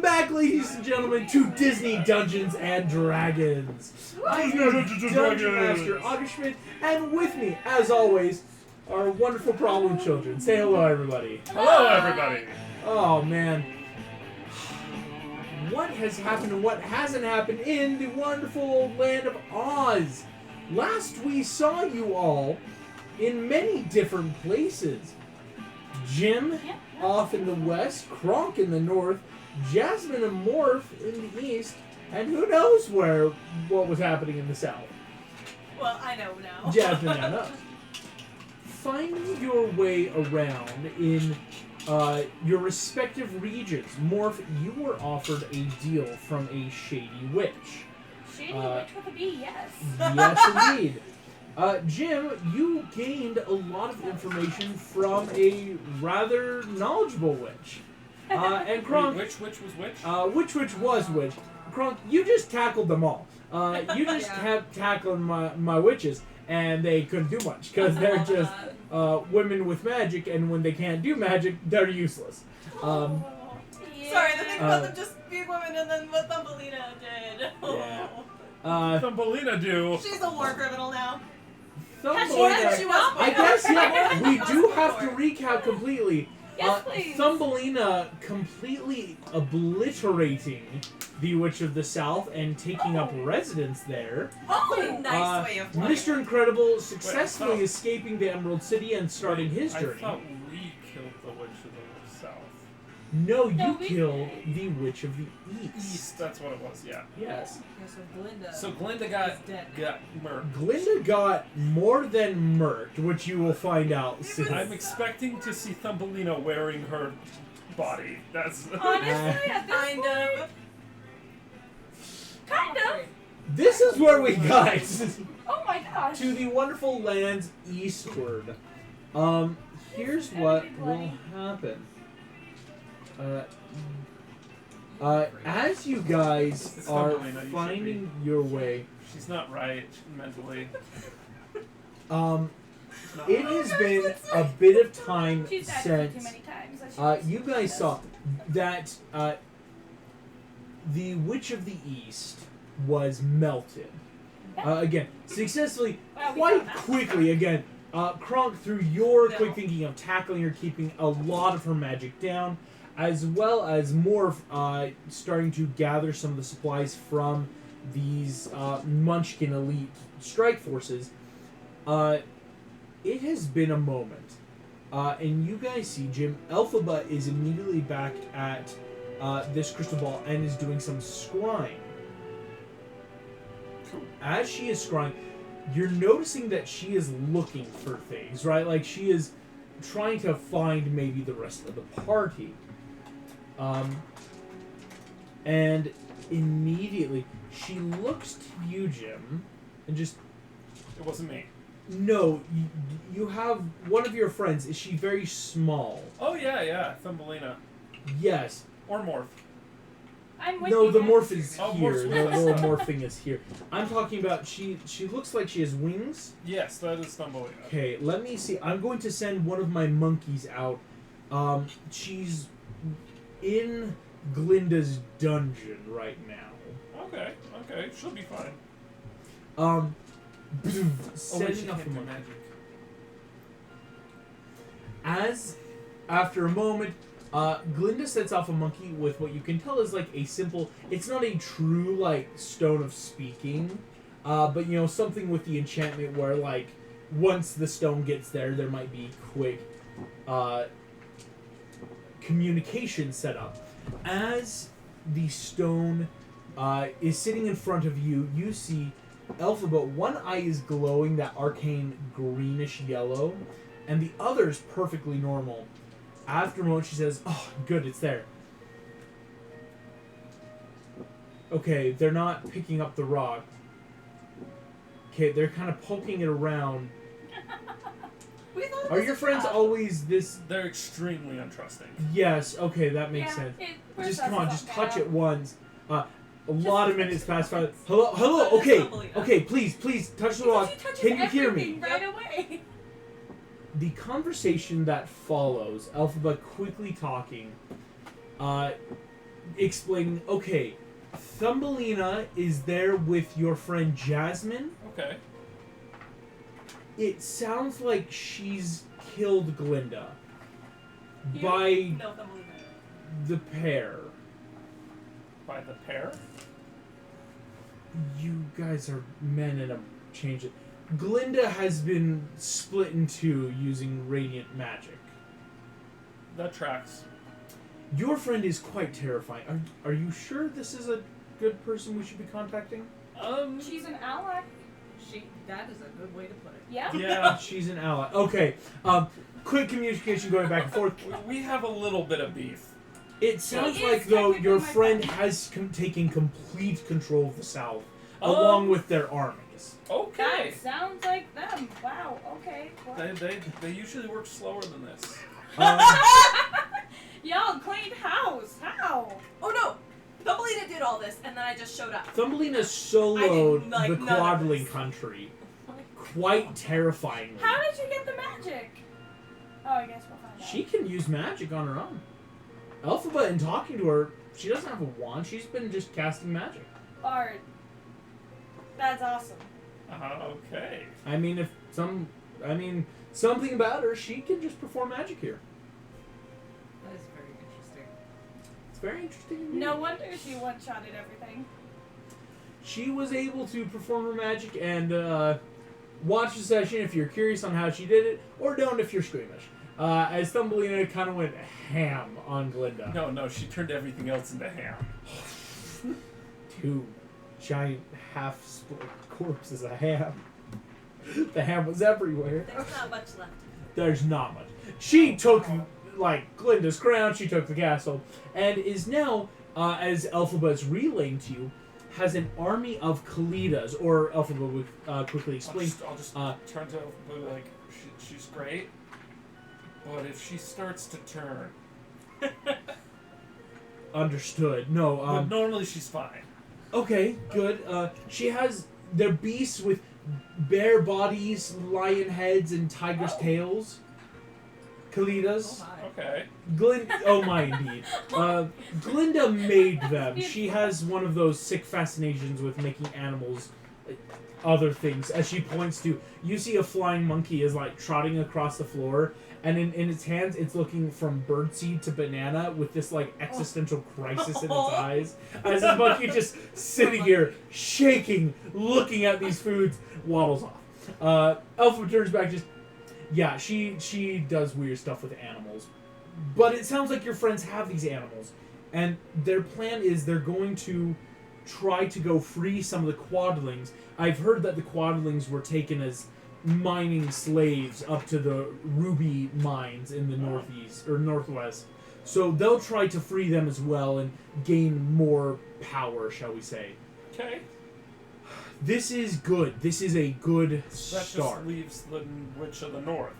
back, ladies and gentlemen, to Disney Dungeons and Dragons. I'm your Dungeon Master, Auger Schmidt, and with me, as always, our wonderful problem children. Say hello, everybody. Hello, everybody. Oh, man. What has happened and what hasn't happened in the wonderful land of Oz? Last we saw you all in many different places. Jim off in the west, Kronk in the north, Jasmine and Morph in the east, and who knows what was happening in the south. Well, I know now. Jasmine now knows. Finding your way around in your respective regions. Morph, you were offered a deal from a shady witch. Shady witch with a B, yes. Yes, indeed. Jim, you gained a lot of information from a rather knowledgeable witch. And Kronk... Which witch was which? Which witch was which? Kronk, you just tackled them all. You just kept tackling my witches, and they couldn't do much, because they're just women with magic, and when they can't do magic, they're useless. Sorry, the thing about them just being women and then what Thumbelina did. Thumbelina do. She's a war criminal now. Thumbelina, She was I guess, yeah, we do have to recap completely. Yes, please. Thumbelina completely obliterating the Witch of the South and taking up residence there. Oh, nice way of putting it. Mr. Incredible successfully escaping the Emerald City and starting his journey. I thought we killed the Witch of the South. No, No, you we killed did. the Witch of the East. East, that's what it was, yeah. Yes. So Glinda is dead. got murked. Glinda got more than murked, which you will find out soon. I'm expecting to see Thumbelina wearing her body. That's Honestly, at this Kind point, of. kind of. This is where we got Oh my gosh. to the wonderful lands eastward. Here's what will happen. As you guys It's are Thumbelina, you should finding your way, She's not right mentally. it has been a bit of time She's died too since many times. you guys saw that the Witch of the East was melted. Again, successfully, Wow, we quite found that. quickly. Again, Kronk, through your quick thinking of tackling her, keeping a lot of her magic down, as well as Morph starting to gather some of the supplies from these Munchkin elite strike forces. It has been a moment. And you guys see Jim, Elphaba is immediately back at this crystal ball and is doing some scrying. As she is scrying, you're noticing that she is looking for things, right? Like, she is trying to find maybe the rest of the party. And immediately, she looks to you, Jim, and just... It wasn't me. No, you have one of your friends. Is she very small? Oh yeah, Thumbelina. Yes. Or Morph. I'm with No, you the guys. morph is Oh, here. morph's The with us. little morphing is here. I'm talking about she looks like she has wings. Yes, that is Thumbelina. Okay, let me see. I'm going to send one of my monkeys out. She's in Glinda's dungeon right now. Okay, she'll be fine. Setting off can't the do monkey. magic. As, after a moment, Glinda sets off a monkey with what you can tell is like a simple... It's not a true, like, stone of speaking, but, you know, something with the enchantment where, like, once the stone gets there, there might be quick communication set up. As the stone is sitting in front of you, you see Elphaba. One eye is glowing, that arcane greenish yellow, and the other is perfectly normal. After a moment, she says, "Oh, good, it's there." Okay, they're not picking up the rock. Okay, they're kind of poking it around. Are your friends always this... They're extremely untrusting. Yes, okay, that makes sense. Just come on, just touch it once. A lot of minutes pass by. Hello, okay, please, touch the rock. Can you hear me? Right away. The conversation that follows, Elphaba quickly talking, explaining, okay, Thumbelina is there with your friend Jasmine. Okay. It sounds like she's killed Glinda You? by No, Thumbelina. the pair. By the pair? You guys are men in a change. Glinda has been split in two using radiant magic. That tracks. Your friend is quite terrifying. Are you sure this is a good person we should be contacting? She's an ally. That is a good way to put it. Yeah? Yeah. She's an ally. Okay. Quick communication going back and forth. We have a little bit of beef. It sounds He like, is though, your technically my friend friend. has taken complete control of the South, along with their armies. Okay. That sounds like them. Wow, okay. Well, They usually work slower than this. y'all cleaned house. How? Oh no! Thumbelina did all this, and then I just showed up. Thumbelina soloed I didn't like the none of Quadling this. country quite terrifyingly. How did you get the magic? Oh, I guess we'll find out. She can use magic on her own. Elphaba, in talking to her, she doesn't have a wand. She's been just casting magic. Bard. That's awesome. Okay. I mean, something about her, she can just perform magic here. That is very interesting. It's very interesting. indeed. No wonder she one-shotted everything. She was able to perform her magic and watch the session if you're curious on how she did it, or don't if you're squeamish. As Thumbelina kind of went ham on Glinda. No, she turned everything else into ham. 2 giant half-split corpses of ham. The ham was everywhere. There's not much left. There's not much. She took, like, Glinda's crown, she took the castle, and is now, as Elphaba is relaying to you, has an army of Kalidas, or Elphaba would quickly explain. I'll just turn to Elphaba like, she's great, but if she starts to turn... Understood. No, but normally she's fine. Okay, good. She has, they're beasts with bear bodies, lion heads, and tiger's tails. Kalidas. Oh my. Okay. Oh my, indeed. Glinda made them. She has one of those sick fascinations with making animals other things. As she points to, you see a flying monkey is like trotting across the floor, and in its hands, it's looking from birdseed to banana with this like existential crisis in its eyes. As this monkey just sitting here, shaking, looking at these foods, waddles off. Elphaba turns back, just, yeah, she does weird stuff with animals. But it sounds like your friends have these animals, and their plan is they're going to try to go free some of the Quadlings. I've heard that the Quadlings were taken as mining slaves up to the ruby mines in the northeast or northwest. So they'll try to free them as well and gain more power, shall we say. Okay. This is good. This is a good That start. just leaves the Witch of the North.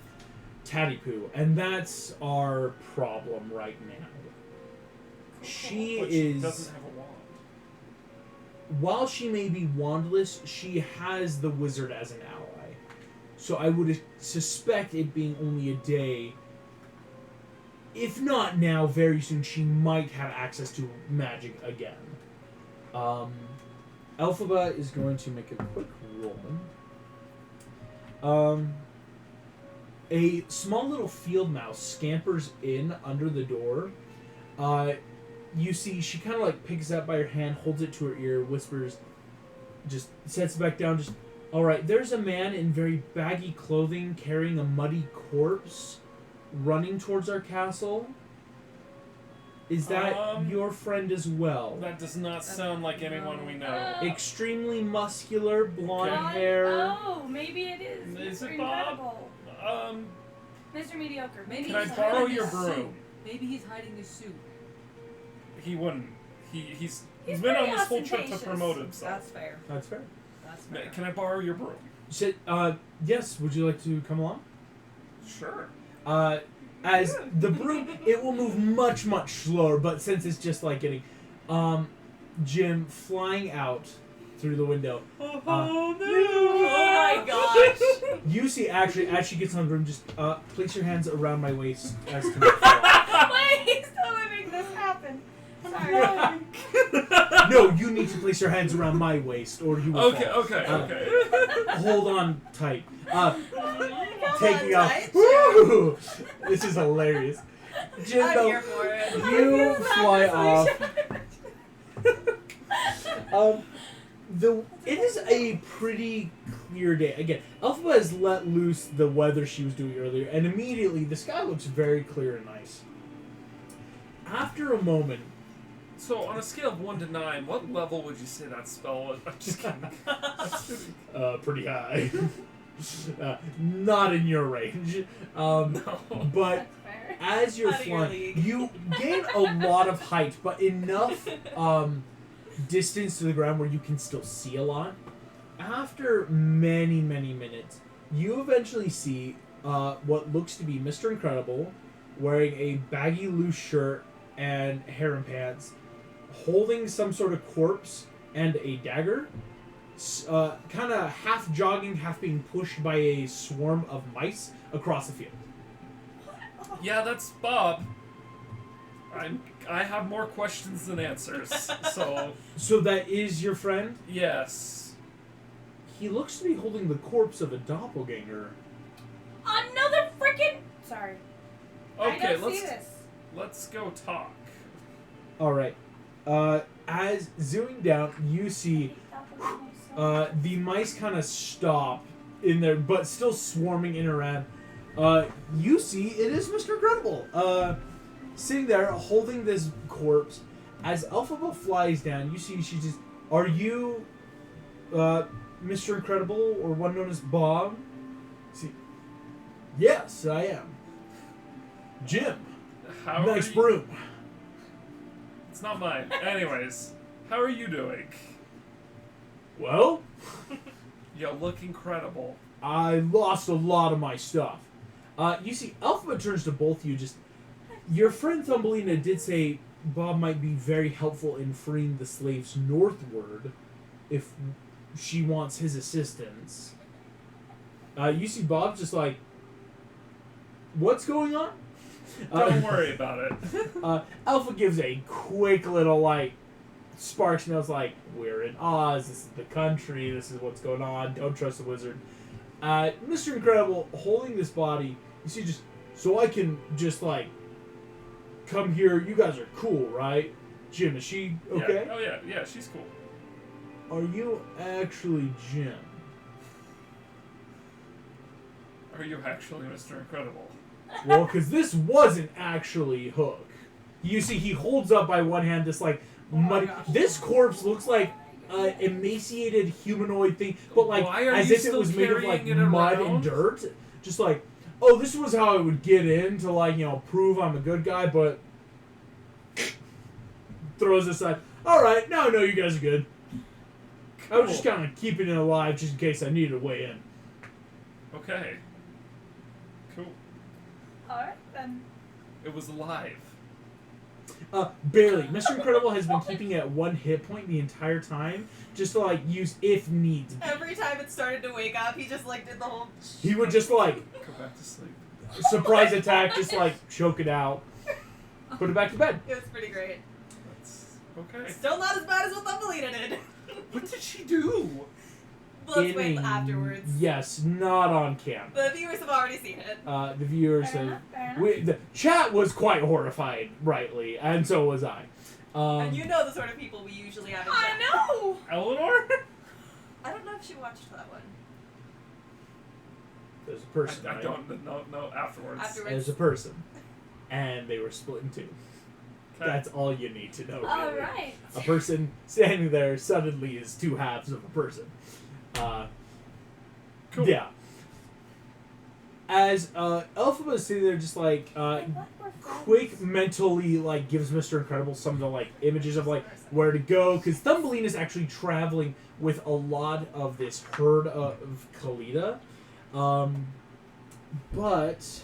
Tattipoo, and that's our problem right now. She But is. she doesn't have a wand. While she may be wandless, she has the wizard as an ally. So I would suspect it being only a day. If not now, very soon she might have access to magic again. Elphaba is going to make a quick roll. A small little field mouse scampers in under the door. You see, she kind of like picks it up by her hand, holds it to her ear, whispers, just sets it back down, just, alright, there's a man in very baggy clothing carrying a muddy corpse running towards our castle. Is that your friend as well? That does not sound like anyone we know. Extremely muscular, blonde Okay. hair. Oh, maybe it is. Is Mr. it Bob? Incredible. Mr. Mediocre. Maybe Can I he's borrow hiding your his broom? suit. Maybe he's hiding his suit. He wouldn't. He's He's been on very this whole trip to ostentatious. promote himself. That's fair. That's fair. That's fair. Can I borrow your broom? Yes, would you like to come along? Sure. As the broom, it will move much, much slower, but since it's just like getting, Jim flying out through the window. Oh my gosh! You see, actually, as she gets on the broom, just, place your hands around my waist as to make fall. Wait, he's still letting this happen. Sorry. Sorry. No, you need to place your hands around my waist, or you will Okay, fall. okay. Hold on tight. Come Taking on, off. tight. Woo! This is hilarious. I'm Jimbo, here for it. you fly off. It is a pretty clear day. Again, Alpha has let loose the weather she was doing earlier, and immediately the sky looks very clear and nice. After a moment, So, on a scale of 1 to 9, what level would you say that spell was? I'm just kidding. pretty high. Not in your range. No. But That's fair. as you're Out of your flying, league. you gain a lot of height, but enough distance to the ground where you can still see a lot. After many, many minutes, you eventually see what looks to be Mr. Incredible wearing a baggy loose shirt and harem pants, holding some sort of corpse and a dagger, kind of half jogging, half being pushed by a swarm of mice across the field. Yeah, that's Bob. I have more questions than answers. So that is your friend? Yes. He looks to be holding the corpse of a doppelganger. Another freaking. Sorry. I Okay, don't see this. let's go talk. Alright. As zooming down, you see the mice kind of stop in there, but still swarming in around. You see it is Mr. Incredible. Sitting there holding this corpse. As Alphaba flies down, you see she just... Are you Mr. Incredible, or one known as Bob? See, yes, I am. Jim. How Nice are you? broom. It's not mine. Anyways, how are you doing? Well, You look incredible. I lost a lot of my stuff. You see, Alphabet turns to both of you. Just your friend Thumbelina did say Bob might be very helpful in freeing the slaves northward if she wants his assistance. You see, Bob's just like, what's going on? Don't worry about it. Alpha gives a quick little sparks and I was like, we're in Oz, this is the country, this is what's going on, don't trust the wizard. Mr. Incredible holding this body, you see just, so I can just come here, you guys are cool, right? Jim, is she okay? Yeah. Oh yeah, she's cool. Are you actually Jim? Are you actually Mr. Incredible? Well, because this wasn't actually Hook. You see, he holds up by one hand this muddy. gosh. This corpse looks like an emaciated humanoid thing, but Why are as you if it still was made of carrying it mud around? and dirt. Just oh, this was how I would get in to prove I'm a good guy, but throws this aside. All right, now I know you guys are good. I was just Cool. kind of keeping it alive just in case I needed to weigh in. Okay. Cool. Alright, then. It was alive. Barely. Mr. Incredible has been keeping at one hit point the entire time, just to use if needs. Every time it started to wake up, he just did the whole. He would just Go back to sleep. surprise attack, just choke it out, put it back to bed. It was pretty great. That's okay. Still not as bad as what Thumbelina did. What did she do? Let's wait afterwards. Yes, not on camera. The viewers have already seen it. The viewers Fair have. enough, fair enough. The chat was quite horrified, rightly, and so was I. And you know the sort of people we usually have in I chat. know! Eleanor? I don't know if she watched that one. There's a person. I right? don't know afterwards. There's a person, and they were split in two. Okay. That's all you need to know. Really. Alright. A person standing there suddenly is two halves of a person. Cool. Yeah. As Alphaba is sitting there, just I'm glad we're quick friends. mentally gives Mr. Incredible some of the images of where to go, because Thumbelina is actually traveling with a lot of this herd of Kalita, but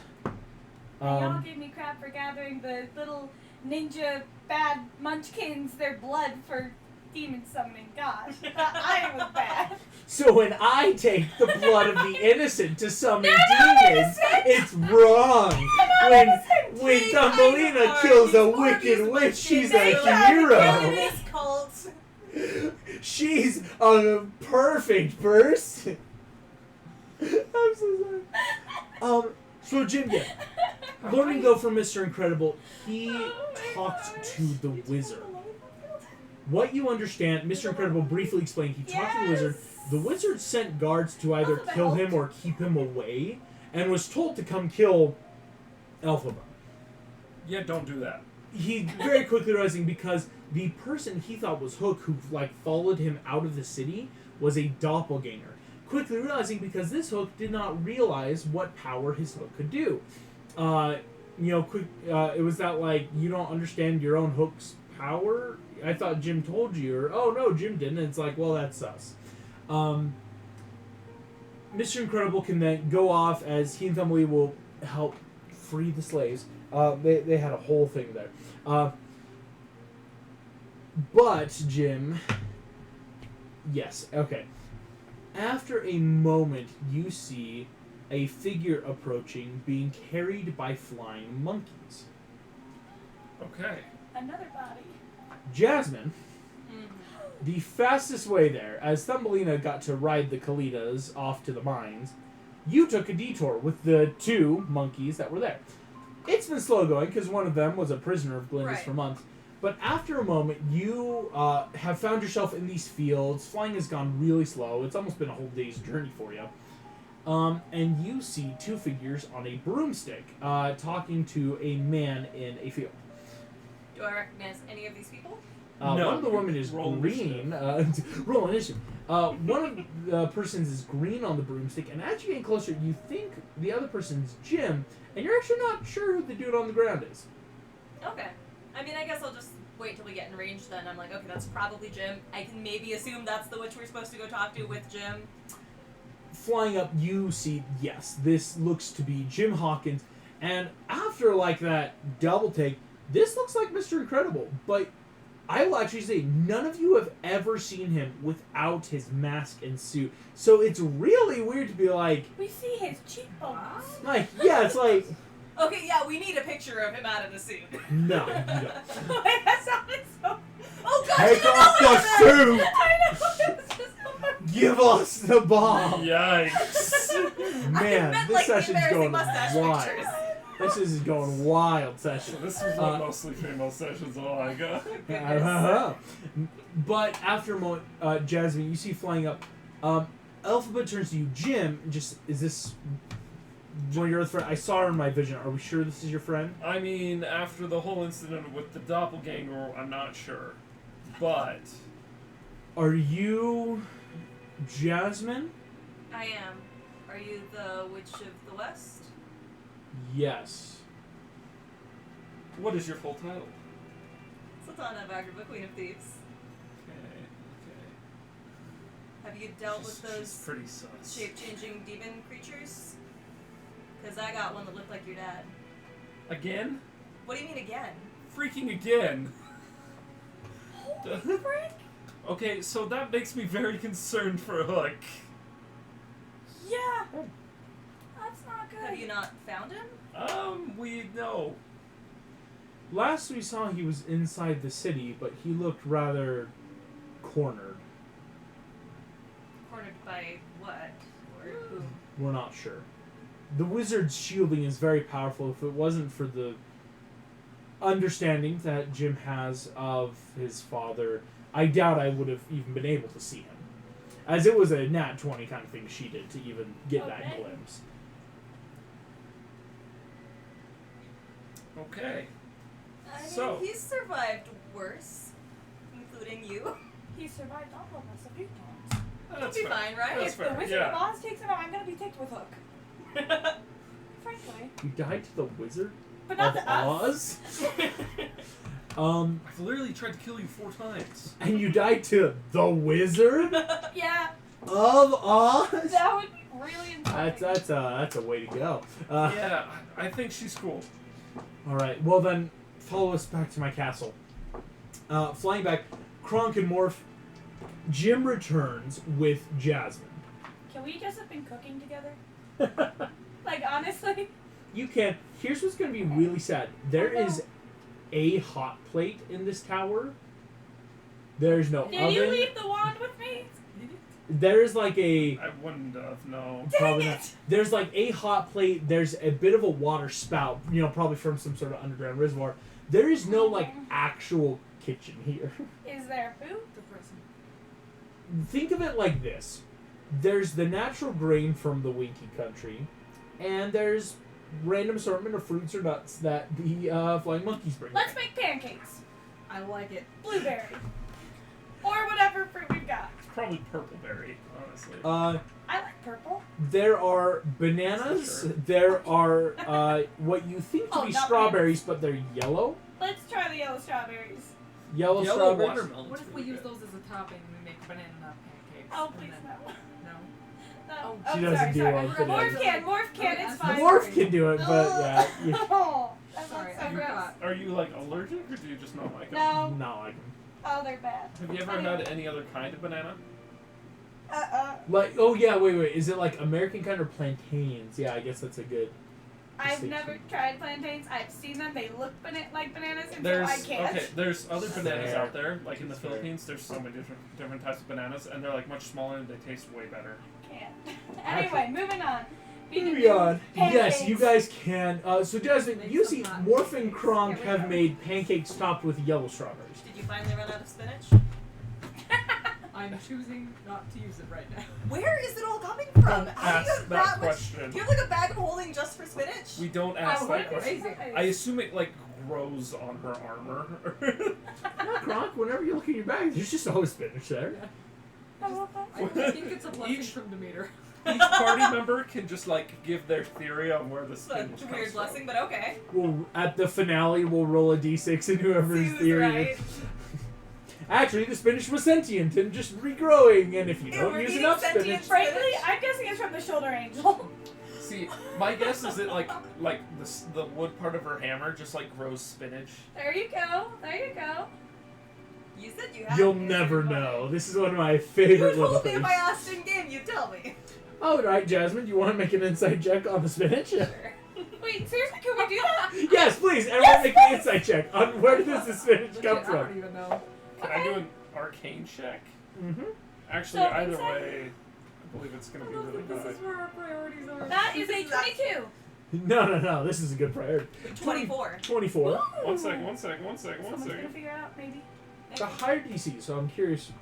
Y'all gave me crap for gathering the little ninja bad munchkins, their blood for demon summoning. Gosh, I was bad. so when I take the blood of the innocent to summon They're not demons, innocent! it's wrong. They're not When innocent! When Thumbelina kills a wicked witch, she's a hero. This cult. She's a perfect person. I'm so sorry. So Jim, yeah. Learning though from Mr. Incredible, he talked to the wizard. What you understand, Mr. Incredible briefly explained, he talked to the wizard. The wizard sent guards to either kill him or keep him away, and was told to come kill Elphaba. Yeah, don't do that. He very quickly realizing because the person he thought was Hook, who followed him out of the city, was a doppelganger. Quickly realizing because this Hook did not realize what power his Hook could do. It was that you don't understand your own Hook's power. I thought Jim told you, or oh no, Jim didn't. It's well, that's us. Mr. Incredible can then go off as he and Thumbelina will help free the slaves. They had a whole thing there. But Jim, yes, okay. After a moment, you see a figure approaching, being carried by flying monkeys. Okay. Another body. Jasmine, the fastest way there, as Thumbelina got to ride the Kalitas off to the mines, you took a detour with the 2 monkeys that were there. It's been slow going because one of them was a prisoner of Glyndis for months. But after a moment, you have found yourself in these fields. Flying has gone really slow. It's almost been a whole day's journey for you. And you see 2 figures on a broomstick talking to a man in a field. Do I recognize any of these people? No. One of the women is Roll green. Roll initiative. One of the persons is green on the broomstick, and as you get closer, you think the other person's Jim, and you're actually not sure who the dude on the ground is. Okay. I mean, I guess I'll just wait till we get in range then. I'm okay, that's probably Jim. I can maybe assume that's the witch we're supposed to go talk to with Jim. Flying up, you see, yes, this looks to be Jim Hawkins, and after that double take, this looks like Mr. Incredible, but I will actually say none of you have ever seen him without his mask and suit. So it's really weird to be We see his cheekbones. it's Okay, yeah, we need a picture of him out of the suit. no, you don't. Wait, that sounded so... Oh gosh, Take you off know the that! suit! I know, it's just... Give us the bomb! Yikes. Man, meant, this the session's embarrassing going mustache wild. pictures. This is going wild session. So this was what mostly female sessions all I got. But after a moment, Jasmine, you see flying up. Elphaba turns to you, Jim. Is this one of your other friends? I saw her in my vision. Are we sure this is your friend? I mean, after the whole incident with the doppelganger, I'm not sure. But Are you Jasmine? I am. Are you the Witch of the West? Yes. what is your full title? Sultana of Agrabah, Queen of Thieves. Okay. Have you dealt with She's those pretty sus. shape-changing demon creatures? Because I got one that looked like your dad. Again? What do you mean again? Freaking again. Holy frick! Okay, so that makes me very concerned for Hook. Yeah. That's not good. Have you not found him? We know. Last we saw, he was inside the city, but he looked rather cornered. Cornered by what? Or who? We're not sure. The wizard's shielding is very powerful. If it wasn't for the understanding that Jim has of his father, I doubt I would have even been able to see him. As it was a nat 20 kind of thing she did to even get that glimpse. Okay. I mean, So- he's survived worse, including you. He survived all of us a few times. That's He'll be fair. fine, right? That's If the fair. Wizard Yeah. of Oz takes him out, I'm gonna be ticked with Hook. Frankly. You died to the wizard But not of to us. Oz? I've literally tried to kill you 4 times. And you died to the wizard Yeah, of Oz? that would be really insulting. That's a way to go. Yeah, I think she's cool. Alright, well then, follow us back to my castle. Flying back, Kronk and Morph, Jim returns with Jasmine. Can we just have been cooking together? Like, honestly? You can. Here's what's going to be really sad. There is a hot plate in this tower. There's no Did oven. you leave the wand with me? There's like a... I wouldn't have, no. Probably Dang not. it! There's like a hot plate. There's a bit of a water spout. You know, probably from some sort of underground reservoir. There is no like actual kitchen here. Is there food? Depressing. Think of it like this. There's the natural grain from the Winky Country, and there's random assortment of fruits or nuts that the flying monkeys bring. Let's make pancakes. I like it. Blueberry. Or whatever fruit we've got. It's probably purple berry, honestly. I like purple. There are bananas. Sure. There are what you think to Oh, be not strawberries, but they're yellow. Let's try the yellow strawberries. Yellow Yellow strawberries. watermelon. What if we use those as a topping and we make banana nut pancakes? Oh, and please then- no. No. No. Oh, Oh, She doesn't sorry, do sorry. well with bananas. Morph can, it's Okay, fine. Morph can do it, but yeah. You, Oh, that Sorry, sounds so I gross. forgot. Are you like allergic or do you just not like them? No. not like 'em. Oh, they're bad. Have you ever had any other kind of banana? Like, oh yeah, wait. Is it like American kind of plantains? Yeah, I guess that's a good. I've distinction. never tried plantains. I've seen them. They look like bananas, and There's so I can't. okay. There's other bananas Fair. out there, like in the It's fair. Philippines. There's so many different types of bananas, and they're like much smaller and they taste way better. Can't. Anyway, moving on. We can Moving do on. Yes, pancakes. you guys can. So Jasmine, Make you some see, hot Morph and pancakes. Kronk Here we have go. made pancakes topped with yellow strawberries. Did you finally run out of spinach? I'm choosing not to use it right now. Where is it all coming from? Don't How do you ask have that that much? question. Do you have like a bag of holding just for spinach? We don't Oh, ask what that is question. crazy. this? I assume it like grows on her armor. No, Kronk, whenever you look in your bag, there's just always spinach there. Oh, I think it's a blessing Each- from Demeter. Each party member can just like give their theory on where the It's spinach a comes weird from. blessing, but okay. We'll, at the finale, we'll roll a d6 and whoever's Seems theory right. is. Actually, the spinach was sentient and just regrowing, and if you Ew, don't we're use eating enough sentient spinach... Frankly, spinach. I'm guessing it's from the shoulder angel. See, my guess is that like the wood part of her hammer just like grows spinach. There you go. There you go. You said you had You'll it. never know. This is one of my You favorite little told me if things. I asked in game, you'd tell me. All right, Jasmine, do you want to make an insight check on the spinach? Sure. Wait, seriously, can we do that? Yes, please. Everyone make an insight check on where does the spinach Legit, come I from. don't even know. Can I do an arcane check? Mm-hmm. Actually, So either insight- way, I believe it's gonna I be don't really think this high. is where our priorities are. That is a 22. No. This is a good priority. 24. 24. One second. Someone's gonna figure out, maybe. It's a higher DC, so I'm curious.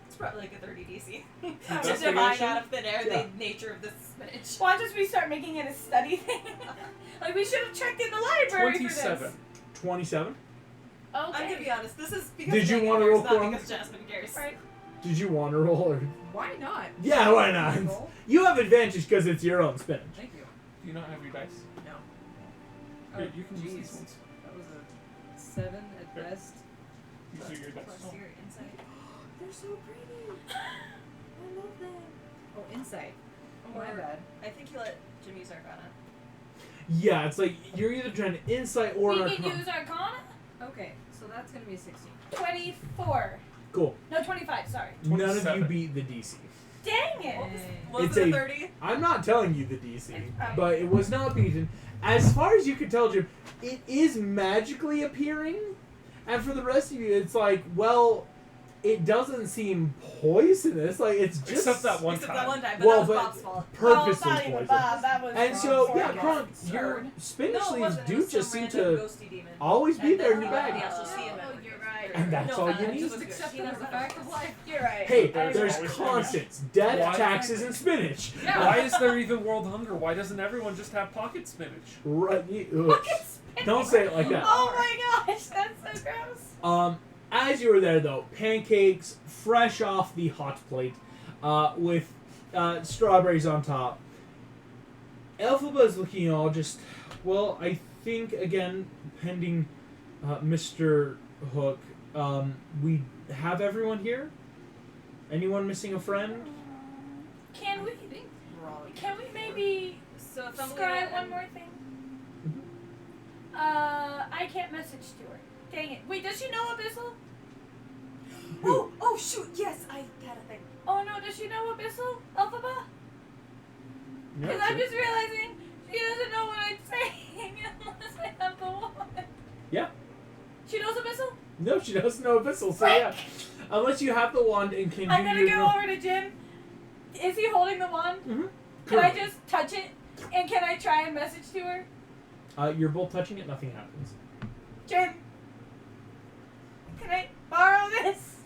It's probably like a 30 DC. to Investigation? divine out of thin air Yeah. the nature of this spinach. Watch as we start making it a study thing. Like, we should have checked in the library 27. for this. 27? I'm gonna Okay. be honest, this is because Did you Megan wanna cares, roll not Quorum? because Jasmine cares. Right. Did you want to roll? Or... Why not? Yeah, why not? Roll. You have advantage because it's your own spinach. Thank you. Do you not have your dice? No. Here, you can use jeez. these ones. That was a 7 at Here. best. These are your dice. Plus your insight. They're so pretty. I love them. Oh, insight. Oh, my Or- bad. I think you let Jim use Arcana. Yeah, it's like you're either trying to insight or We Arcana. can use Arcana. Okay, so that's gonna be a 16. 24. Cool. No, 25, sorry. None of you 27. beat the DC. Dang it. Yay. Was It's it a- a 30? I'm not telling you the DC, It's probably- but it was not beaten. As far as you can tell, Jim, it is magically appearing, and for the rest of you, it's like, well, it doesn't seem poisonous. Like it's just Except that one Except time. that one time, but Well, that was but- Bob's fault. purposely well, not even poisonous. Bob, that was And Ron's so, fault. yeah, Kronk, Absurd. your spinach No, it leaves wasn't. It do was just some seem random to ghosty demon. always be And there in then your nobody bag. else will see him Oh, ever. you're right. And that's No all you offense, need. it was Just good. accept He it as knows a that. fact of life. You're right. Hey, There's there's always constants, death, Why- taxes, and spinach. Yeah. Why is there even world hunger? Why doesn't everyone just have pocket spinach? Right, Fucking spinach. don't say it like that. Oh my gosh, that's so gross. As you were there, though, pancakes fresh off the hot plate, with strawberries on top. Elphaba's looking all just, well, I think, again, pending Mr. Hook, we have everyone here? Anyone missing a friend? Can we? I think we're all Can we maybe So if Thumbelina describe and- one more thing? I can't message to her. Dang it. Wait, does she know Abyssal? Oh shoot! Yes, I had a thing. Oh no, does she know Abyssal? Elphaba? No, Because I'm just realizing she doesn't know what I'm saying. No, she doesn't know Abyssal, so yeah. Unless you have the wand and can I'm do gonna your... go over to Jim. Is he holding the wand? Mm-hmm. Can I just touch it? And can I try and message to her? You're both touching it, nothing happens. Jim, can I borrow this?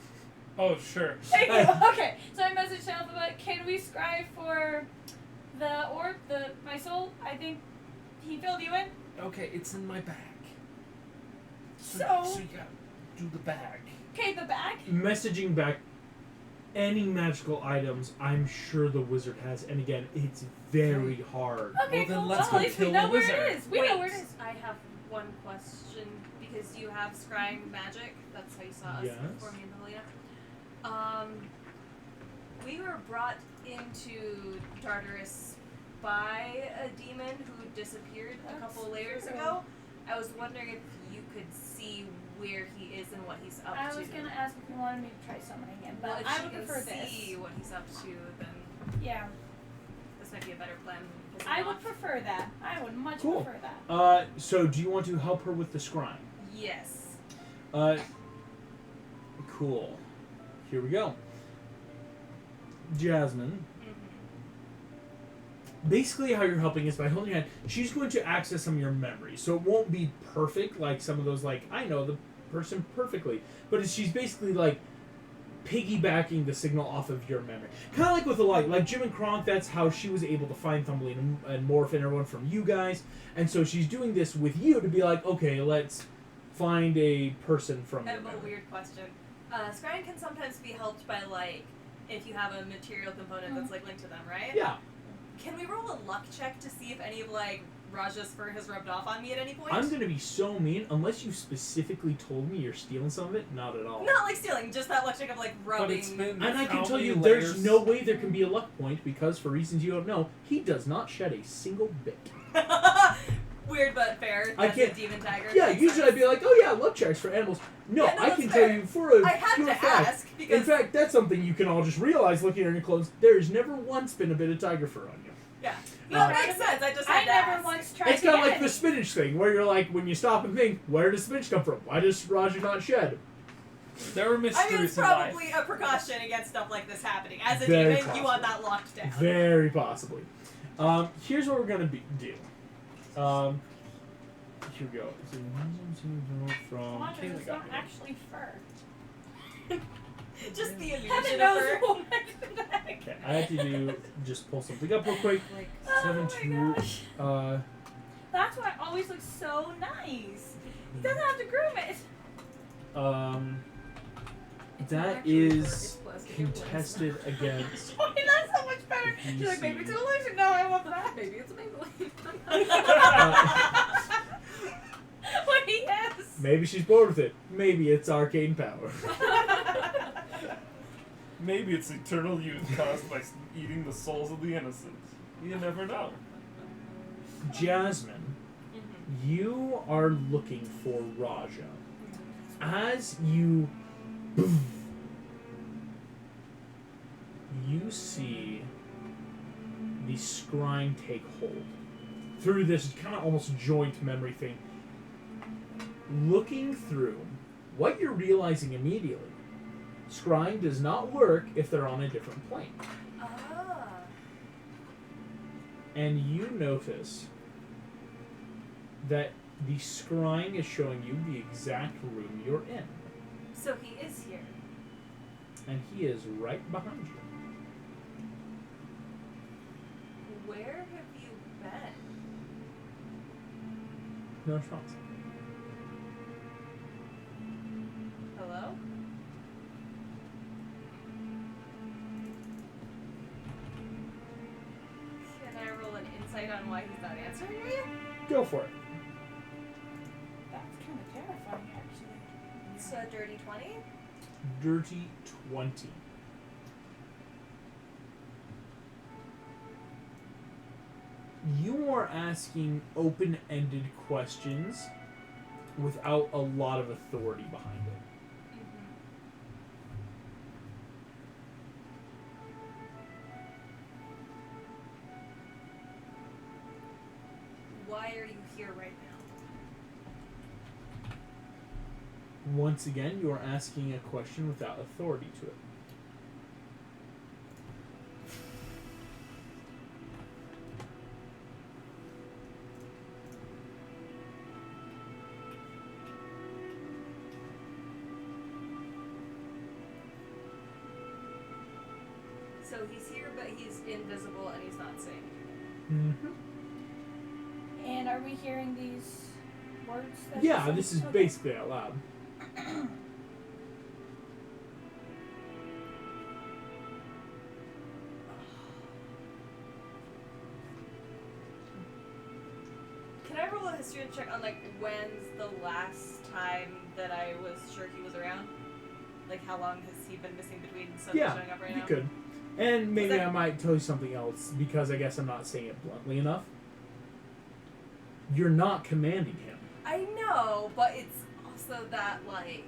Oh, sure. Thank you. Okay, so I messaged to Alphabet. Can we scry for the orb, my soul? I think he filled you in. Okay, it's in my bag. So So- you gotta do the bag. Okay, the bag. Messaging back any magical items I'm sure the wizard has, and again, it's very hard. Okay, Well, then cool. let's Well, go at least we kill know the where wizard. it is. We know where it is. I have one question because you have scrying magic. That's how you saw us Yes. before me and Helena. We were brought into Tartarus by a demon who disappeared a couple layers true. ago. I was wondering if you could see where he is and what he's up I to. was gonna ask if you wanted me to try summoning him, but Well, if I she would can prefer see this. what he's up to, then Yeah, this might be a better plan. than I pissing would off. prefer that. I would much Cool. prefer that. So do you want to help her with the scrying? Yes. Cool. Here we go. Jasmine. Basically, how you're helping is by holding your hand. She's going to access some of your memories, so it won't be perfect like some of those. Like I know the person perfectly, but she's basically like piggybacking the signal off of your memory, kind of like with the light. Like Jim and Kronk, that's how she was able to find Thumbelina and Morph and everyone from you guys, and so she's doing this with you to be like, okay, let's find a person from I your have a memory. weird question. Scrying can sometimes be helped by, like, if you have a material component that's, like, linked to them, right? Yeah. Can we roll a luck check to see if any of, like, Raja's fur has rubbed off on me at any point? I'm gonna be so mean unless you specifically told me you're stealing some of it. Not at all. Not, like, stealing, just that luck check of, like, But rubbing. it's been And I can how tell many you, layers? there's no way there can be a luck point because, for reasons you don't know, he does not shed a single bit. Weird but fair. I That's can't- a demon tiger. Yeah, Makes usually sense. I'd be like, oh yeah, luck checks for animals. No, Yeah, no, I that's can fair. tell you for a I had pure to fact. ask, because... In fact, that's something you can all just realize looking at your clothes. There's never once been a bit of tiger fur on you. Yeah. No, Uh, it makes sense. I just I had to never ask. once tried It's to kind of get like the any. spinach thing, where you're like, when you stop and think, where does spinach come from? Why does Roger not shed? There were I mean, it's mysteries in life. probably a precaution against stuff like this happening. As a Very demon, you want that locked down. Very possibly. Here's what we're gonna do. Here we go. From Watch, Okay, we it's got not it. actually fur. Just the illusion Heaven of knows her. what the heck. okay, I have to do just pull something up real quick. Like, Oh 7-2. my gosh. That's why it always looks so nice. He doesn't have to groom it. That is contested against. Oh, that's so much better. DC. She's like, maybe it's an illusion. No, I want that. Maybe it's a Maybelline. Wait, yes. Maybe she's bored with it. Maybe it's arcane power. Maybe it's eternal youth caused by eating the souls of the innocent. You never know. Jasmine, you are looking for Raja. As you see the scrying take hold through this kind of almost joint memory thing. Looking through, what you're realizing immediately, scrying does not work if they're on a different plane. Ah. And you notice that the scrying is showing you the exact room you're in. So he is here. And he is right behind you. Where have you been? No response. Hello? Can I roll an insight on why he's not answering me? Go for it. That's kind of terrifying, actually. It's a dirty 20. Dirty 20. You are asking open-ended questions without a lot of authority behind it. Why are you here right Once again, you are asking a question without authority to it. So he's here, but he's invisible and he's not seeing. Mm-hmm. And are we hearing these words? That Yeah, you said? this is Okay. basically out loud. Can I roll a history check on, like, when's the last time that I was sure he was around? Like, how long has he been missing between suddenly Yeah, showing up right you now? could. And maybe that- I might tell you something else, because I guess I'm not saying it bluntly enough. You're not commanding him. I know, but it's also that, like,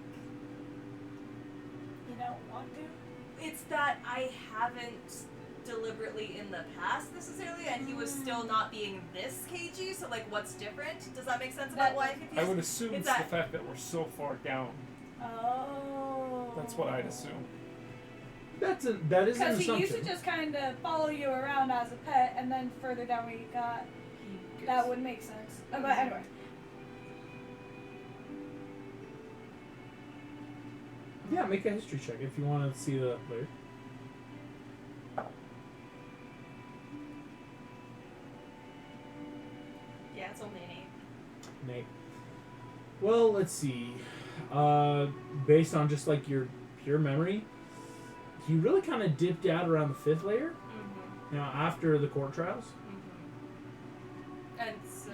You don't want to? it's that I haven't deliberately in the past necessarily, and he was still not being this cagey, so, like, what's different? Does that make sense about why I'm confused? I would assume It's it's the that- fact that we're so far down. Oh. That's what I'd assume. That is an Because he assumption. used to just kind of follow you around as a pet, and then further down where you got, He that gets- would make sense. But anyway. Yeah, make a history check if you want to see the layer. Yeah, it's only an 8. Nate. Well, let's see. Based on just like your pure memory, he really kind of dipped out around the 5th layer. Mm-hmm. Now, after the court trials. Mm-hmm. And so...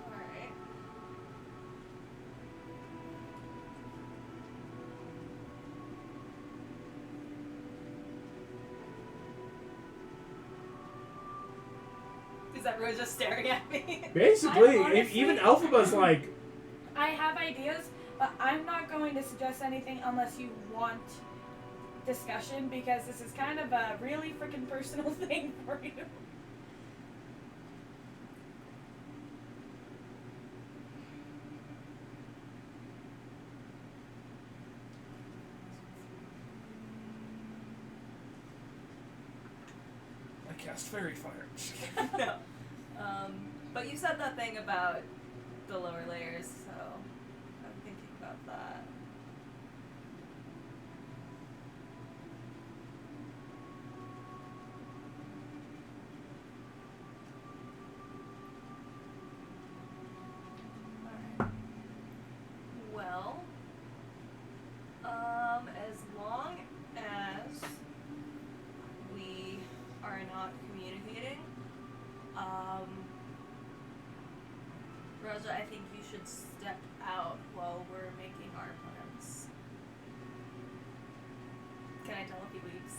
Alright. Is everyone just staring at me? Basically, I'm honestly- even Alphaba's like, I have ideas, but I'm not going to suggest anything unless you want discussion, because this is kind of a really freaking personal thing for you. I cast Fairy Fire. No. But you said that thing about the lower layers, so I'm thinking about that. Alright. Well, as long as we are not communicating, Raja, I think you should step out while we're making our plans. Can I tell if he leaves?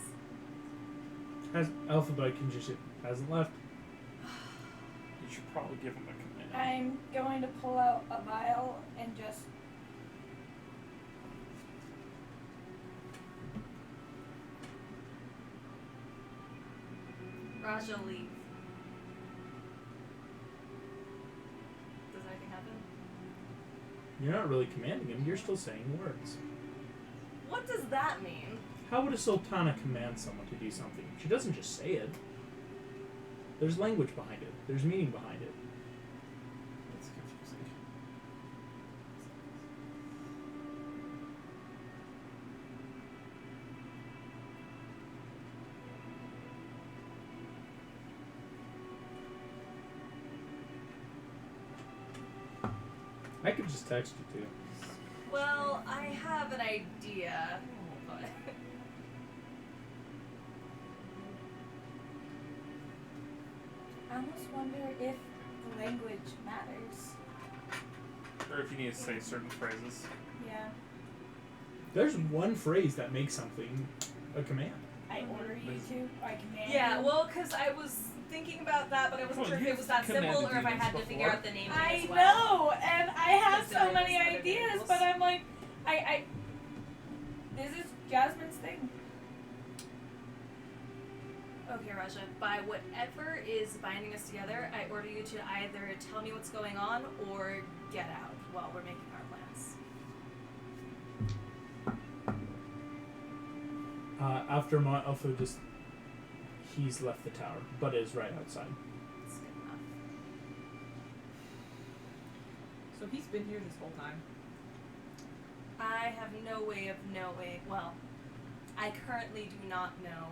has Alphaba can just hasn't left. You should probably give him a command. I'm going to pull out a vial and just Raja, leave. Does anything happen? You're not really commanding him. You're still saying words. What does that mean? How would a sultana command someone to do something? She doesn't just say it. There's language behind it. There's meaning behind it. That's confusing. I could just text you too. Well, I have an idea, but I almost wonder if the language matters. Or if you need to say certain phrases. Yeah. There's one phrase that makes something a command. I order you to, I command yeah, you. well, because I was thinking about that, but I wasn't Well, sure if you've it was that simple commanded or if I had demons to figure before. out the name I as well. know, and I have Because so there many was other ideas, variables. but I'm like, I this is Jasmine's thing. Okay, Raja, by whatever is binding us together, I order you to either tell me what's going on or get out while we're making our plans. After Alpha he's left the tower, but is right outside. That's good enough. So he's been here this whole time. I have no way of knowing. Well, I currently do not know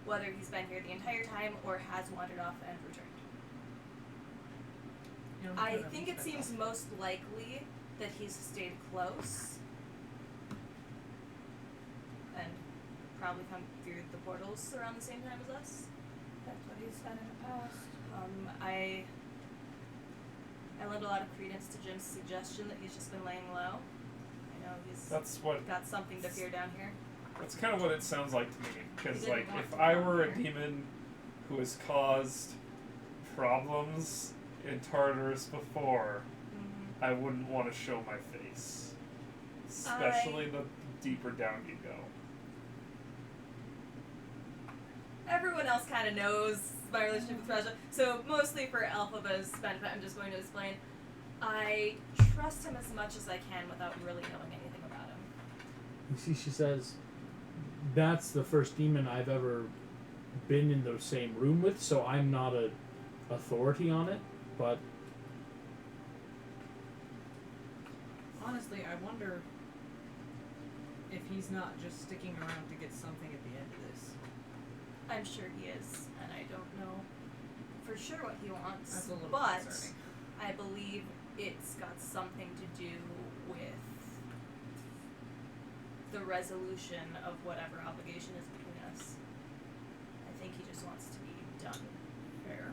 whether he's been here the entire time or has wandered off and returned. You don't I know think he's it been seems gone. most likely that he's stayed close and probably come through the portals around the same time as us. That's what he's done in the past. I lend a lot of credence to Jim's suggestion that he's just been laying low. I know he's That's what. got something to fear down here. That's kind of what it sounds like to me. Because He didn't like, want if to I come were a here. demon who has caused problems in Tartarus before, Mm-hmm. I wouldn't want to show my face, especially the deeper down you go. Everyone else kind of knows my relationship with Raja, so mostly for Alphaba's benefit, I'm just going to explain. I trust him as much as I can without really knowing anything about him. You see, she says, that's the first demon I've ever been in the same room with, so I'm not a authority on it, but Honestly, I wonder if he's not just sticking around to get something at the end of this. I'm sure he is, and I don't know for sure what he wants, That's a little but concerning. I believe it's got something to do with the resolution of whatever obligation is between us. I think he just wants to be done. Fair.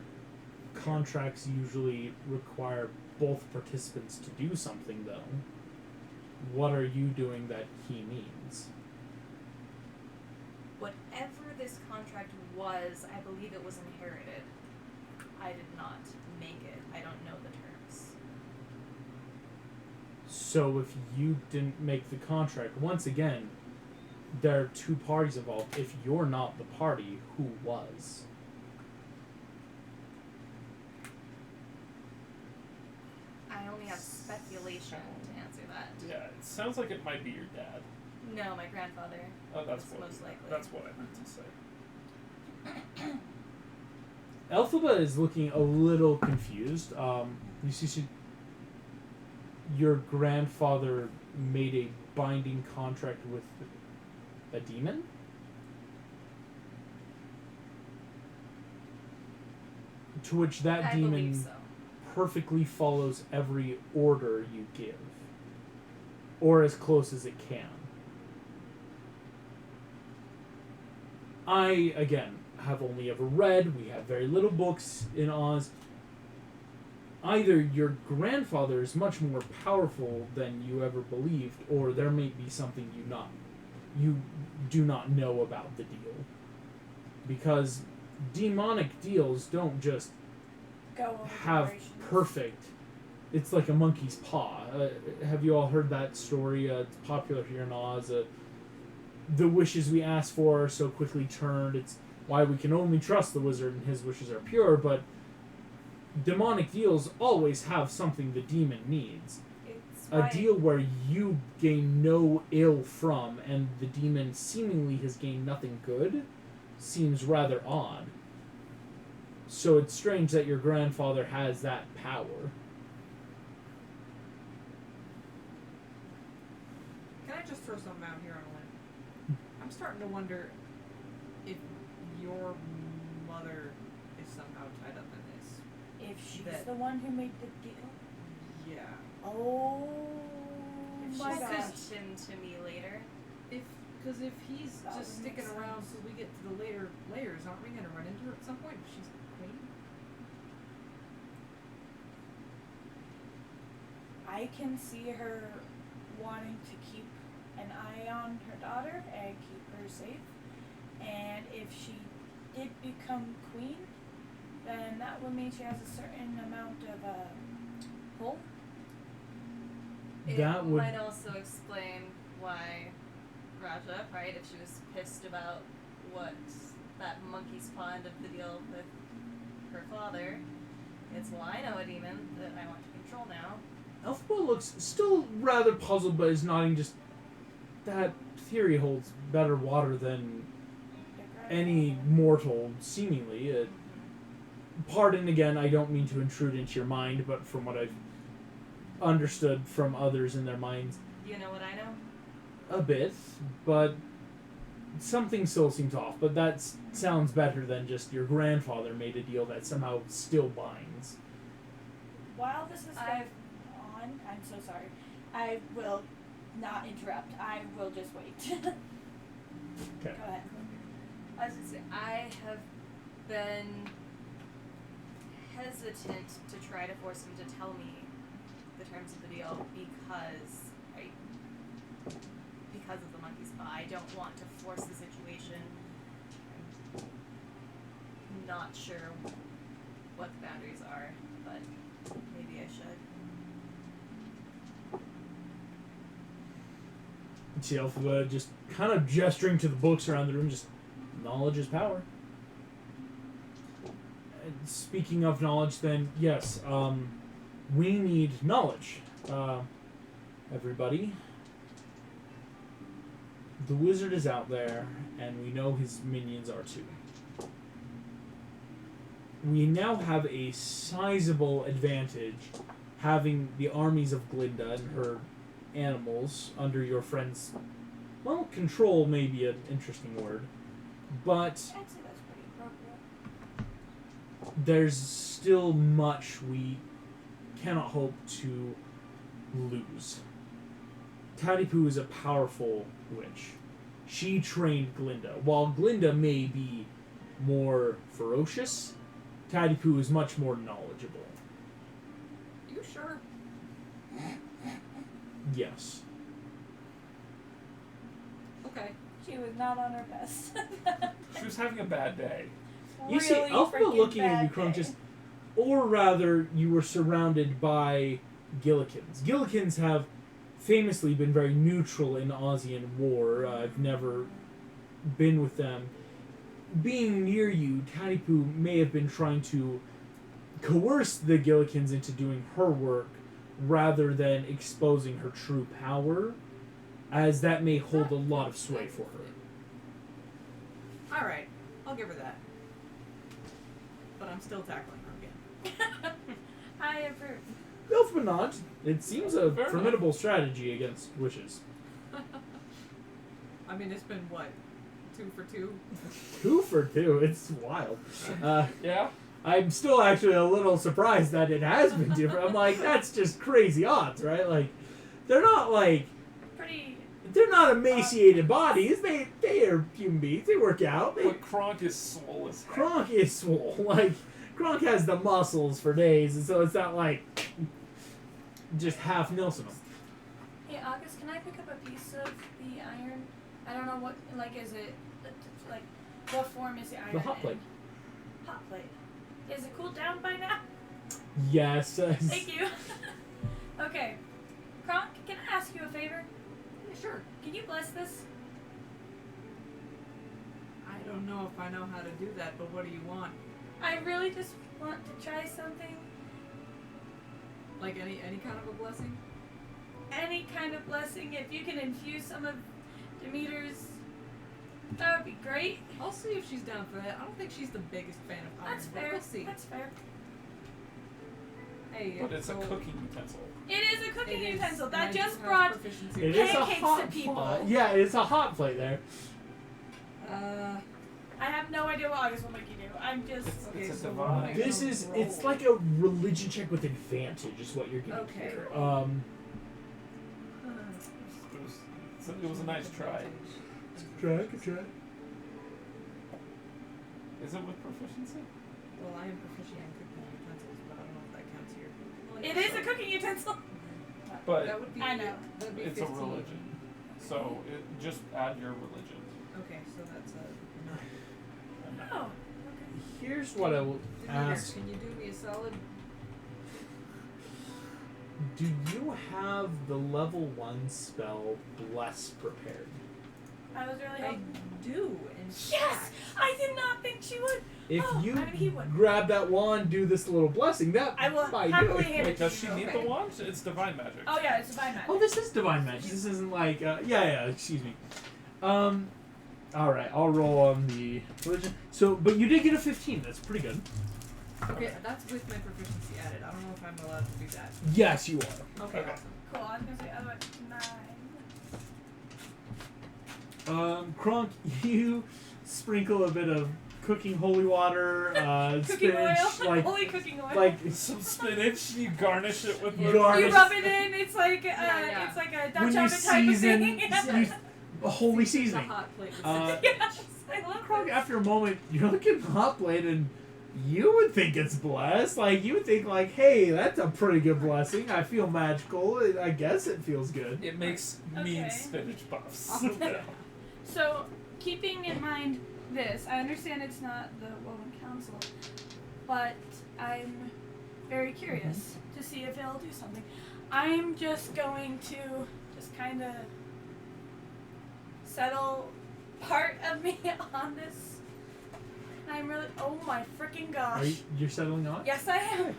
contracts usually require both participants to do something, though. What are you doing that he needs? Whatever this contract was, I believe it was inherited. I did not make it. I don't know the terms. So if you didn't make the contract, once again, there are two parties involved. If you're not the party, who was? I only have speculation to answer that. Yeah, it sounds like it might be your dad. No, my grandfather. Oh, that's was what. most likely. That's what I meant to say. Elphaba is looking a little confused. You see, your grandfather made a binding contract with a demon? To which that I demon believe so. perfectly follows every order you give. Or as close as it can. I, again, have only ever read, we have very little books in Oz. Either your grandfather is much more powerful than you ever believed, or there may be something you do not know about the deal. Because demonic deals don't just Go over have generations. perfect. It's like a monkey's paw. Have you all heard that story? It's popular here in Oz. The wishes we ask for are so quickly turned. It's why we can only trust the wizard and his wishes are pure. But demonic deals always have something the demon needs. It's A why deal where you gain no ill from and the demon seemingly has gained nothing good seems rather odd. So it's strange that your grandfather has that power. Can I just throw something out here on a limb? I'm starting to wonder if your mother is somehow tied up in this. If she's That- the one who made the deal. Yeah. Oh if my she gosh. sent him to me later. Because if he's That just would make sticking around sense. till we get to the later layers, aren't we going to run into her at some point if she's queen? I can see her wanting to keep an eye on her daughter and keep her safe. And if she did become queen, then that would mean she has a certain amount of pull. It That would- might also explain why Raja, right, if she was pissed about what that monkey's paw end of the deal with her father. It's well, I know a demon that I want to control now. Elphaba looks still rather puzzled, but is nodding. Just that theory holds better water than any mortal, seemingly. Pardon again, I don't mean to intrude into your mind, but from what I've understood from others in their minds, You know what I know? a bit, but something still seems off. But that sounds better than just your grandfather made a deal that somehow still binds. While this is going on, I'm so sorry. I will not interrupt. I will just wait. Okay. Go ahead. I was gonna say, I have been hesitant to try to force him to tell me the terms of the deal because of the monkey's paw. I don't want to force the situation. I'm not sure what the boundaries are, but maybe I should. You see Elphaba just kind of gesturing to the books around the room, just knowledge is power. And speaking of knowledge, then, yes, we need knowledge. Everybody. The wizard is out there, and we know his minions are too. We now have a sizable advantage having the armies of Glinda and her animals under your friend's, well, control may be an interesting word, but I'd say that's pretty appropriate. there's still much we cannot hope to lose. Tadipu is a powerful witch. She trained Glinda. While Glinda may be more ferocious, Tadipu is much more knowledgeable. You sure? Yes. Okay. She was not on her best. She was having a bad day. You see Really Elphaba freaking looking at you, bad Crone, day. just, or rather, you were surrounded by Gillikins. Gillikins have famously been very neutral in Ozian war. I've never been with them. Being near you, Tadipu may have been trying to coerce the Gillikins into doing her work rather than exposing her true power, as that may hold a lot of sway for her. Alright, I'll give her that. But I'm still tackling her again. I approve. Elphaba nods. It seems a Fair formidable strategy against wishes. I mean, it's been what? 2 for 2? 2 for 2. It's wild. Yeah? I'm still actually a little surprised that it has been different. I'm like, that's just crazy odds, right? Like, they're not like, Pretty. they're not emaciated bodies. They are human beings. They work out. But Kronk is swole as heck. Kronk is swole. Like, Kronk has the muscles for days, and so it's not like just half Nilsson. Hey, August, can I pick up a piece of the iron? I don't know what, like, is it, like, what form is the iron The hot plate. in? Hot plate. Is it cooled down by now? Yes. Thank you. Okay. Kronk, can I ask you a favor? Yeah, sure. Can you bless this? I don't know if I know how to do that, but what do you want? I really just want to try something. Like any kind of a blessing? Any kind of blessing. If you can infuse some of Demeter's, that would be great. I'll see if she's down for that. I don't think she's the biggest fan of iron, That's but fair. we'll see. That's fair. Hey, But it's a so cooking utensil. It is a cooking it is, utensil. and That I just do have brought proficiency. It is a pancakes to hot people. pot. Yeah, it's a hot plate there. I have no idea what August will make you do. I'm just. Okay, It's a so divine. what am I This gonna is, roll? it's like a religion check with advantage is what you're getting Okay. here. It was a nice try. Good try. Is it with proficiency? Well, I am proficient in cooking utensils, but I don't know if that counts here. Well, It yeah, is so a cooking utensil. But that would be. I know. That'd be it's 15. a religion. So just add your religion. Okay, so that's a 9. Oh. Okay. Here's what I will Demeter, ask. can you do me a solid? Do you have the level 1 spell Bless prepared? I was really They hoping. do. In Yes! fact. I did not think she would. If Oh, you I mean, he would. grab that wand, do this little blessing, that I will might do happily it. hand Wait, it to does she you. need Okay. the wand? It's divine magic. Oh yeah, it's divine magic. Oh, this is divine magic. This isn't like, yeah, excuse me. Alright, I'll roll on the religion. So, but you did get a 15, that's pretty good. Okay, that's with my proficiency added. I don't know if I'm allowed to do that. Yes, you are. Okay, Okay. awesome. Cool. I was gonna say otherwise 9. Kronk, you sprinkle a bit of cooking holy water, Cooking spinach, oil. like, Holy cooking oil. like, Some spinach, you garnish it with Garnish- you rub it in. It's like yeah. it's like a when Dutch you oven type of season, thing. you, a holy It's a seasoning. hot plate with Yes, I love Kronk, this. after a moment, you look at the hot plate and you would think it's blessed. Like, you would think, like, hey, that's a pretty good blessing. I feel magical. I guess it feels good. It makes Okay. mean spinach puffs. So, keeping in mind this, I understand it's not the Woven Council, but I'm very curious to see if it'll do something. I'm just going to just kind of settle part of me on this. I'm really, oh my freaking gosh. You're settling on? Yes, I am.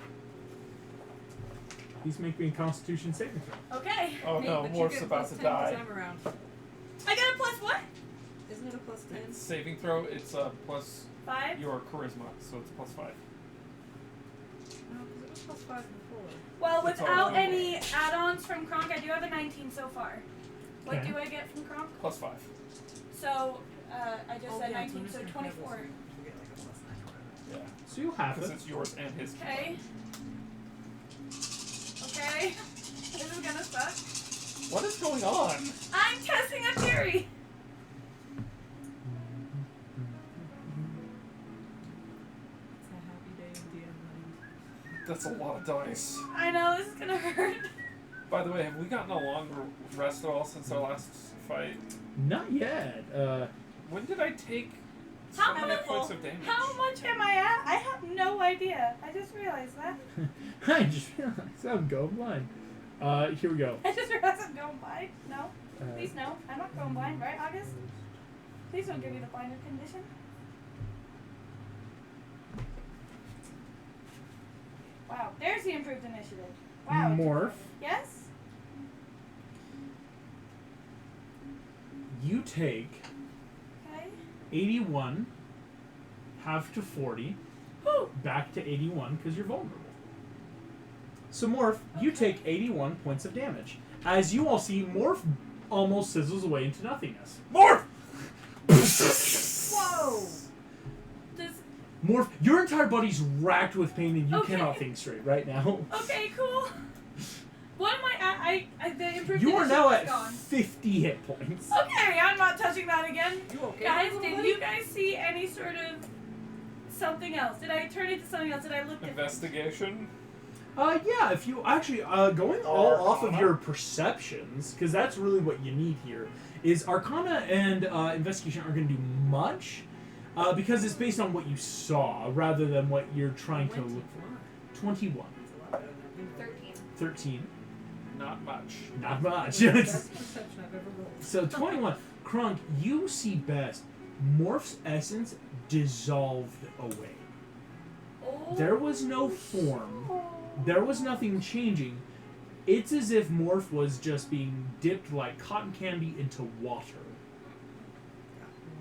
Please make me a Constitution saving throw. Okay. Oh Hey, no, but you Morph's get about plus to 10 'cause die. I'm around. I got a plus what? Isn't it a plus 10? Saving throw, it's plus 5? your charisma, so it's plus 5. No, because it was plus 5 before. Well, It's all without over. any add-ons from Kronk, I do have a 19 so far. What Okay. do I get from Kronk? Plus 5. So, I just said yeah, 19, so Mr. 24. Kevin, you get like a plus 9 or whatever. Yeah. So you'll have Because it. it's yours and his. Okay. Okay. This is gonna suck. What is going on? I'm testing a theory! It's a happy day in DND land. That's a lot of dice. I know, this is gonna hurt. By the way, have we gotten a longer rest at all since our last fight? Not yet. When did I take so How many much- points of damage? How much am I at? I have no idea. I just realized that. I just realized I'm going blind. Here we go. I just realized I'm going blind. No. Uh, Please no. I'm not going blind, right, August? Please don't give me the blinder condition. Wow, there's the improved initiative. Wow. it took Morph. forever. Yes? You take Okay. 81, half to 40, Whew. back to 81 because you're vulnerable. So Morph, you take 81 points of damage. As you all see, Morph almost sizzles away into nothingness. Morph! Whoa! Does, Morph, your entire body's racked with pain and you Okay. cannot think straight right now. okay, cool. What am I at? The improved You are now initiative at is gone. 50 hit points. Okay, I'm not touching that again. You okay? Guys, little did buddy? you guys see any sort of something else? Did I turn into something else? Did I look different? Investigation. Yeah, if you actually, going all off of Arcana? your perceptions, because that's really what you need here, is Arcana and Investigation aren't going to do much, because it's based on what you saw, rather than what you're trying to look for. 21. That's a lot better than 13. 13. Not much. Not much. the best perception I've ever rolled. So 21. Krunk, you see best. Morph's essence dissolved away. Oh, There was no form. oh. There was nothing changing. It's as if Morph was just being dipped like cotton candy into water.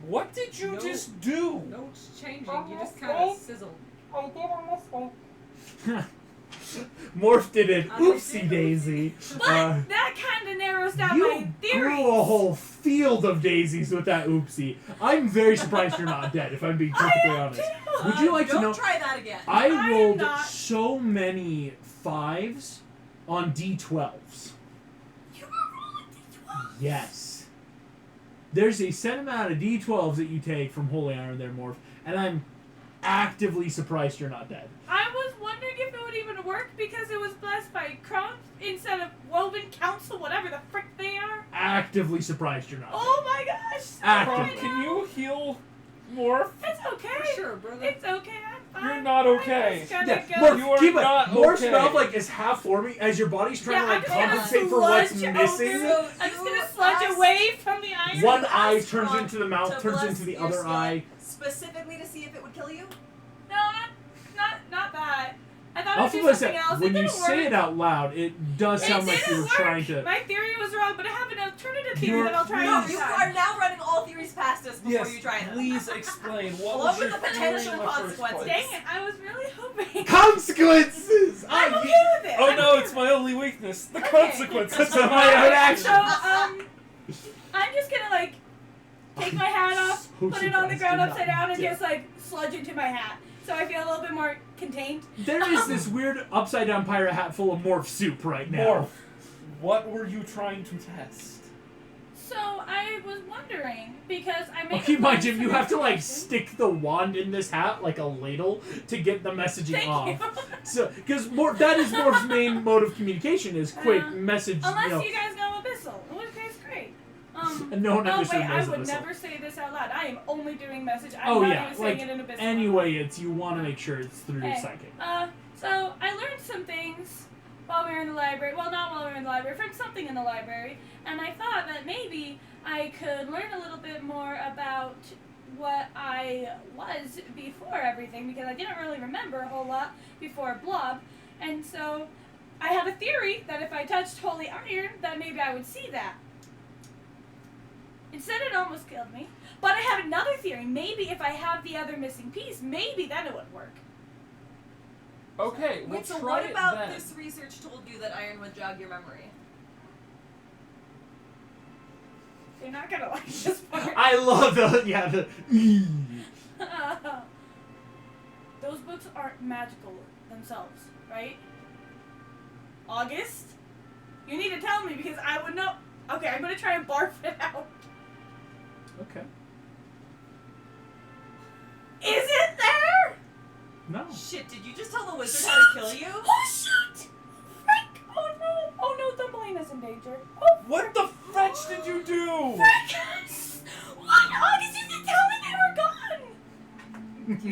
What did you No. just do? No, it's changing. Oh, You just okay. kind of sizzled. I did almost say. Morph did an I oopsie did. daisy. But that kind of narrows down You my theory. grew a whole field of daisies with that oopsie. I'm very surprised you're not dead, if I'm being perfectly honest. Would you like to Don't know? try that again. I am rolled not- so many 5s on D12s. You were rolling d12. Yes. There's a set amount of D12s that you take from Holy Iron there, Morph, and I'm actively surprised you're not dead. I was wondering if it would even work because it was blessed by Crump instead of Woven Council, whatever the frick they are. Actively surprised you're not Oh my gosh! Actively. Can you heal Morph? It's okay. For sure, brother. It's okay. I'm You're not okay. Just gonna Yeah, go. Morph, You are keep it. not Morph's okay. mouth like is half forming as your body's trying to Yeah, like I'm just gonna compensate for what's sludge missing. over. I'm just gonna sludge away from the iron. One asked eye turns Ron into the mouth, to turns bless into the your other skillet eye. specifically to see if it would kill you. No, not that. I thought it would do Alpha something else. when it you didn't say work. it out loud, it does It sound like didn't you're work. trying to. My theory was wrong, but I have an alternative theory You're- that I'll try No, next you time. are now running all theories past us before Yes, you try them. please explain. What Along was with your the potential theory in the first consequences. place? Dang it! I was really hoping. Consequences! I'm Ah, okay you- with it. Oh I'm no, okay it's with my only weakness. The Okay. consequences of my own actions. So, I'm just gonna like take my hat off, So put it on the ground surprised upside you're down, not and just like sludge into my hat, so I feel a little bit more contained. There is this weird upside down pirate hat full of morph soup right now. Morph. What were you trying to test? So I was wondering because I made. Well, a keep in mind, plan Jim, you for have to like next stick the wand in this hat like a ladle to get the messaging Thank off. you. So, because that is Morph's main mode of communication is quick Uh, message. Unless you know, you guys know Abyssal, in which case great. And no one oh understood wait, I knows would Abyssal. never say this out loud. I am only doing message. I'm Oh not yeah, even saying like it in Abyssal. anyway, it's you want to make sure it's through Hey. psychic. So I learned some things while we were in the library. Well, not while we were in the library, from something in the library, and I thought that maybe I could learn a little bit more about what I was before everything, because I didn't really remember a whole lot before Blob, and so I have a theory that if I touched Holy Iron, that maybe I would see that. Instead, it almost killed me. But I have another theory. Maybe if I have the other missing piece, maybe then it would work. Okay, we'll Wait, so try what it about then. this research told you that iron would jog your memory? You're not gonna like this part. I love the Those books aren't magical themselves, right? August? You need to tell me because I would know. Okay, I'm gonna try and barf it out. Okay. Is it there? No. Shit, did you just tell the wizard how to kill you? Oh shoot! Frick! Oh no! Oh no, Thumbelina's in danger. Oh, What the French did you do? frick! What? August, you didn't tell me they were gone!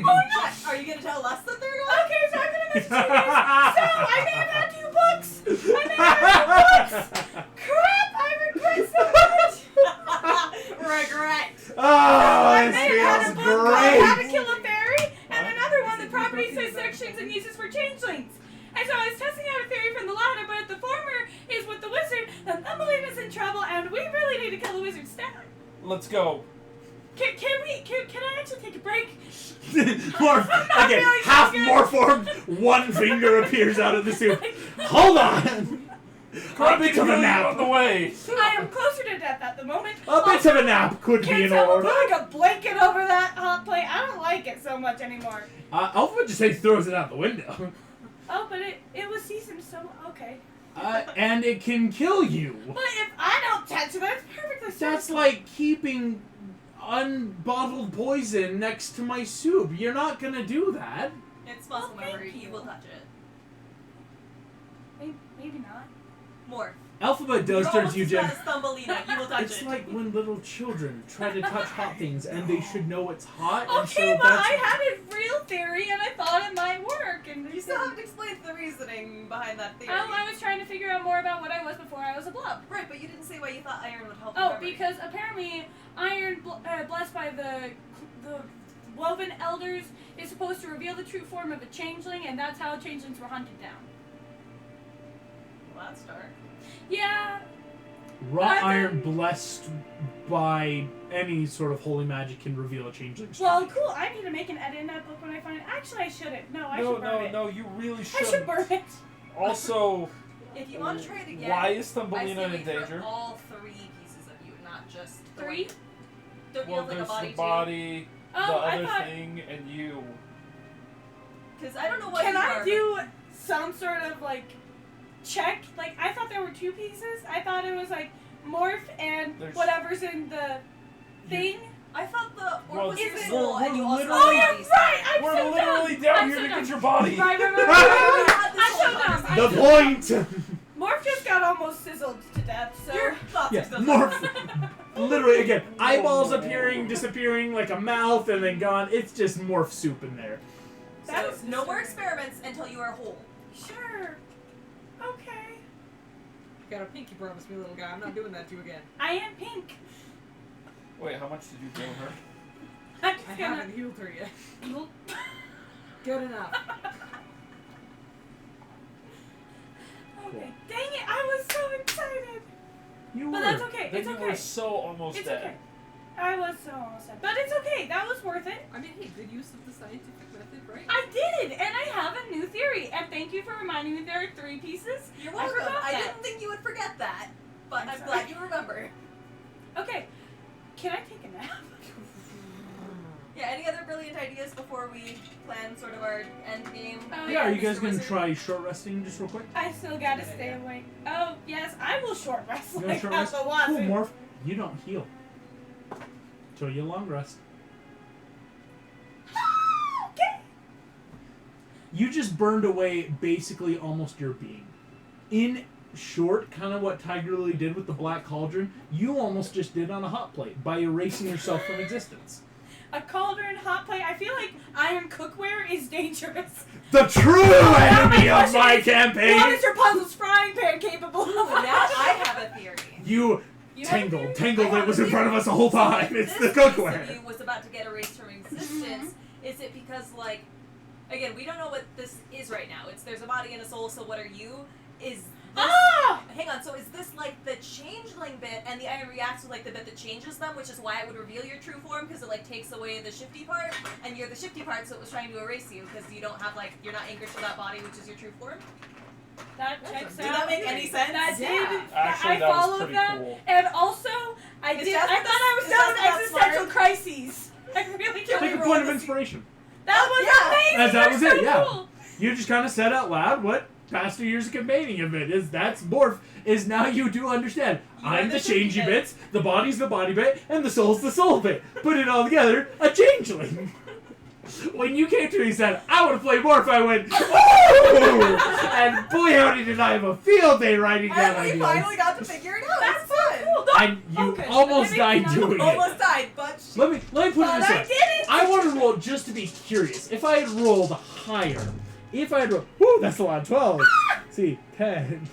Oh no! Are you gonna tell us that they're gone? Okay, so I'm gonna message you guys. So, I may have had 2 books! I may have had 2 books! Crap! I regret so much! Regret. Oh, I this may have had a feels book called How to great. Kill a Fairy, and another one, The Properties, Sections, and Uses for Changelings. And so I was testing out a theory from the latter, but if the former is with the wizard, then Thumbelina's in trouble, and we really need to kill the wizard stat. Let's go. Can I actually take a break? Morph not again, feeling so half good. more formed, one finger appears out of the soup. Hold on! A bit of a On nap. the way. I am closer to death at the moment. A bit of a nap could be Can't in someone order. put like a blanket over that hot plate? I don't like it so much anymore. Alpha would just say throws it out the window. Oh, but it was seasoned so okay. And it can kill you. But if I don't touch it, that's perfectly That's sensible. like keeping unbottled poison next to my soup. You're not gonna do that. It's muscle Well, thank memory. you. You will touch it. Maybe not. More. Alphabet does You're turn almost to you, as Jen. bad as Thumbelina. You will touch It's it. like when little children try to touch hot things and they should know it's hot. And Okay, so but that's I had a real theory and I thought it might work. And You still haven't explained the reasoning behind that theory. I was trying to figure out more about what I was before I was a blob. Right, but you didn't say why you thought iron would help your Oh, memory. because apparently iron, blessed by the woven elders, is supposed to reveal the true form of a changeling, and that's how changelings were hunted down. Well, that's dark. Yeah. raw I iron blessed by any sort of holy magic can reveal a changeling. Well, cool. I need to make an edit in that book when I find it. Actually, I shouldn't. No, I should burn it. No, you really I should. should burn it. Also, If you want to try it again, why is I say Thumbelina in wait for danger? all 3 pieces of you, not just the 3? one. Don't you Well, have like a there's body the body, Oh, the I other thought. thing, and you. Because I don't know what Can you I are. do some sort of like check? Like I thought there were 2 pieces. I thought it was like morph and There's- whatever's in the thing. I thought the orc Well, was your we're- soul, and you we're also literally- have Oh, a you're body. right. I'm We're so literally dumb. down I'm here so to dumb. get your body. Right. This I'm so whole dumb. conversation. The point. Morph just got almost sizzled to death. So. Your thoughts Yeah, are still morph. Literally again, eyeballs appearing, disappearing like a mouth, and then gone. It's just morph soup in there. That So is no more disturbing. experiments until you are whole. Sure. Okay. You got a pinky promise me, little guy. I'm not doing that to you again. I am pink. Wait, how much did you heal her? I'm I just gonna. haven't healed her yet. Well, Good enough. okay. Dang it! I was so excited. You But were. that's okay. Then It's you okay. were so almost It's dead. okay. I was so almost dead. But it's okay. That was worth it. I mean, hey, good use of the scientific method, right? I did, and I have a new theory. And thank you for reminding me there are 3 pieces. You're I welcome. forgot I that. didn't think you would forget that, but I'm I'm sorry. glad you remember. Okay. Can I take a nap? Yeah, any other brilliant ideas before we plan sort of our end game? Yeah, are you guys Mr. gonna Wizard? try short resting just real quick? I still gotta Yeah, stay yeah. awake. Oh, yes, I will short rest You like want short rest? the Cool, wazoo. Morph. You don't heal. So you long rest. Okay. You just burned away basically almost your being. In short, kind of what Tiger Lily did with the Black Cauldron, you almost just did on a hot plate by erasing yourself from existence. A cauldron hot plate. I feel like iron cookware is dangerous. The true enemy of my campaign! What is your puzzle's frying pan capable of? Ooh, now I have a theory. You You have a tangled. theory? Tangled I that have was a in front of theory. us the whole time. So It's if the this piece of cookware. you was about to get erased from existence. Is it because, like, again, we don't know what this is right now. There's a body and a soul, so what are you? Is this, Ah! hang on, so is this like the changeling bit and the iron reacts with like the bit that changes them, which is why it would reveal your true form, because it like takes away the shifty part, and you're the shifty part, so it was trying to erase you because you don't have like, you're not anchored to that body, which is your true form. That That's checks a out. Did that make any sense? That Yeah. did. Actually, I that was followed pretty that. cool. And also, I Is did. Jasmine I thought I was is done with Jasmine that existential smart? crises. I really Can did. we Take a roll point of this- inspiration. That was Yeah. amazing. That was You're it, so yeah. cool. You just kind of said out loud what past 2 years of campaigning of it is. That's Morph. Is now you do understand. You I'm are the the shifty changey bit. bits, the body's the body bit, and the soul's the soul bit. Put it all together, a changeling. When you came to me and said, I want to play Morph, I went, ooh! And boy, howdy did I have a field day writing down And we ideas. finally got to figure it out. That's It's so fun. cool. You Okay, almost let me died not- doing it. Almost died, but she Let me put it but this I way. did it. I want to roll just to be curious. If I had rolled higher, if I had rolled, whoo, that's a lot, 12. See, 10,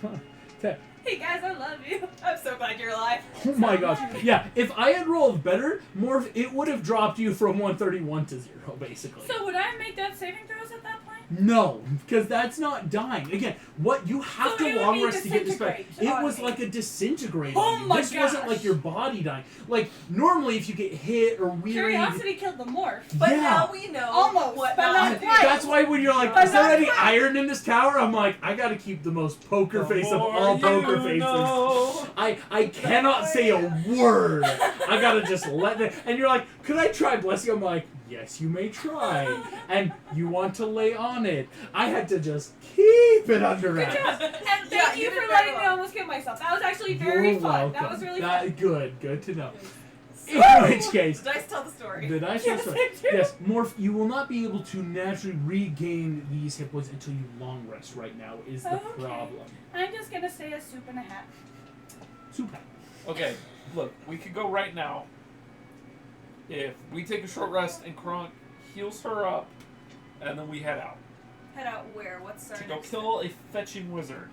10. Hey guys, I love you. I'm so glad you're alive. Oh my gosh. Yeah, if I had rolled better, Morph, it would have dropped you from 131 to 0, basically. So would I make death saving throws at that point? No, because that's not dying. Again, what you have So it to would long be rest to get this back. disintegrate It on was me. like a disintegrate. Oh on you. my This wasn't gosh. like your body dying. Like normally, if you get hit or wearied, Curiosity killed the morph. But Yeah. now we know Almost, what but not not to do. quite. that's why when you're like, But is there not any quite. iron in this tower? I'm like, I gotta keep the most poker face of all poker faces. I cannot say a word. I gotta just let it. And you're like, could I try blessing? I'm like, yes, you may try. And you want to lay on it. I had to just keep it under Good wraps. job. And thank Yeah, you you for did letting very me well. almost kill myself. That was actually very You're fun. welcome. That was really fun. Good to know. So, In which case, did I tell the story? did I say Yes, so? I do. Yes, Morph, you will not be able to naturally regain these hit points until you long rest right now is the Okay. problem. I'm just gonna say a soup and a hat. Super. Okay, look, we could go right now. If we take a short rest and Kronk heals her up, and then we head out Head out where? What's our to go next kill a fetching wizard.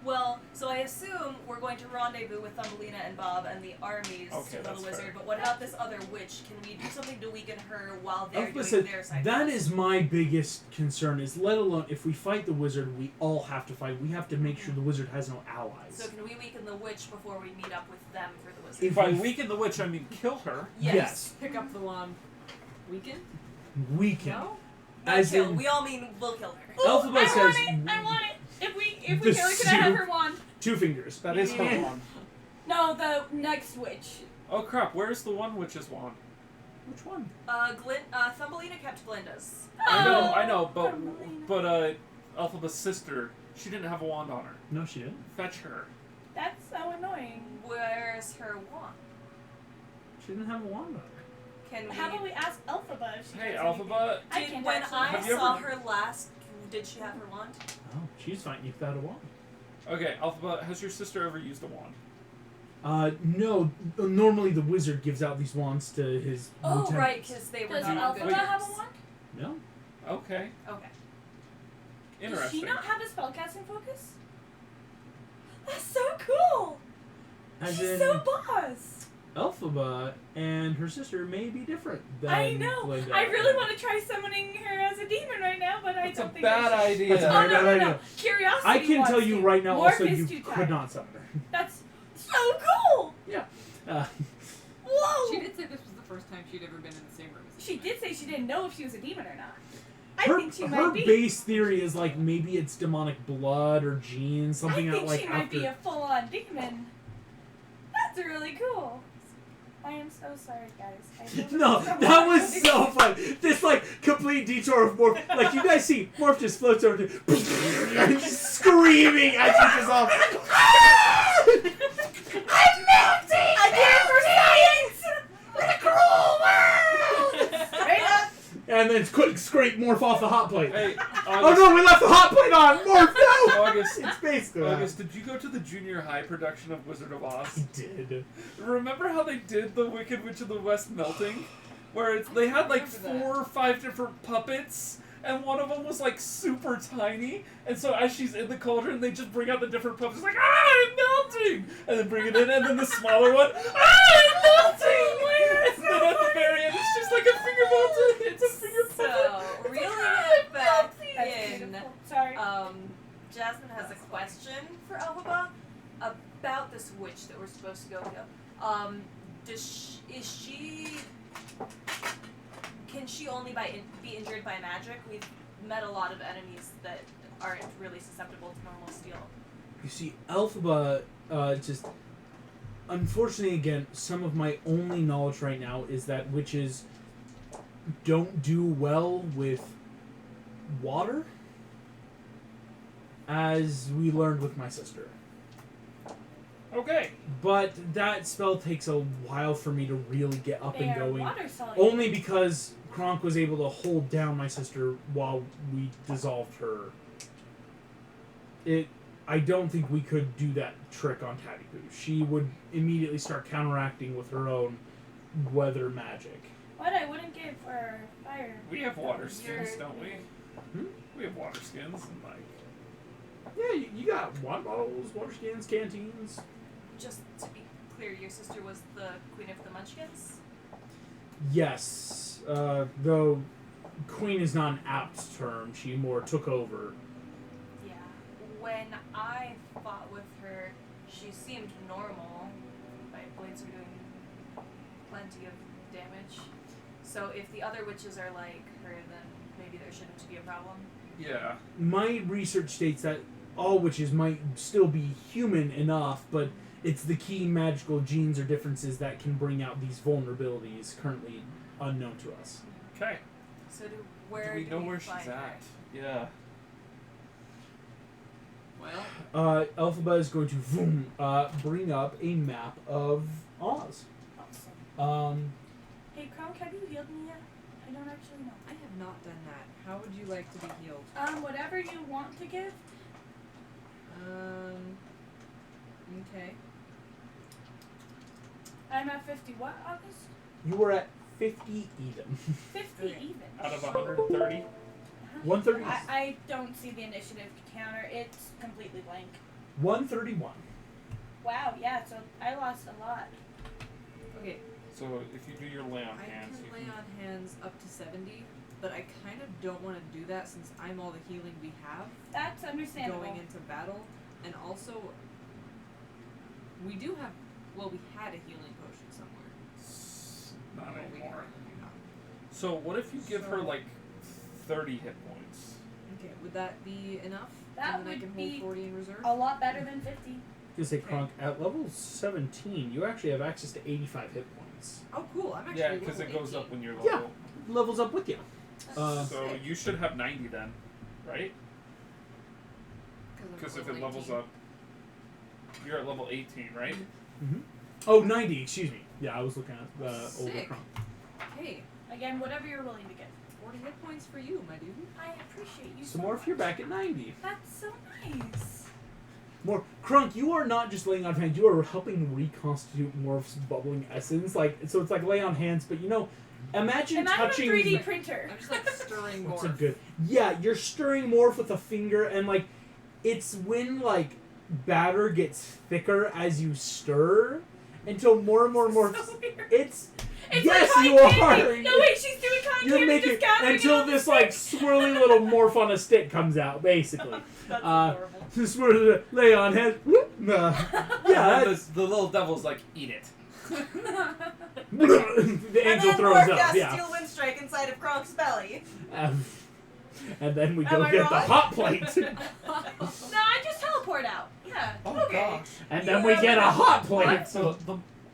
Well, so I assume we're going to rendezvous with Thumbelina and Bob and the armies Okay, to that's the wizard. fair. But what about this other witch? Can we do something to weaken her while they're doing Listen, their side? that quest? is my biggest concern. Is let alone if we fight the wizard, we all have to fight. We have to make sure the wizard has no allies. So can we weaken the witch before we meet up with them for the wizard? If If I we- weaken the witch, I mean kill her. Yes. Pick up the wand. Weaken? We can. No? Not As kill. in- We all mean we'll kill her. Ooh, Alphabet I want says- it. I want it. If we The kill her, can I have soup. her wand? 2 fingers. That is her Yeah. wand. No, the next witch. Oh crap! Where's the one witch's wand? Which one? Thumbelina kept Glinda's. I know, but Thumbelina. Elphaba's sister, she didn't have a wand on her. No, she didn't. Fetch her. That's so annoying. Where's her wand? She didn't have a wand on her. Can we? How about we ask Elphaba if she Hey, has anything? Elphaba. I Did, can't when actually- I Have you saw ever- her last, did she have her wand? Oh, she's fine without a wand. Okay, Elphaba, has your sister ever used a wand? No. Normally the wizard gives out these wands to his Oh, lieutenants. right, because they were Does not all good Elphaba have a ones. wand? No. Okay. Okay. Does Interesting. she not have a spellcasting focus? That's so cool! As She's in, so boss! Elphaba and her sister may be different than I know! Glinda. I really want to try summoning her as a demon right now, but I That's a don't think bad I should. idea. That's a Oh, very no, bad no, idea. no. Curiosity I can wants tell you to. right now, Morph also, is you too could tired. not summon her. That's so cool! Uh, Whoa! She did say this was the first time she'd ever been in the same room as a She demon. did say she didn't know if she was a demon or not. I her think she her might be. base theory is like maybe it's demonic blood or genes, something I that think like she might after. be a full-on demon. That's really cool. I am so sorry, guys. I don't No, know that why. was so fun. This like complete detour of Morph. Like you guys see, Morph just floats over to and just screaming as she just off. I'm melting! Again for science! The cruel world! Straight up! And then quick scrape Morph off the hot plate. Hey, Oh August, no, we left the hot plate on! Morph, no! August, It's basically August, did you go to the junior high production of Wizard of Oz? I did. Remember how they did the Wicked Witch of the West melting? Where they had like remember 4 or 5 different puppets, and one of them was like super tiny, and so as she's in the cauldron, they just bring out the different puppets, like, I'm melting! And then bring it in, and then the smaller one, I'm melting! And then at the very end, it's just like a finger melted! It's a finger puppet! So, reeling it back That's in, beautiful. Sorry. Jasmine has a question for Elphaba about this witch that we're supposed to go kill. Can she only be injured by magic? We've met a lot of enemies that aren't really susceptible to normal steel. You see, Elphaba, just... Unfortunately, again, some of my only knowledge right now is that witches don't do well with water, as we learned with my sister. Okay. But that spell takes a while for me to really get up They and are going. water soluble. Only because Kronk was able to hold down my sister while we dissolved her. I don't think we could do that trick on Tatty Poo. She would immediately start counteracting with her own weather magic. What? I wouldn't give her fire. We have water skins, You're- don't we? Hmm? We have water skins, and like... Yeah, you got water bottles, water skins, canteens. Just to be clear, your sister was the Queen of the Munchkins? Yes, though queen is not an apt term. She more took over. Yeah. When I fought with her, she seemed normal. My blades are doing plenty of damage. So if the other witches are like her, then maybe there shouldn't be a problem. Yeah. My research states that all witches might still be human enough, but it's the key magical genes or differences that can bring out these vulnerabilities currently unknown to us. Okay. So Do where we do know we where find she's her? at? Yeah. Well, Elphaba is going to bring up a map of Oz. Awesome. Hey, Kronk, have you healed me yet? I don't actually know. I have not done that. How would you like to be healed? Whatever you want to give. Okay. I'm at 50 what, August? You were at 50 even. 50 Okay. even. Out of 130? 130. I don't see the initiative counter. It's completely blank. 131. Wow, yeah, so I lost a lot. Okay. So if you do your lay on I hands, can you lay on hands up to 70, but I kind of don't want to do that since I'm all the healing we have That's understandable. going into battle. And also, we do have, well, we had a healing potion somewhere. not But we anymore. currently do not. So what if you give her So- like 30 hit points? Okay, would that be enough? That and then I would can be hold 40 in reserve? A lot better than 50. You say, Kronk, at level 17, you actually have access to 85 hit points. Oh, cool. I'm actually Yeah, because level it goes 18. up when you're Yeah. level. Levels up with you. That's So sick. you should have 90 then, right? 'Cause I'm Because at if it level levels 18. up, you're at level 18, right? Oh, 90, excuse me. Yeah, I was looking at the older Sick. Kronk. Hey, Again, whatever you're willing to give. 40 hit points for you, my dude. I appreciate you Some so more if you're much. back at 90. That's so nice. More Krunk, you are not just laying on hands, you are helping reconstitute Morph's bubbling essence. Like, so it's like lay on hands, but you know, Imagine Imagine touching. a 3D printer. I'm just like stirring more. That's a good. Yeah, you're stirring morph with a finger, and like, it's when like batter gets thicker as you stir until more and more and more. So weird. It's. It's Yes, like you cotton are. candy. No, wait, she's doing cotton You're candy, making just gathering until it on this the like stick. swirly little morph on a stick comes out, basically. That's Uh, adorable. This where lay on head. Whoop, nah. Yeah, And that's, the little devil's like, eat it. the And angel then throws Morph up. casts Yeah. Steel Wind Strike inside of Kronk's belly. And then we Am go I get the wrong? hot plate. No, I just teleport out. Yeah. Oh okay. gosh. And then we get a hot plate. So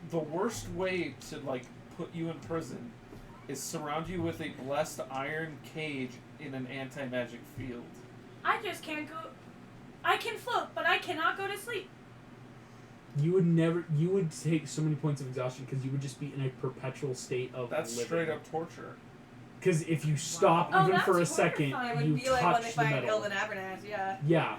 the worst way to like put you in prison is surround you with a blessed iron cage in an anti-magic field. I just can't go. I can float, but I cannot go to sleep. You would take so many points of exhaustion because you would just be in a perpetual state of That's living. straight up torture. Because if you stop Oh, even that's for a second, horrifying. It you would be like when they touch the find metal. Ilden Abernathy, yeah. Yeah.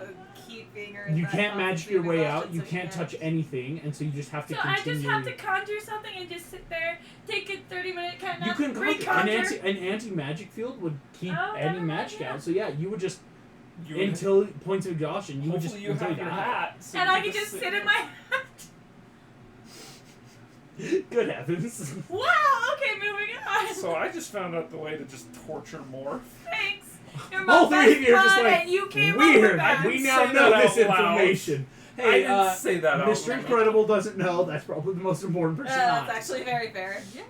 Keep being her in You that can't constant magic state your of way exhaustion, out. You so she can't touch anything, and so you just have to So I continue. just have to conjure something and just sit there, take a 30-minute cat nap, You can reconjure. an anti-magic field would keep Oh, any never mind, magic yeah. out. So yeah, you would just You would- until points of exhaustion. You would just hopefully you until have your die. hat. So And you I can just sit in my hat. Good heavens! Wow, okay, moving on. So I just found out the way to just torture more. Thanks. Your All mouth three of you are just fun like and you came up weird. with that. We didn't now say know that this out loud. information. I Hey, didn't say that out Mr. loud. Incredible doesn't know. That's probably the most important person. That's not. actually very fair. Yeah.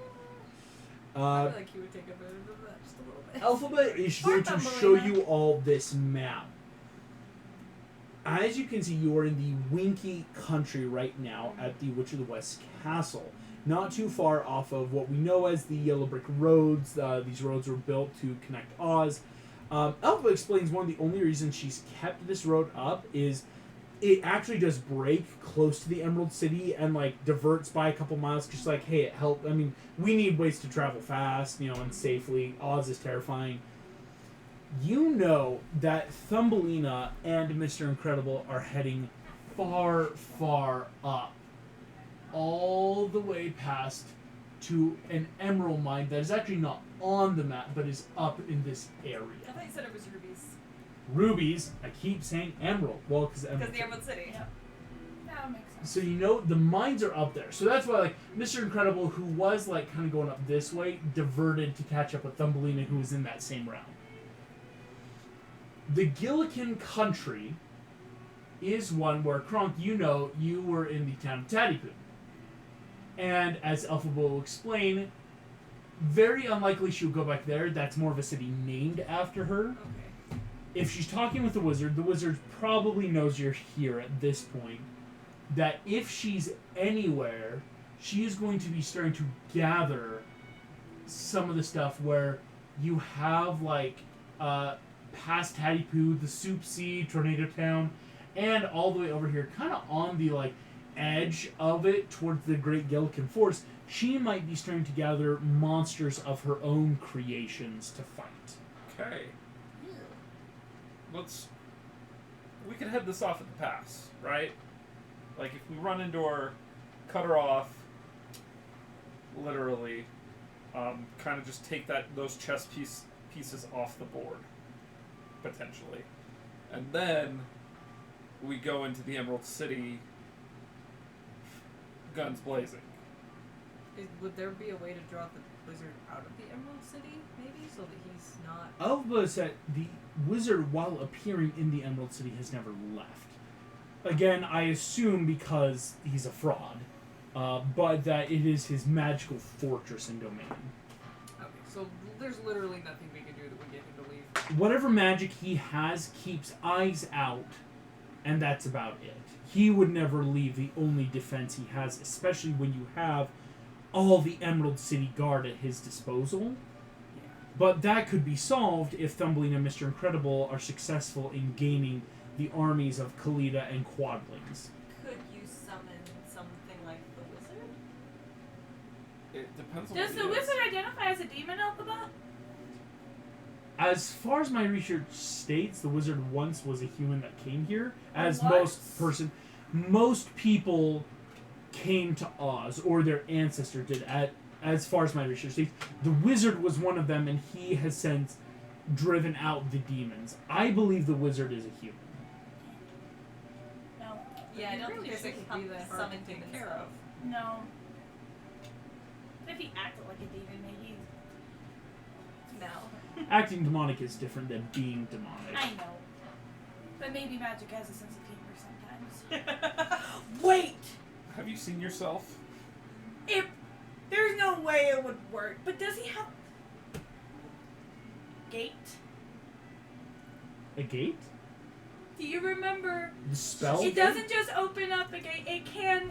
I Uh, feel like you would take advantage of that just a little bit. Alphabet is Poor going to Thumbelina. show you all this map. As you can see, you are in the Winky country right now at the Witch of the West Castle. Not too far off of what we know as the Yellow Brick Roads. These roads were built to connect Oz. Alpha explains one of the only reasons she's kept this road up is it actually does break close to the Emerald City and like diverts by a couple miles. Cause she's like, hey, it helped. I mean, we need ways to travel fast, and safely. Oz is terrifying. You know that Thumbelina and Mr. Incredible are heading far, far up, all the way past to an emerald mine that is actually not on the map, but is up in this area. I thought you said it was rubies. Rubies, I keep saying emerald. Well, because Because the Emerald City. That makes sense. So the mines are up there. So that's why like Mr. Incredible, who was like kind of going up this way, diverted to catch up with Thumbelina, who was in that same route. The Gillikin country is one where Kronk, you were in the town of Tattypoo. And as Alpha will explain, very unlikely she'll go back there. That's more of a city named after her. Okay. If she's talking with the wizard probably knows you're here at this point. That if she's anywhere, she is going to be starting to gather some of the stuff where you have like past Tattypoo, the Soup Sea, Tornado Town, and all the way over here, kind of on the like edge of it towards the Great Gillikin Forest. She might be starting to gather monsters of her own creations to fight. Okay. We could head this off at the pass, right? Like if we run into her, cut her off, literally, kind of just take those chess pieces off the board, potentially, and then we go into the Emerald City, guns blazing. Would there be a way to draw the wizard out of the Emerald City, maybe, so that he's not... Alpha said the wizard, while appearing in the Emerald City, has never left. Again, I assume because he's a fraud, but that it is his magical fortress and domain. Okay, so there's literally nothing we can do that would get him to leave. Whatever magic he has keeps eyes out, and that's about it. He would never leave the only defense he has, especially when you have all the Emerald City Guard at his disposal. Yeah. But that could be solved if Thumbelina and Mr. Incredible are successful in gaining the armies of Kalita and Quadlings. Could you summon something like the wizard? It depends on Does what the it is. wizard identify as a demon, Alphabet? As far as my research states, the wizard once was a human that came here, as What? most people came to Oz, or their ancestor did, at as far as my research states, the wizard was one of them, and he has since driven out the demons. I believe the wizard is a human. No. Yeah, I He don't really think there's shouldn't a be that hard summon to take demons, care though. of. No. If he acted like a demon, maybe. No. Acting demonic is different than being demonic. I know. But maybe magic has a sense of humor sometimes. Wait! Have you seen yourself? If there's no way it would work, but does he have gate? A gate? Do you remember? The spell? It doesn't just open up a gate. It can.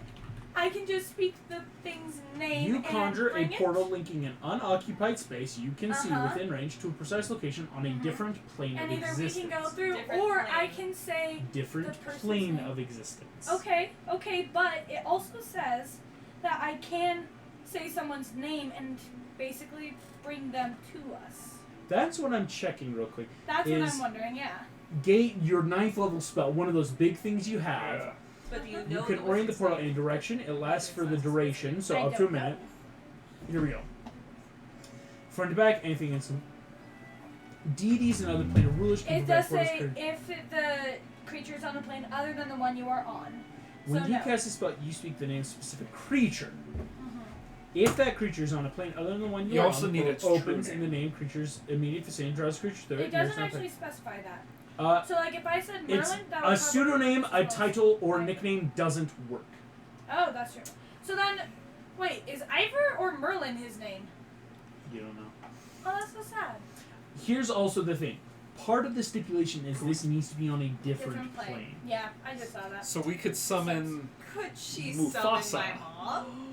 I can just speak the thing's name. You conjure and a bring it? portal linking an unoccupied space you can see Uh-huh. within range to a precise location on a Mhm. different plane And of either existence. we can go through, Different or I plane. can say. Different the person's plane name. of existence. Okay, but it also says that I can say someone's name and basically bring them to us. That's what I'm checking real quick. That's what Is- I'm wondering, yeah. Gate, your 9th level spell, one of those big things you have. But do you know You can orient the wizard's portal name? any direction. It lasts for the duration, so I up to a don't know. minute. Here we go. Front to back, anything instant. Deities and other plane of rulers can It provide does portals say created- if the creature is on a plane other than the one you are on. When So you no. cast a spell, you speak the name of a specific creature. Mhm. If that creature is on a plane other than the one You you're also on, the need portal its true opens in the name. name creature's immediate vicinity, draws creature through It doesn't actually specify that. So, like, if I said Merlin, It's that would a pseudonym, probably a be title, or a Ivor. nickname doesn't work. Oh, that's true. So then, wait, is Ivor or Merlin his name? You don't know. Oh, that's so sad. Here's also the thing. Part of the stipulation is this needs to be on a different plane. plane. Yeah, I just saw that. So we could summon. Could she Mufasa. summon my mom?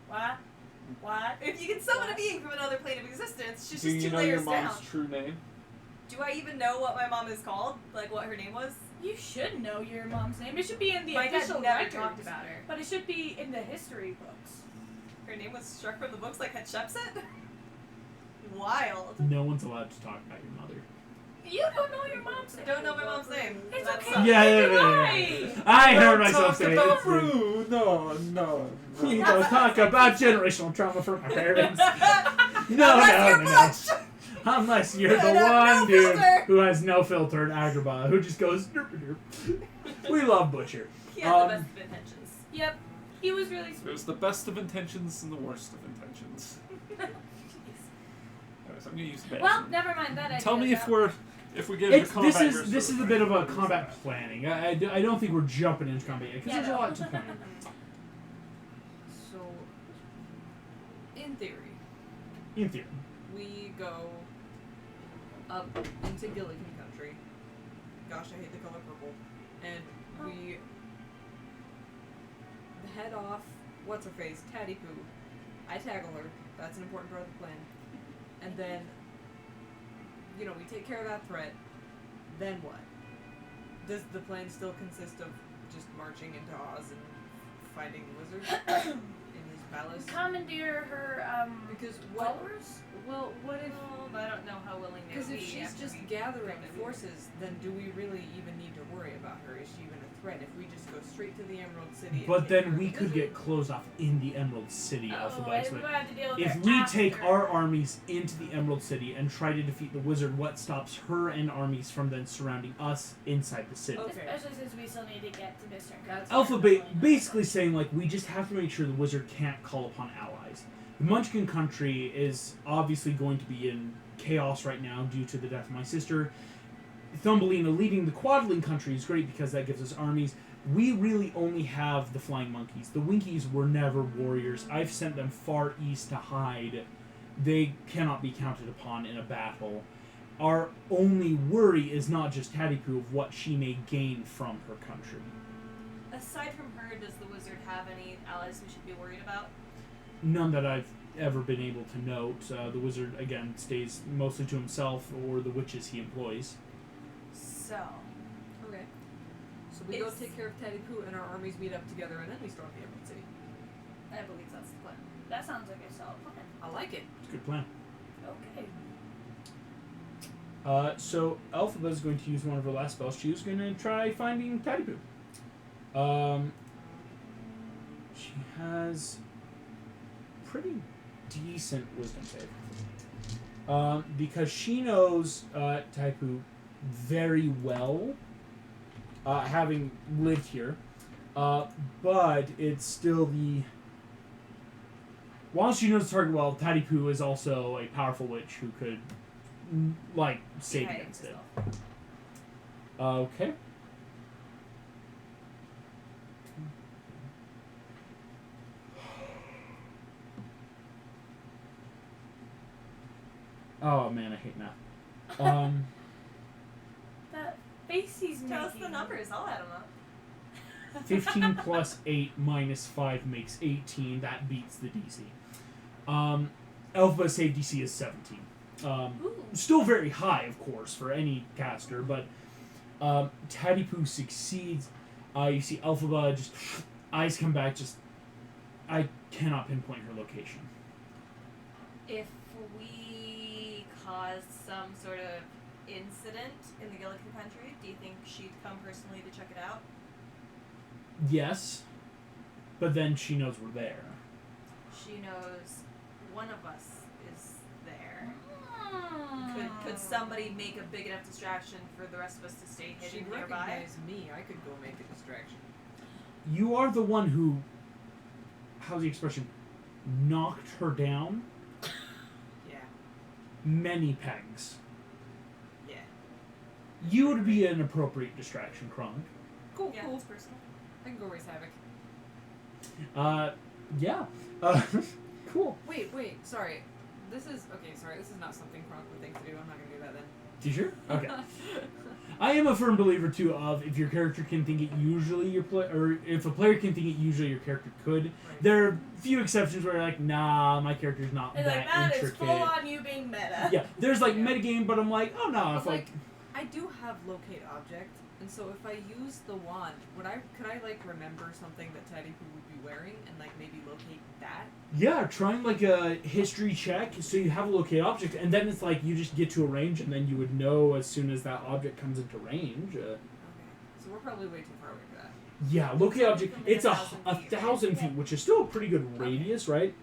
What? What? If you can summon a being from another plane of existence, she's Do just you two know your layers mom's down. true name? Do I even know what my mom is called? Like what her name was? You should know your mom's name. It should be in the My dad official never records. talked about her. But it should be in the history books. Her name was struck from the books like Hatshepsut? Wild. No one's allowed to talk about your mother. You don't know your mom's I name. don't know my mom's name. It's That's okay. not- Yeah. I heard myself talk say about it. Rue. No. You don't talk about generational trauma from my parents. Unless No. you're Butch! Unless you're And the have one no dude filter. who has no filter in Agrabah, who just goes derp derp. We love Butcher. He had the best of intentions. Yep. He was really It sweet. was the best of intentions and the worst of intentions. Anyways, I'm gonna use bad. Well, never mind that idea. Tell me if we get It's, into combat. this is a bit of a combat planning. I don't think we're jumping into combat yet because Yeah, there's a no. lot to plan. So, in theory, In theory. we go up into Gilligan country. Gosh, I hate the color purple. And we head off. What's her face? Tatty Poo. I tackle her. That's an important part of the plan. And then, we take care of that threat. Then what? Does the plan still consist of just marching into Oz and fighting the wizard in his palace? Commandeer her, Because what? followers? Well, what if? Well, I don't know how willing they Because would if be she's after just we gathering bring the forces, then do we really even need to worry about her? Is she even a threat if we just go straight to the Emerald City? and But take then care we of the could get wizard? closed off in the Emerald City, Alpha Oh, by we X-Men. might have to deal with If her we after. take our armies into the Emerald City and try to defeat the wizard, what stops her and armies from then surrounding us inside the city? Okay. Especially since we still need to get to Mr. That's Alpha basically saying, like, we just have to make sure the wizard can't call upon allies. The Munchkin country is obviously going to be in chaos right now due to the death of my sister. Thumbelina leading the Quadling country is great because that gives us armies. We really only have the Flying Monkeys. The Winkies were never warriors. I've sent them far east to hide. They cannot be counted upon in a battle. Our only worry is not just Tattipoo of what she may gain from her country. Aside from her, does the wizard have any allies we should be worried about? None that I've ever been able to note. The wizard, again, stays mostly to himself or the witches he employs. So, Okay. So we go It's- take care of Tatty Poo and our armies meet up together and then we storm the Emerald City. I believe that's the plan. That sounds like a solid plan. I like it. It's a good plan. Okay. So Alphaba is going to use one of her last spells. She was going to try finding Tattipoo. She has pretty decent wisdom save. Because she knows Taipu very well, having lived here. But it's still the... While she knows the target well, Tadipu is also a powerful witch who could, like, save Hiding against it. herself. Okay. Oh man, I hate math. That face he's Tell us making. the numbers. I'll add them up. 15 plus 8 minus 5 makes 18. That beats the DC. Alpha save DC is 17. Ooh. Still very high, of course, for any caster, but Tadipu succeeds. You see Elphaba just eyes come back. Just I cannot pinpoint her location. If we caused some sort of incident in the Gilligan country, do you think she'd come personally to check it out? Yes, but then she knows we're there. She knows one of us is there. Hmm. Could somebody make a big enough distraction for the rest of us to stay hidden She'd nearby? recognize me. I could go make a distraction. You are the one who, how's the expression, knocked her down Yeah. many pegs. Yeah. You would be an appropriate distraction, Kronk. Cool, Yeah, cool. it's personal. I can go raise havoc. Yeah. Cool. Wait, sorry. This is not something Kronk would think to do. I'm not gonna do that then. You sure? Okay. I am a firm believer too of if your character can think it, usually your or if a player can think it, usually your character could. Right. There are few exceptions where you're like, nah, my character's not It's that like, that is intricate. full on you being meta. Yeah, there's like Yeah. metagame, but I'm like, oh no, But if like I do have locate object, and so if I use the wand, could I like remember something that Teddy Poo would be wearing and like maybe locate that? yeah, trying like a history check so you have a locate object, and then it's like you just get to a range, and then you would know as soon as that object comes into range. Okay. So we're probably way too far away for that. Yeah, locate object. From It's a 1,000 feet, right? 1,000 feet, which is still a pretty good radius, right?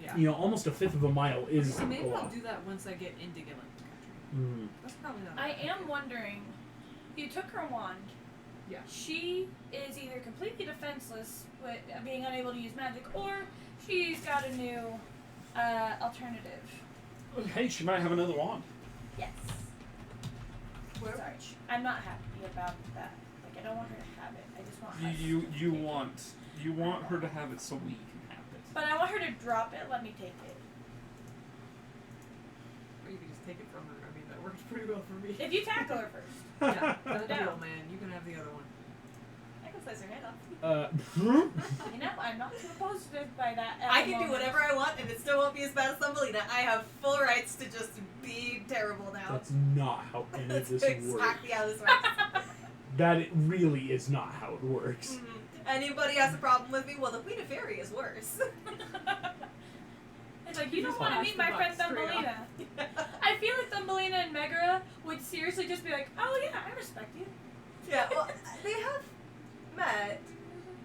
Yeah. You know, almost a fifth of a mile is So maybe a I'll lot. do that once I get into Gilligan country. Mm. That's probably not. I a bad am idea. wondering, you took her wand. Yeah. She is either completely defenseless with being unable to use magic, or she's got a new alternative. Hey, she might have another wand. Yes. Where- Sorry, I'm not happy about that. Like, I don't want her to have it. I just want us You to take it. want her to have it so we can have it. But I want her to drop it. Let me take it. Or you can just take it from her. I mean, that works pretty well for me. If you tackle her first. Yeah, done Down. deal, man. You can have the other one. I can slice her head off. You know, I'm not too opposed by that. at I the can do moment. whatever I want, and it still won't be as bad as Thumbelina. I have full rights to just be terrible now. That's not how any of That's this exactly works. how this works. That it really is not how it works. Mhm. Anybody has a problem with me? Well, the Queen of Fairy is worse. It's like, you don't Just want to pass meet the my buck friend straight Thumbelina. I feel like Thumbelina and Megara would seriously just be like, oh yeah, I respect you. Yeah, well, they have met.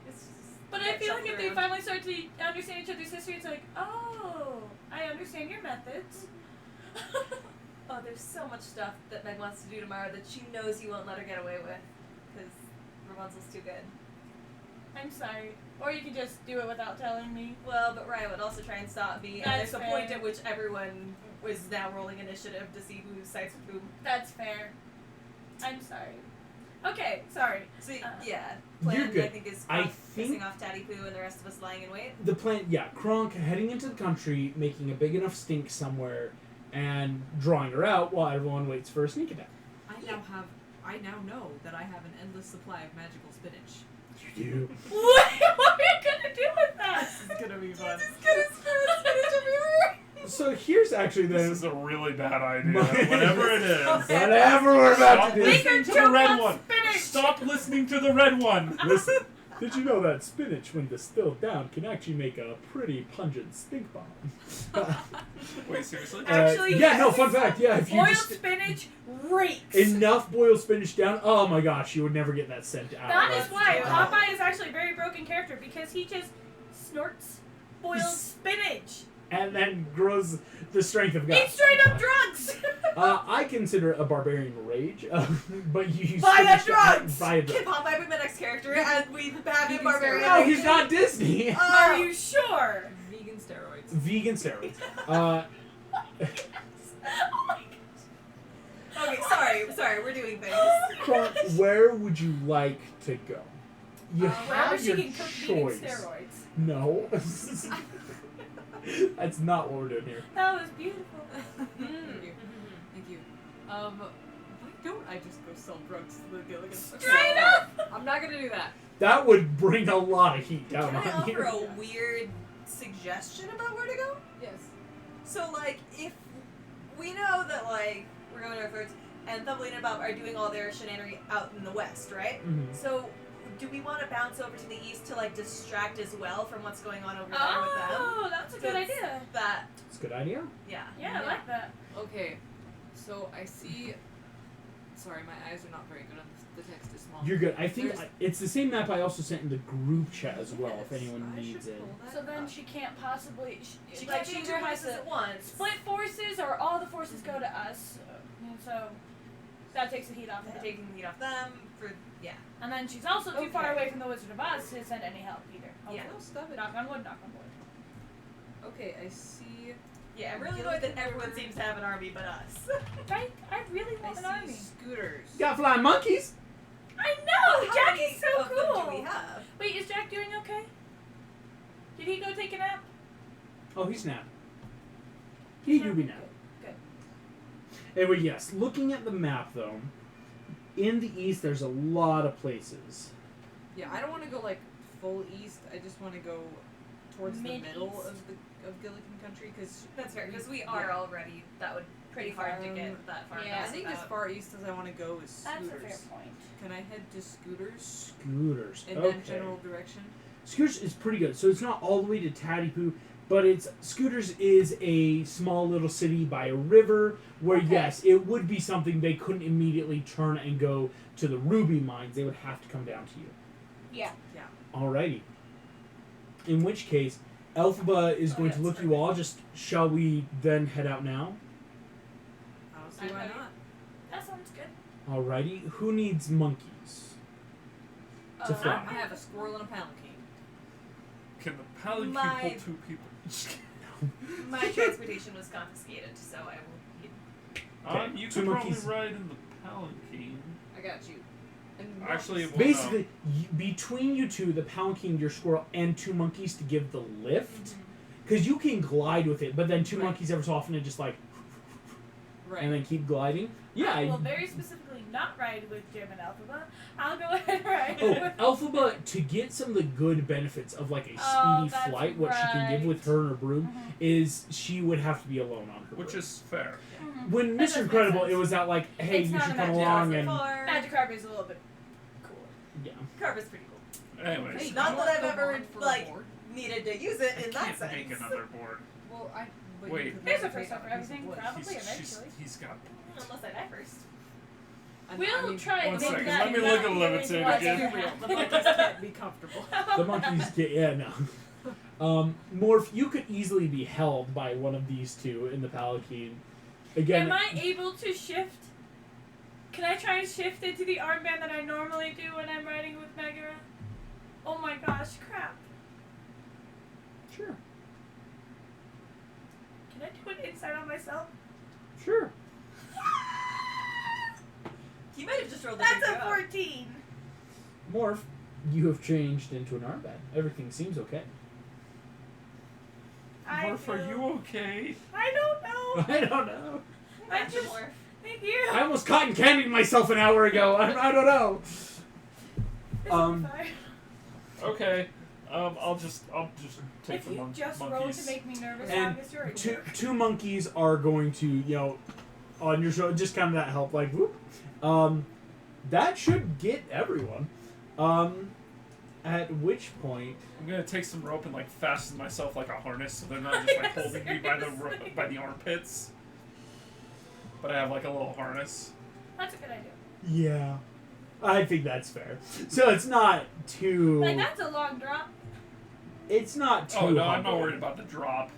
It's just But I get feel like if shuffled they around. finally start to understand each other's history, it's like, oh, I understand your methods. Oh, there's so much stuff that Meg wants to do tomorrow that she knows you won't let her get away with. Because Rapunzel's too good. I'm sorry. Or you can just do it without telling me. Well, but Ryan would also try and stop me. And That's there's a point fair. at which everyone was now rolling initiative to see who sides with whom. That's fair. I'm sorry. Okay, sorry. So, Uh, yeah. You're Plan, good. I think, is I Kronk think- pissing off Tatty Poo and the rest of us lying in wait. The plan, yeah, Kronk heading into the country, making a big enough stink somewhere, and drawing her out while everyone waits for a sneak attack. I now know that I have an endless supply of magical spinach. You. What are you gonna do with that? This is gonna be fun. Just gonna spread spinach everywhere. So here's actually This the is a really bad idea. My- Whatever it is. whatever we're about Stop to do. Make her listening to the choke red on one. spinach. Stop listening to the red one. Listen, did you know that spinach, when distilled down, can actually make a pretty pungent stink bomb? Wait, seriously? Actually, yeah, no, yes. fun fact. Yeah, if you Boiled just spinach rakes. enough boiled spinach down, oh my gosh, you would never get that scent out. That is Let's why do it. Popeye is actually a very broken character because he just snorts boiled spinach. And then grows the strength of God. Eat straight up drugs. I consider it a barbarian rage, but you use Buy the spinach drugs! buy a drug. Kip Hop might be my next character, and we have him barbarian. No, he's not Disney. Are you sure? Vegan steroids. Vegan steroids. Oh my gosh. Okay, sorry, we're doing things. Kronk, where would you like to go? You Wherever have she your can cook vegan choice. steroids. No. That's not what we're doing here. That was beautiful. Thank you. Thank you. Why don't I just go sell drugs to the Gilligan? Straight up. I'm not gonna do that. That would bring a lot of heat down Can I on offer you. a weird suggestion about where to go? Yes. So, like, if we know that, like, we're going to our thirds, and Thumbelina and Bob are doing all their shenanigans out in the west, right? Mhm. So, do we want to bounce over to the east to, like, distract as well from what's going on over there with them? Oh, that's a So good it's idea. That, It's a good idea. yeah. Yeah, I like that. Okay. So I see. Sorry, my eyes are not very good on the text is small. You're good. I think There's- it's the same map I also sent in the group chat as well, if Yes, anyone I needs should it. pull that So then up. she can't possibly. She like can't she be in two either has places to at once. split forces or all the forces go to us. And so that takes the heat off of They're them. taking the heat off them for, yeah. And then she's also too far Okay. away from the Wizard of Oz to send any help either. Yeah. Oh, stop it. Knock on wood, knock on wood. Okay, I see. Yeah, I'm really annoyed that everyone seems to have an army but us. Right? I really I want an see army. scooters. Got flying monkeys. I know! How Jack many is so of them cool! do we have? Wait, is Jack doing okay? Did he go take a nap? Oh, he's not. He do be now. Good. Anyway, yes. Looking at the map, though, in the east, there's a lot of places. Yeah, I don't want to go like full east. I just want to go towards the Mid-east. middle of Gilligan country because That's fair, because we are already, that would pretty hard to get that far Yeah, I past think as without- far east as I want to go is That's scooters. a fair point. Can I head to scooters Scooters. in Okay. that general direction? Scooters is pretty good. So it's not all the way to Tattipoo, but it's Scooters is a small little city by a river where Okay. yes, it would be something they couldn't immediately turn and go to the ruby mines. They would have to come down to you. Yeah. Alrighty. In which case, Elphaba is Oh, going yeah, to look it's you all. Just shall we then head out now? I don't see I'm why ready. not. That sounds good. Alrighty. Who needs monkeys to Uh, fly? I have a squirrel and a palanquin. Can the paladin My- pull two people? Just kidding. My transportation was confiscated, so I will. Okay, You two could monkeys. probably ride in the palanquin. I got you. And Actually, monkeys. well, Basically, between you two, the palanquin, your squirrel, and two monkeys to give the lift. Because you can glide with it, but then two Right. monkeys every so often and just like, right. and then keep gliding. Yeah. I will very specifically not ride with Jim and Alphaba. I'll go ahead and ride Oh, with Elphaba, to get some of the good benefits of like a Oh, speedy that's flight, what she can give with her and her broom, Mhm. is she would have to be alone on her Which broom. is fair. Mhm. When That Mr. does make Incredible, sense. it was that like, hey, It's you not should a come magic along item. and Magic Carver is a little bit cooler. yeah. Carver's pretty cool. Anyways, Hey, Not you that want I've the ever, board for a like, board? needed to use it I in that can't sense. make another board. Well, but Wait. you could There's a levitate first step on for a piece of everything, wood. probably eventually. He's got. Unless I die first. We'll try and one make second, that let me not look at be Levitate what again. has Be real. The happened. monkeys can't be comfortable. The monkeys get no. Morph, you could easily be held by one of these two in the palanquin. Again, Am I able to shift? Can I try and shift into the armband that I normally do when I'm riding with Megara? Oh my gosh, crap. sure, Can I do an insight on myself? sure. He might have just rolled a That's big a go. 14. Morph, you have changed into an armband. Everything seems okay. Morph, are you okay? I don't know. I don't know. I Gotcha, just. Morph. Thank you. I almost cotton candied myself an hour ago. I don't know. This um, will be fine. Okay. I'll just take If the you just rolled monkeys. to make me nervous, And August, you're a two jerk. two monkeys are going to, on your show, just kind of that help, like, whoop. That should get everyone. At which point, I'm gonna take some rope and like fasten myself like a harness, so they're not just like holding me by the Seriously. by the armpits. But I have like a little harness. That's a good idea. yeah, I think that's fair. So it's not too. Like, that's a long drop. It's not too Oh no, hot. I'm not worried about the drop.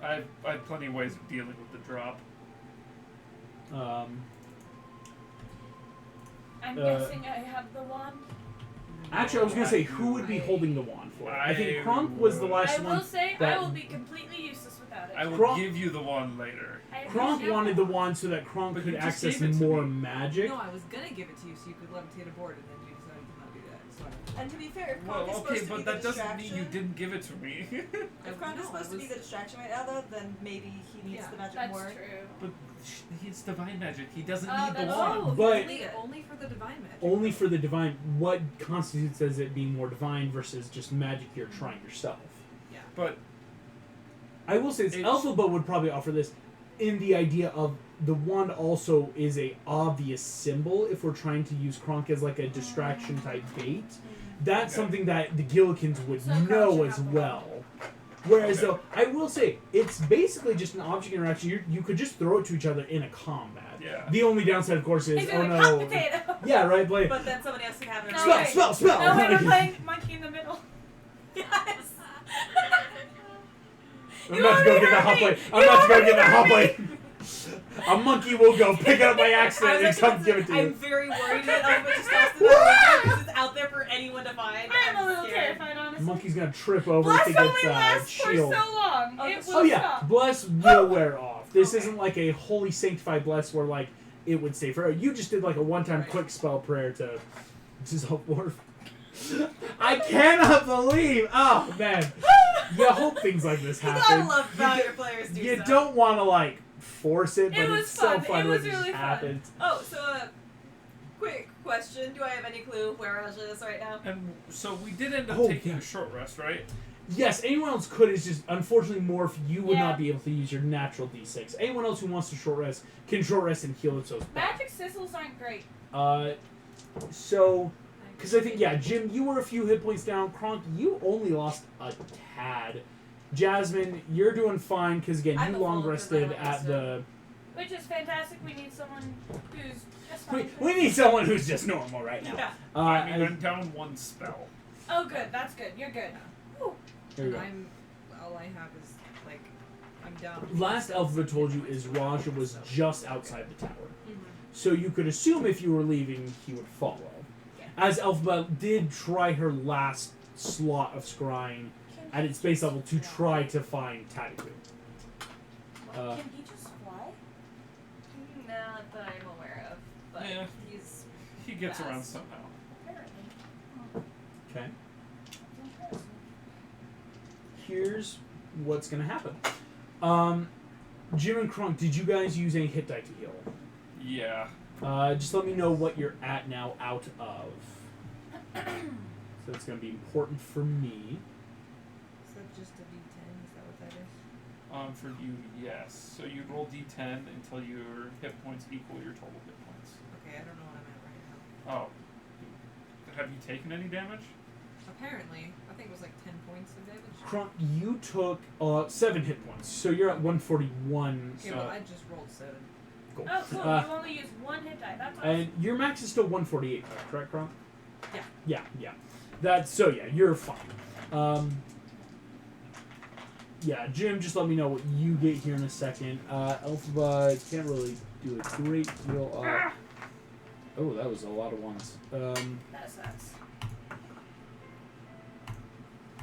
I have plenty of ways of dealing with the drop. I'm guessing I have the wand. Actually, I was gonna say, who would be holding the wand for it? I think Kronk was the last I one. will say that- I will be completely useless without it. I will Kronk- give you the one later. I Kronk appreciate wanted that. the wand so that Kronk But could you just access gave it to more me. magic. No, I was gonna give it to you so you could levitate a board, and then you decided to not do that. So And to be fair, if Kronk Well, is okay, supposed to but be that the doesn't mean you distraction, didn't give it to me. if Kronk is supposed to be the distraction right now, though, then maybe he needs Yeah. the magic That's more. true. But he's divine magic. He doesn't Oh, need the that's wand. true. But- only for the divine magic. Only for the divine. What constitutes as it being more divine versus just magic you're trying yourself? But I will say this, It's- Alpha would probably offer this in the idea of the wand also is a obvious symbol if we're trying to use Kronk as like a distraction type bait. That's Okay. something that the Gillikins would So Kronk know should as have the well. Whereas Okay. though, I will say, it's basically just an object interaction. You could just throw it to each other in a combat. yeah. The only downside, of course, is, It's oh like no. hot potato. Yeah, right, Blade. But then somebody else can have it. No, Spell, wait. spell, spell! No, wait, we're playing monkey in the middle. Yes. I'm You about to go already get that heard hot me. blade. I'm You about to go already get that hot heard blade. A monkey will go pick it up by I accident was and actually come about to give say, it to I'm you. very worried that Elva just tossed it out because it's out there for anyone to find. I'm a little scared. terrified, The honestly. monkey's gonna trip over Bless if he only gets lasts for shield. so long. Oh, It will Oh yeah, stop. bless will wear off. This Okay. isn't like a holy sanctified bless where like it would stay forever. You just did like a one-time Right. quick spell prayer to dissolve war. I cannot believe. Oh man, you hope things like this You happen. gotta love how You your players do You stuff. don't want to like force it, but It was it's so fun. fun It when was it just really fun. happens. Oh, so quick question. Do I have any clue where Raja is right now? And so we did end up Oh, taking yeah. a short rest, right? Yes, anyone else could. It's just unfortunately, Morph, you would Yeah. not be able to use your natural D6. Anyone else who wants to short rest can short rest and heal themselves back. Magic sizzles aren't great. So, because I think Jim, you were a few hit points down. Kronk, you only lost a tad. Jasmine, you're doing fine because again, I'm you a long full rested because I at the. Which is fantastic. We need someone who's just We, fine. we need someone who's just normal right now. Yeah. I mean, I'm down one spell. Oh, good. That's good. You're good. Whew. There you And go. all I have is like I'm down. Last Alpha told you is Raja was just outside the tower. Mhm. So you could assume if you were leaving, he would follow. Yeah. As Alpha did try her last slot of scrying at its base level to try to find Tadiku. Can he just fly? Not that I'm aware of, but Yeah. he's He gets Fast. around somehow. Apparently. Okay. Interesting. Here's what's gonna happen. Jim and Kronk, did you guys use any hit die to heal? Yeah. Just let me know what you're at now out of. So it's gonna be important for me. Is that just a D10? Is that what that is? For you, yes. So you roll d10 until your hit points equal your total hit points. Okay, I don't know what I'm at right now. Oh. Have you taken any damage? Apparently, I think it was like 10 points of damage. Kronk, you took 7 hit points, so you're at 141. Okay, well I just rolled 7. Cool. Oh, cool. Uh, You only use one hit die. That's awesome. And your max is still 148, correct, Kronk? Yeah. Yeah. That's so. Yeah, you're fine. Yeah, Jim, just let me know what you get here in a second. Alpha can't really do a great deal of. Oh, that was a lot of ones. That sucks.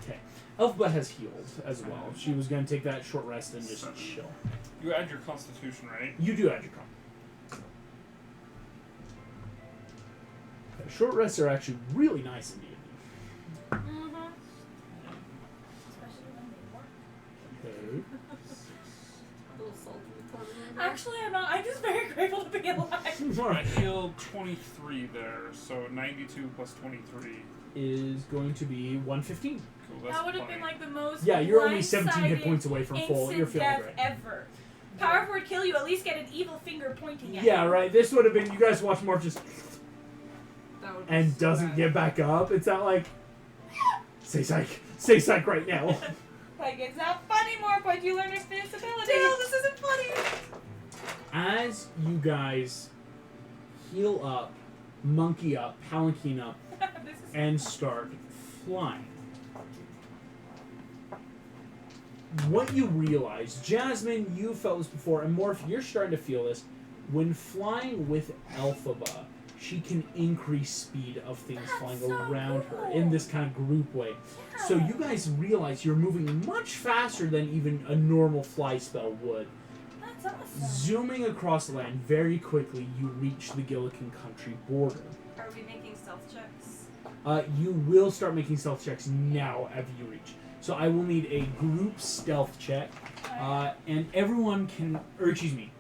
Okay. Alpha has healed as well. She was going to take that short rest and just chill. You add your constitution, right? You do add your comp. Short rests are actually really nice in D&D. Mm-hmm. Especially when they work. Okay. a little salty. Actually, I'm not. I'm just very grateful to be alive. All I right. healed 23 there, so 92 plus 23. Is going to be 115. Cool, that's That would have plenty. been like the most. Yeah, you're only 17 hit blindsided points away from full. You're instant feeling death great. ever. Power would kill you. At least get an evil finger pointing at Yeah, you. right. This would have been you guys watch Morph just That would be and so doesn't bad. get back up. It's not like say psych right now. Like it's not funny more, but you learn invincibility. Dale, this isn't funny. As you guys heal up, monkey up, palanquin up, This is and start flying. what you realize, Jasmine, you felt this before, and Morph, you're starting to feel this. When flying with Elphaba, she can increase speed of things That's flying so around her cool. in this kind of group way. So Yeah. you guys realize you're moving much faster than even a normal fly spell would. That's awesome. Zooming across the land very quickly, you reach the Gillikin country border. Are we making stealth checks? You will start making stealth checks now as you reach. So I will need a group stealth check, and everyone can, or excuse me,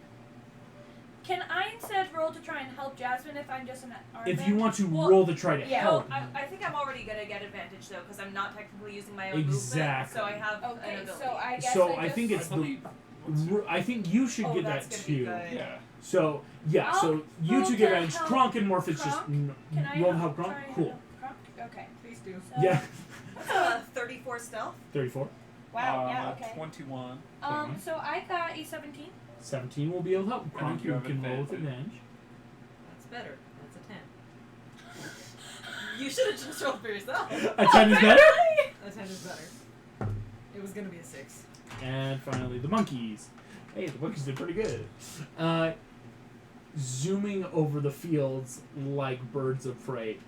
Can I instead roll to try and help Jasmine if I'm just an armband? if you want to Well, roll to try to yeah. help. I think I'm already gonna get advantage though, because I'm not technically using my own Exactly. movement, so I have an Okay, ability. so I guess So I I just... think I it's the. believe. I think you should Oh, get that's that gonna be too. good. Yeah. So yeah, I'll so you roll two to get advantage. help Kronk and Morph, it's just Kronk. Can I roll to help Kronk. try and Cool. help Kronk? Okay. Please do. So, Yeah. What's 34 stealth? 34. Wow, yeah, okay. 21. So I got a 17. 17 will be able to help. Kronk, you you have can roll with advantage. advantage. That's better. That's a 10. You should have just rolled for yourself. A 10 is better. A 10 is better. It was gonna be a 6. And finally, the monkeys. Hey, the monkeys did pretty good. Zooming over the fields like birds of prey.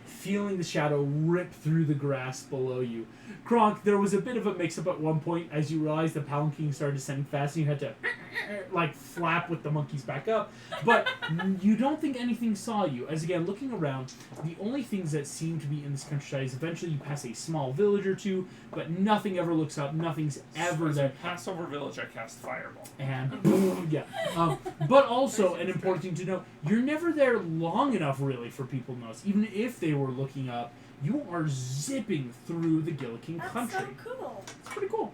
Feeling the shadow rip through the grass below you. Kronk, there was a bit of a mix-up at one point as you realized the palanquin started descending fast and you had to like flap with the monkeys back up. But you don't think anything saw you. As again, looking around, the only things that seem to be in this countryside is eventually you pass a small village or two, but nothing ever looks up, nothing's ever As there. we pass over village, I cast fireball. And boom, yeah. But also, an important thing to know, you're never there long enough, really, for people to notice. Even if they were looking up, you are zipping through the Gillikin That's country. so cool. It's pretty cool.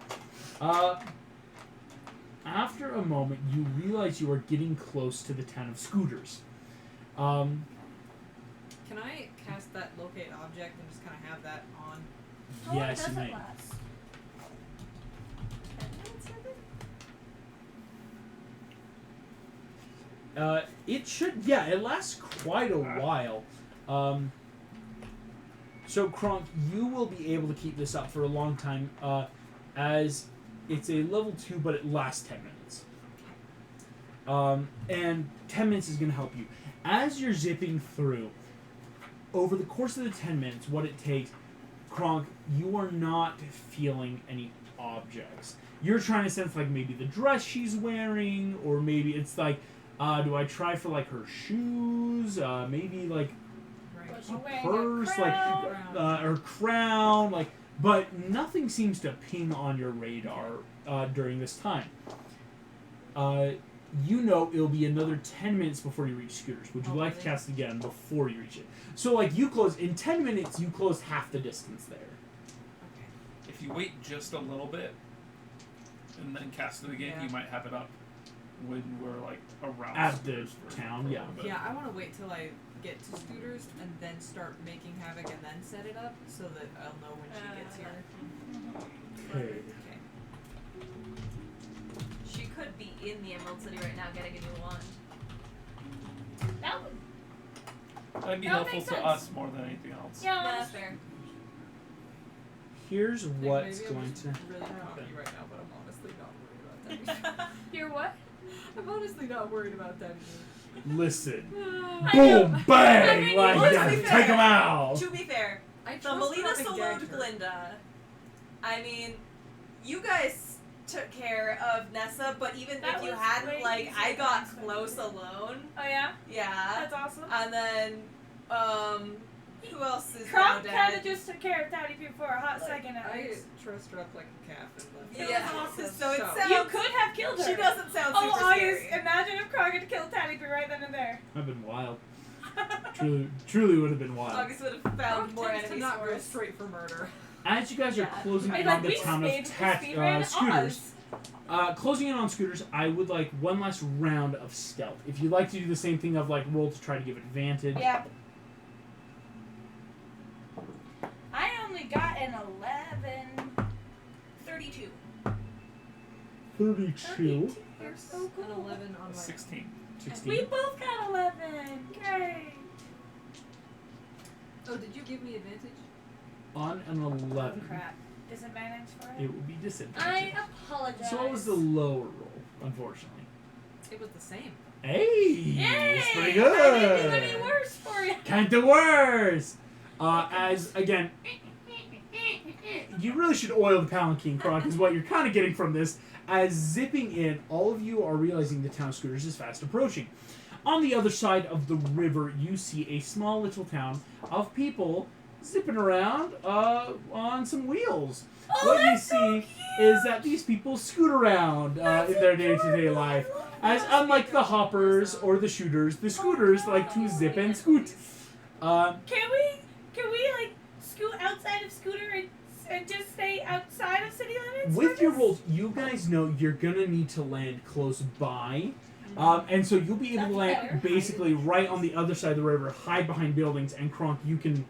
After a moment, you realize you are getting close to the town of Scooters. Can I cast that locate object and just kind of have that on? How long Yes, does you it may. last? 10 minutes, I think? It should, yeah, it lasts quite a while. So, Kronk, you will be able to keep this up for a long time, as it's a level 2, but it lasts 10 minutes. And 10 minutes is going to help you. As you're zipping through, over the course of the 10 minutes, what it takes, Kronk, you are not feeling any objects. You're trying to sense, like, maybe the dress she's wearing, or maybe it's like, do I try for, like, her shoes, maybe, like, Right. Was she wearing purse, a crown? her crown, like, but nothing seems to ping on your radar during this time. You know it'll be another 10 minutes before you reach Scooters. Would you like to really? cast again before you reach it? So, like, you close, in 10 minutes, you close half the distance there. Okay. If you wait just a little bit and then cast it again, Yeah. you might have it up when we're like around At Scooters the for town, a yeah. little bit. Yeah, I want to wait till I get to Scooters and then start making havoc and then set it up so that I'll know when she gets here. Okay. Okay. She could be in the Emerald City right now getting a new wand. That would, That'd be That helpful makes to sense. us more than anything else. yeah. Yeah, that's fair. Here's Like, what's maybe I'm going just to really happen. cocky right now, but I'm honestly not worried about that. You're what? I'm honestly not worried about that. Listen. I Boom, know. bang! I mean, Like, let's yeah, be take fair. them out! To be fair, I the trust Melina her and salooned gagged her. Glinda. I mean, you guys took care of Nessa, but even That if you was hadn't, way like, easier I than got expected. close alone. Oh yeah? Yeah. That's awesome. And then, who else is now Kronk dead? kind of just took care of Daddy Pooh for a hot second at I least. trust her up like a calf and left. It Yeah. was awesome. So it So- sounds. You could have killed her. She doesn't sound Oh, super August, scary. imagine if Kronk had killed Daddy Pooh right then and there. That'd been wild. Truly would have been wild. August would have found more tends to enemies not for go us. straight for murder. As you guys are Yeah. closing I in like on the we town of speed ran Scooters, Oz. closing in on Scooters, I would like one last round of stealth. If you'd like to do the same thing of like roll to try to give advantage. Yeah. I only got an 11. 32. 32. You're so An cool. 11 on my 16. 16. We both got 11. Great. Oh, did you give me advantage? On an 11. Crap. Disadvantage for It it? will be disadvantage. I apologize. So what was the lower roll, unfortunately? It was the same. Hey! Yay! It's pretty I didn't do good! any worse for you. Can't do worse! As, again, you really should oil the palanquin, Kronk, is what you're kind of getting from this. As zipping in, all of you are realizing the town of Scooters is fast approaching. On the other side of the river, you see a small little town of people zipping around on some wheels. Oh, What you that's so see cute. is that these people scoot around That's in their day-to-day adorable. life. I love As that. unlike the hoppers or the shooters, the scooters like to zip and scoot. Can we like scoot outside of Scooter and just stay outside of city limits? With for your this? rolls, you guys know you're gonna need to land close by. And so you'll be able to That's land better. basically right on the other side of the river, hide behind buildings, and Kronk, you can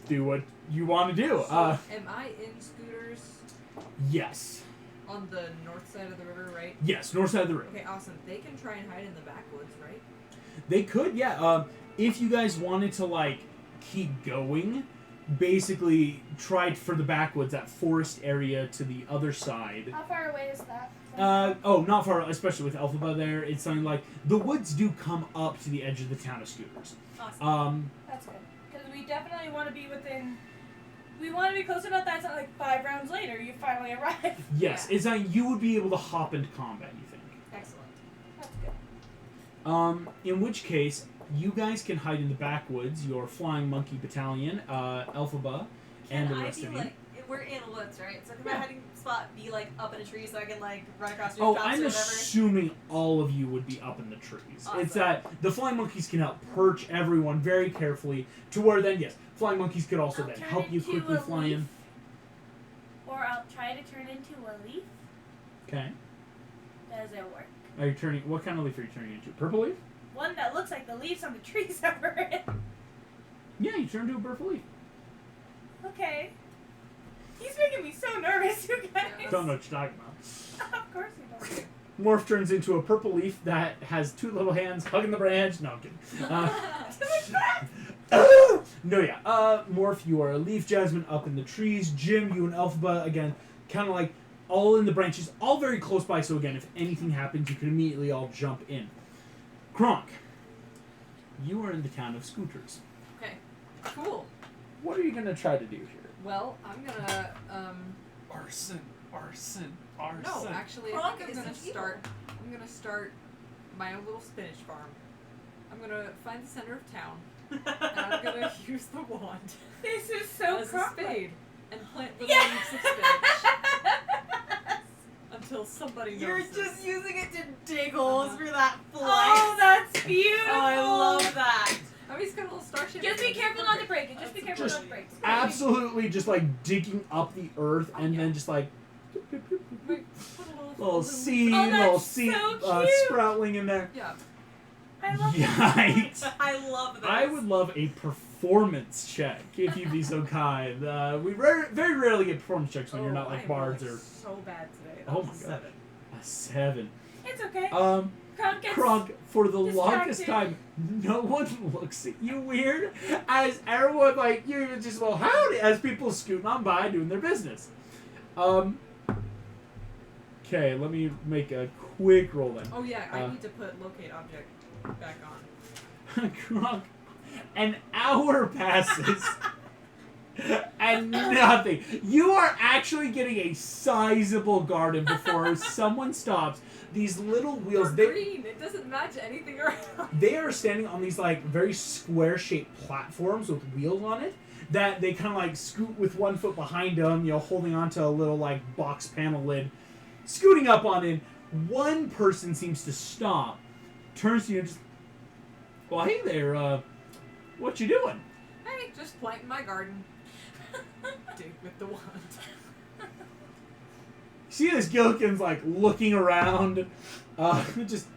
do what you want to do. Am I in Scooters Yes. on the north side of the river, right? Yes, north side of the river. Okay, awesome. They can try and hide in the backwoods, right? They could, yeah. If you guys wanted to, like, keep going, basically try for the backwoods, that forest area to the other side. How far away is that? from- Not far, especially with Elphaba there. It's something like, the woods do come up to the edge of the town of Scooters. Awesome. That's good. Because we definitely want to be within. We want to be close enough that it's not like 5 rounds later you finally arrive. Yes, Yeah. it's like you would be able to hop into combat, you think. Excellent. That's good. In which case, you guys can hide in the backwoods, your Flying Monkey Battalion, Elphaba, and the Can I rest be of you. like, we're in the woods, right? So can my Yeah. hiding spot be like up in a tree so I can like run across Oh, rooftops I'm or whatever? assuming all of you would be up in the trees. It's Awesome. that the flying monkeys can help perch everyone very carefully to where then, yes, flying monkeys could also I'll then turn help you into quickly a fly leaf. in. Or I'll try to turn into a leaf. Okay. Does it work? Are you turning? What kind of leaf are you turning into? Purple leaf? One that looks like the leaves on the trees over it. Yeah, you turn into a purple leaf. Okay. He's making me so nervous, you guys. Don't know what you're talking about. Of course he does. Morph turns into a purple leaf that has 2 little hands hugging the branch. No, I'm kidding. No, yeah. Morph, you are a leaf jasmine up in the trees. Jim, you and Elphaba, again, kind of like all in the branches, all very close by. So again, if anything happens, you can immediately all jump in. Kronk, you are in the town of Scooters. Okay. Cool. What are you gonna try to do here? Well, I'm gonna Arson. no, actually, I Frog think I'm isn't gonna evil. start. I'm gonna start my own little spinach farm. I'm gonna find the center of town, and I'm gonna use the wand This is so as a Kronk. spade and plant the Yeah. leaves of spinach until somebody You're notices. just using it to dig holes for that fly. Oh, that's beautiful. Oh, I love that. Oh, he's got a little star shape. Just be careful not to break it. Just be careful Just not to break it. Absolutely, just like digging up the earth and then just like little seed, Oh, that's little seed so cute. sprouting in there. Yeah. I love Yikes! I love this. I would love a performance check if you'd be so kind. We very rarely get performance checks when you're not like I am bards rolling or so bad today. Oh That's my a God. 7. a 7. It's okay. Kronk gets Kronk, for the longest distracted. time, no one looks at you weird. As everyone, like, you even just, well, howdy, as people scooting on by doing their business. Okay, let me make a quick roll then. Oh yeah, I Uh, need to put locate object back on. Kronk, an hour passes. And nothing. You are actually getting a sizable garden before someone stops. These little wheels, They're they green. It doesn't match anything around. they are standing on these like very square-shaped platforms with wheels on it that they kind of like scoot with one foot behind them, you know, holding onto a little like box panel lid, scooting up on it. One person seems to stop, turns to you and just, well, hey there, what you doing? Hey, just planting my garden. Dig with the wand. See this Gillikin's like looking around, just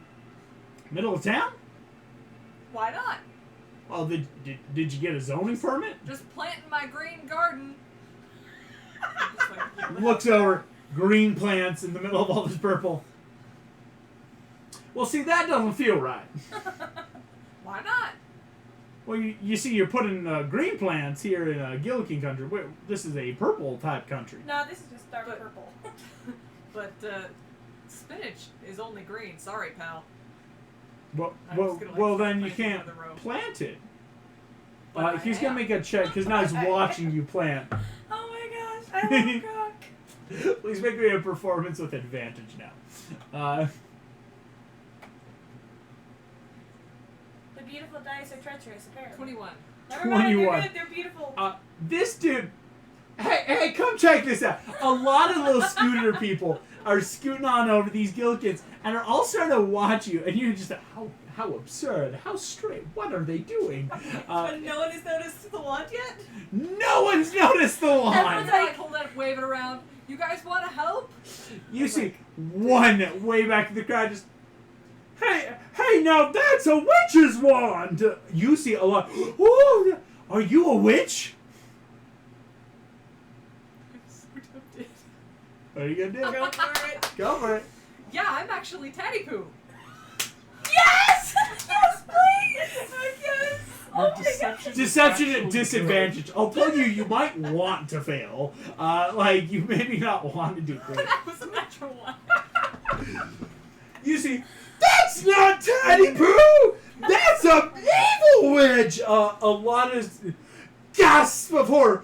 middle of town? Why not? Well, did you get a zoning permit? Just planting my green garden. Just like, Looks over, green plants in the middle of all this purple. Well, see, that doesn't feel right. why not? Well, you see, you're putting green plants here in Gillikin country. This is a purple type country. No, this is just dark But- purple. But spinach is only green. Sorry, pal. Well, I'm well, just gonna, like, well start then you planting can't another row. plant it. But I He's gonna am. make a check because now he's watching you plant. Oh my gosh, I love Croc. Please make me a performance with advantage now. The beautiful dice are treacherous, apparently. 21. Never mind, 21. they're good, they're beautiful. This dude. Hey, come check this out. A lot of little scooter people are scooting on over these Gillikins and are all starting to watch you, and you're just like, how absurd, how straight, what are they doing? But no one has noticed the wand yet? No one's noticed the Everyone's line. like holding it, waving around. You guys want to help? You see one way back in the crowd just, hey, now that's a witch's wand. You see a lot. Oh, are you a witch? I'm so tempted. What are you gonna do? Go for it. Go for it. Yeah, I'm actually Tatty Poo. Yes! Yes, please! Yes. Your Oh my deception. is Deception at actually disadvantage. I'll tell you, you might want to fail. Like, you maybe not want to do great. That was a natural one. You see, that's not Taddy Poo! That's a evil witch! A lot of gasps before,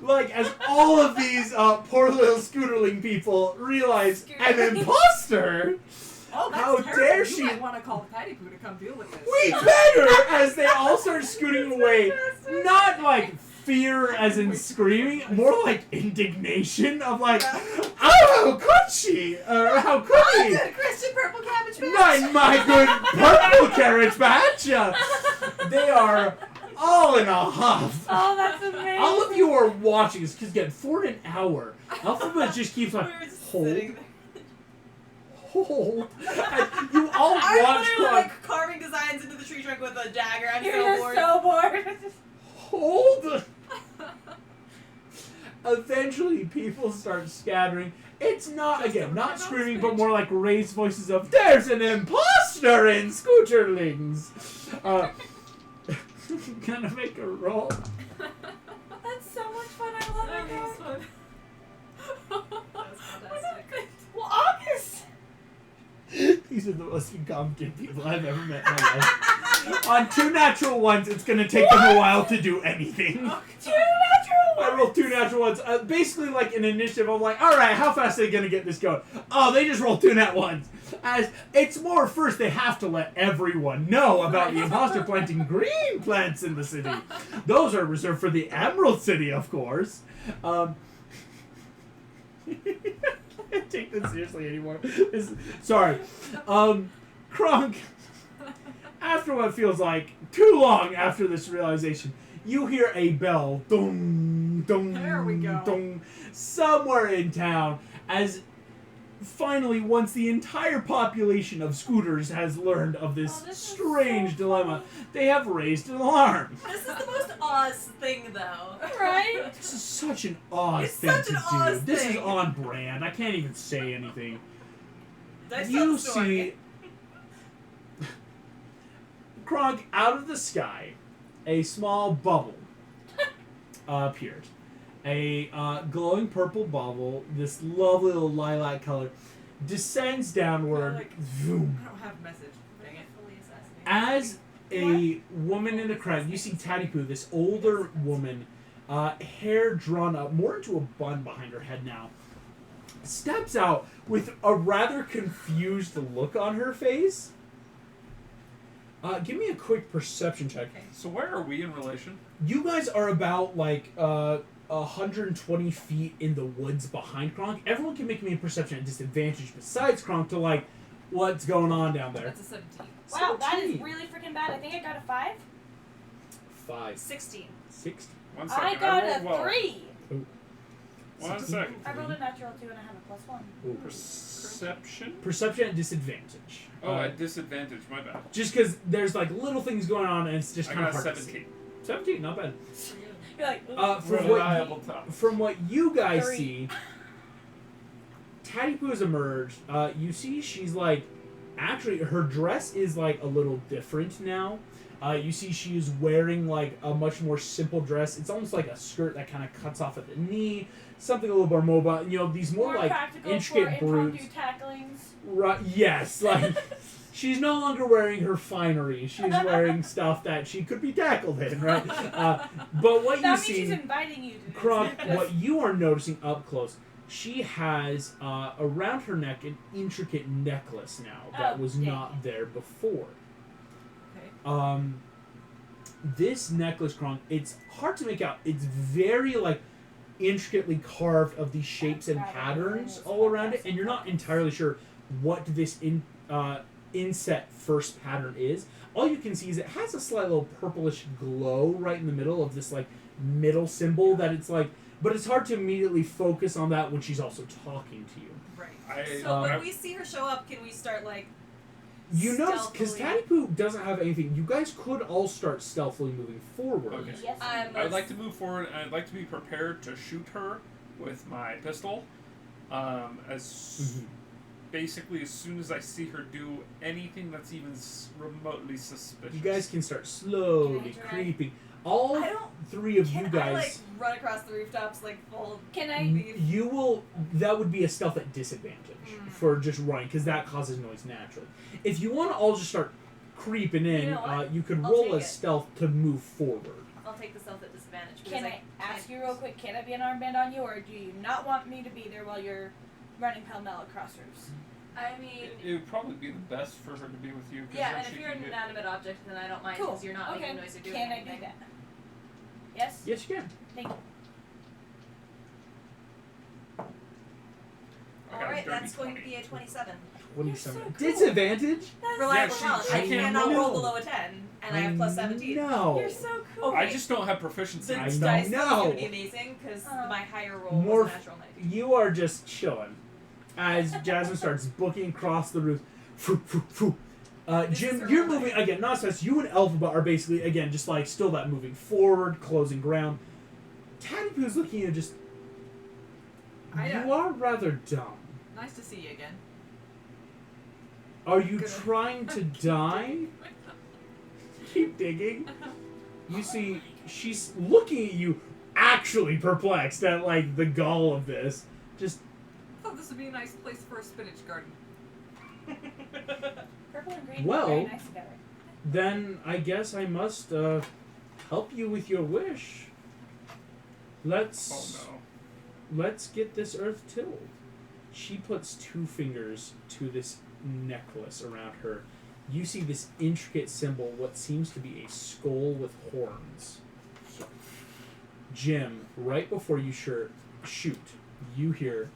like, as all of these poor little scooterling people realize an imposter! Oh, that's How terrible. dare You she- might want to call Tatty Poo to come deal with this. We better! As they all start scooting away, not like fear as in screaming, more like indignation of like, oh, how could she? Or how could he? Good Christian purple cabbage patch. Not my good purple carriage patch! They are all in a huff. Oh, that's amazing. All of you are watching this because again, for an hour, Alphabet just keeps like, We were just hold, sitting there. hold. And you all I was watch literally Clark, like carving designs into the tree trunk with a dagger. I'm You're so just bored. so bored. hold. Eventually, people start scattering. It's not, again, not screaming, but more like raised voices of, there's an imposter in Scooterlings! Gonna make a roll. That's so much fun. I love That it. was Croc. fun. That's fantastic. Well, August. These are the most incompetent people I've ever met in my life. On 2 natural ones, it's gonna take them a while to do anything. 2 natural I rolled 2 natural ones. Basically, like an initiative. I'm like, all right, how fast are they gonna get this going? Oh, they just rolled 2 nat ones. As it's more first, they have to let everyone know about the imposter planting green plants in the city. Those are reserved for the Emerald City, of course. I can't take this seriously anymore. Sorry. Kronk, after what feels like too long after this realization, you hear a bell, dong, dong, There we go. dong, somewhere in town, as finally, once the entire population of scooters has learned of this Oh, this is strange so dilemma, they have raised an alarm. This is the most Oz thing, though. Right? This is such an Oz It's thing such to an do. Oz This thing. is on brand. I can't even say anything. Did I tell You the story? see, Kronk, out of the sky, a small bubble appeared. A glowing purple bubble, this lovely little lilac color, descends downward. Like- Vroom. I don't have a message. Dang it. Fully assassinated. As a woman in the crowd, you see Tatty Poo, this older woman, hair drawn up, more into a bun behind her head now, steps out with a rather confused look on her face. Give me a quick perception check. So where are we in relation? You guys are about like 120 feet in the woods behind Kronk. Everyone can make me a perception at disadvantage besides Kronk to like what's going on down there. That's a 17. Wow, that is 17. really freaking bad. I think I got a 5. 5, 16. 6. 1 second. I got rolled a well. 3. 1 second. I rolled a natural 2 and I have a +1. Ooh. Perception? Perception at disadvantage. Oh, at disadvantage. My bad. Just because there's like little things going on and it's just I kind of got hard a to see. 17. 17, not bad. You're like, ooh. Reliable top. From what you guys 3. see, Tatty Poo has emerged. You see she's like, actually her dress is like a little different now. You see she is wearing like a much more simple dress. It's almost like a skirt that kind of cuts off at the knee, something a little more mobile. You know, these more like practical intricate for impromptu broods. tacklings. Right? Yes, like she's no longer wearing her finery. She's wearing stuff that she could be tackled in, right? But what you That means see, she's inviting you to this. Kronk, what you are noticing up close, she has around her neck an intricate necklace now that Oh, was dang not it. there before. Okay. This necklace, Kronk, it's hard to make out. It's very like intricately carved of these shapes and patterns all around it, and you're not entirely sure what this inset first pattern is. All you can see is it has a slight little purplish glow right in the middle of this like middle symbol that it's like, but it's hard to immediately focus on that when she's also talking to you. Right. So when we see her show up, can we start like? You notice, because stealthily- Tattoo doesn't have anything, you guys could all start stealthily moving forward. Okay. Yes. I'd like to move forward, and I'd like to be prepared to shoot her with my pistol. Basically, as soon as I see her do anything that's even remotely suspicious. You guys can start slowly Can I try? creeping. All I don't- three of you Can I like guys, run across the rooftops like full? Can I? you will, that would be a stealth at disadvantage for just running, because that causes noise naturally. If you want to all just start creeping in, You know what? you could I'll roll take a it. stealth to move forward. I'll take the stealth at disadvantage. Can because I ask you real quick? Can I be an armband on you, or do you not want me to be there while you're running pell-mell across roofs? I mean, It would probably be the best for her to be with you. 'Cause yeah, then and she if you're can an get- inanimate object, then I don't mind Cool. because you're not Okay. making noise or doing Can I anything. do that? Yes. Yes, you can. Thank you. I got a Alright, dirty that's going to 20. be a 27. 27. so cool. Disadvantage? Reliable she- talent. she I can't cannot roll. roll below a 10, and I have plus 17. No. You're so cool. I just don't have proficiency. The I dice know. roll is going to be amazing because my higher roll More was a natural 19. You are just chilling as Jasmine starts booking across the roof. Phoo, phoo, phoo. This Jim, is you're early. moving again. Not as you and Elphaba are basically again just like still that moving forward, closing ground. Tattoo's looking at you just. You are rather dumb. Nice to see you again. Are you Good. trying to die? Keep digging. You see, she's looking at you, actually perplexed at like the gall of this. Just I thought this would be a nice place for a spinach garden. Purple and green Well- are very nice together. then I guess I must help you with your wish. Let's Oh let's get this earth tilled. She puts two fingers to this necklace around her. You see this intricate symbol, what seems to be a skull with horns. Jim, right before you shoot, you hear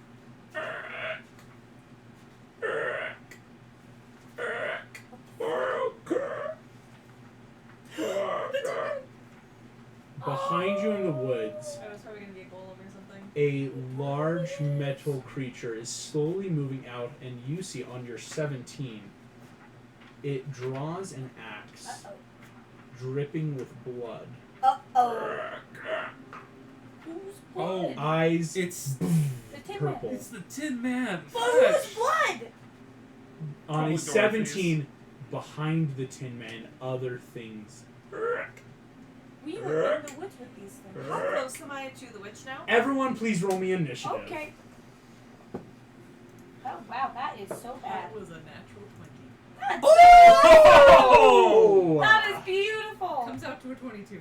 behind you in the woods. I was probably going to be a golem or something. A large metal creature is slowly moving out, and you see on your 17, it draws an axe, Uh-oh. dripping with blood. Uh-oh. Who's Oh, blood? Eyes It's The Tin purple. it's the Tin Man. But who's Fetch. blood? On a Probably 17, behind the Tin Man, other things. We were in the woods with these things. How close am I to the witch now? Everyone, please roll me initiative. Okay. Oh wow, that is so bad. That was a natural 20. That's Oh! That is beautiful. Comes out to a 22.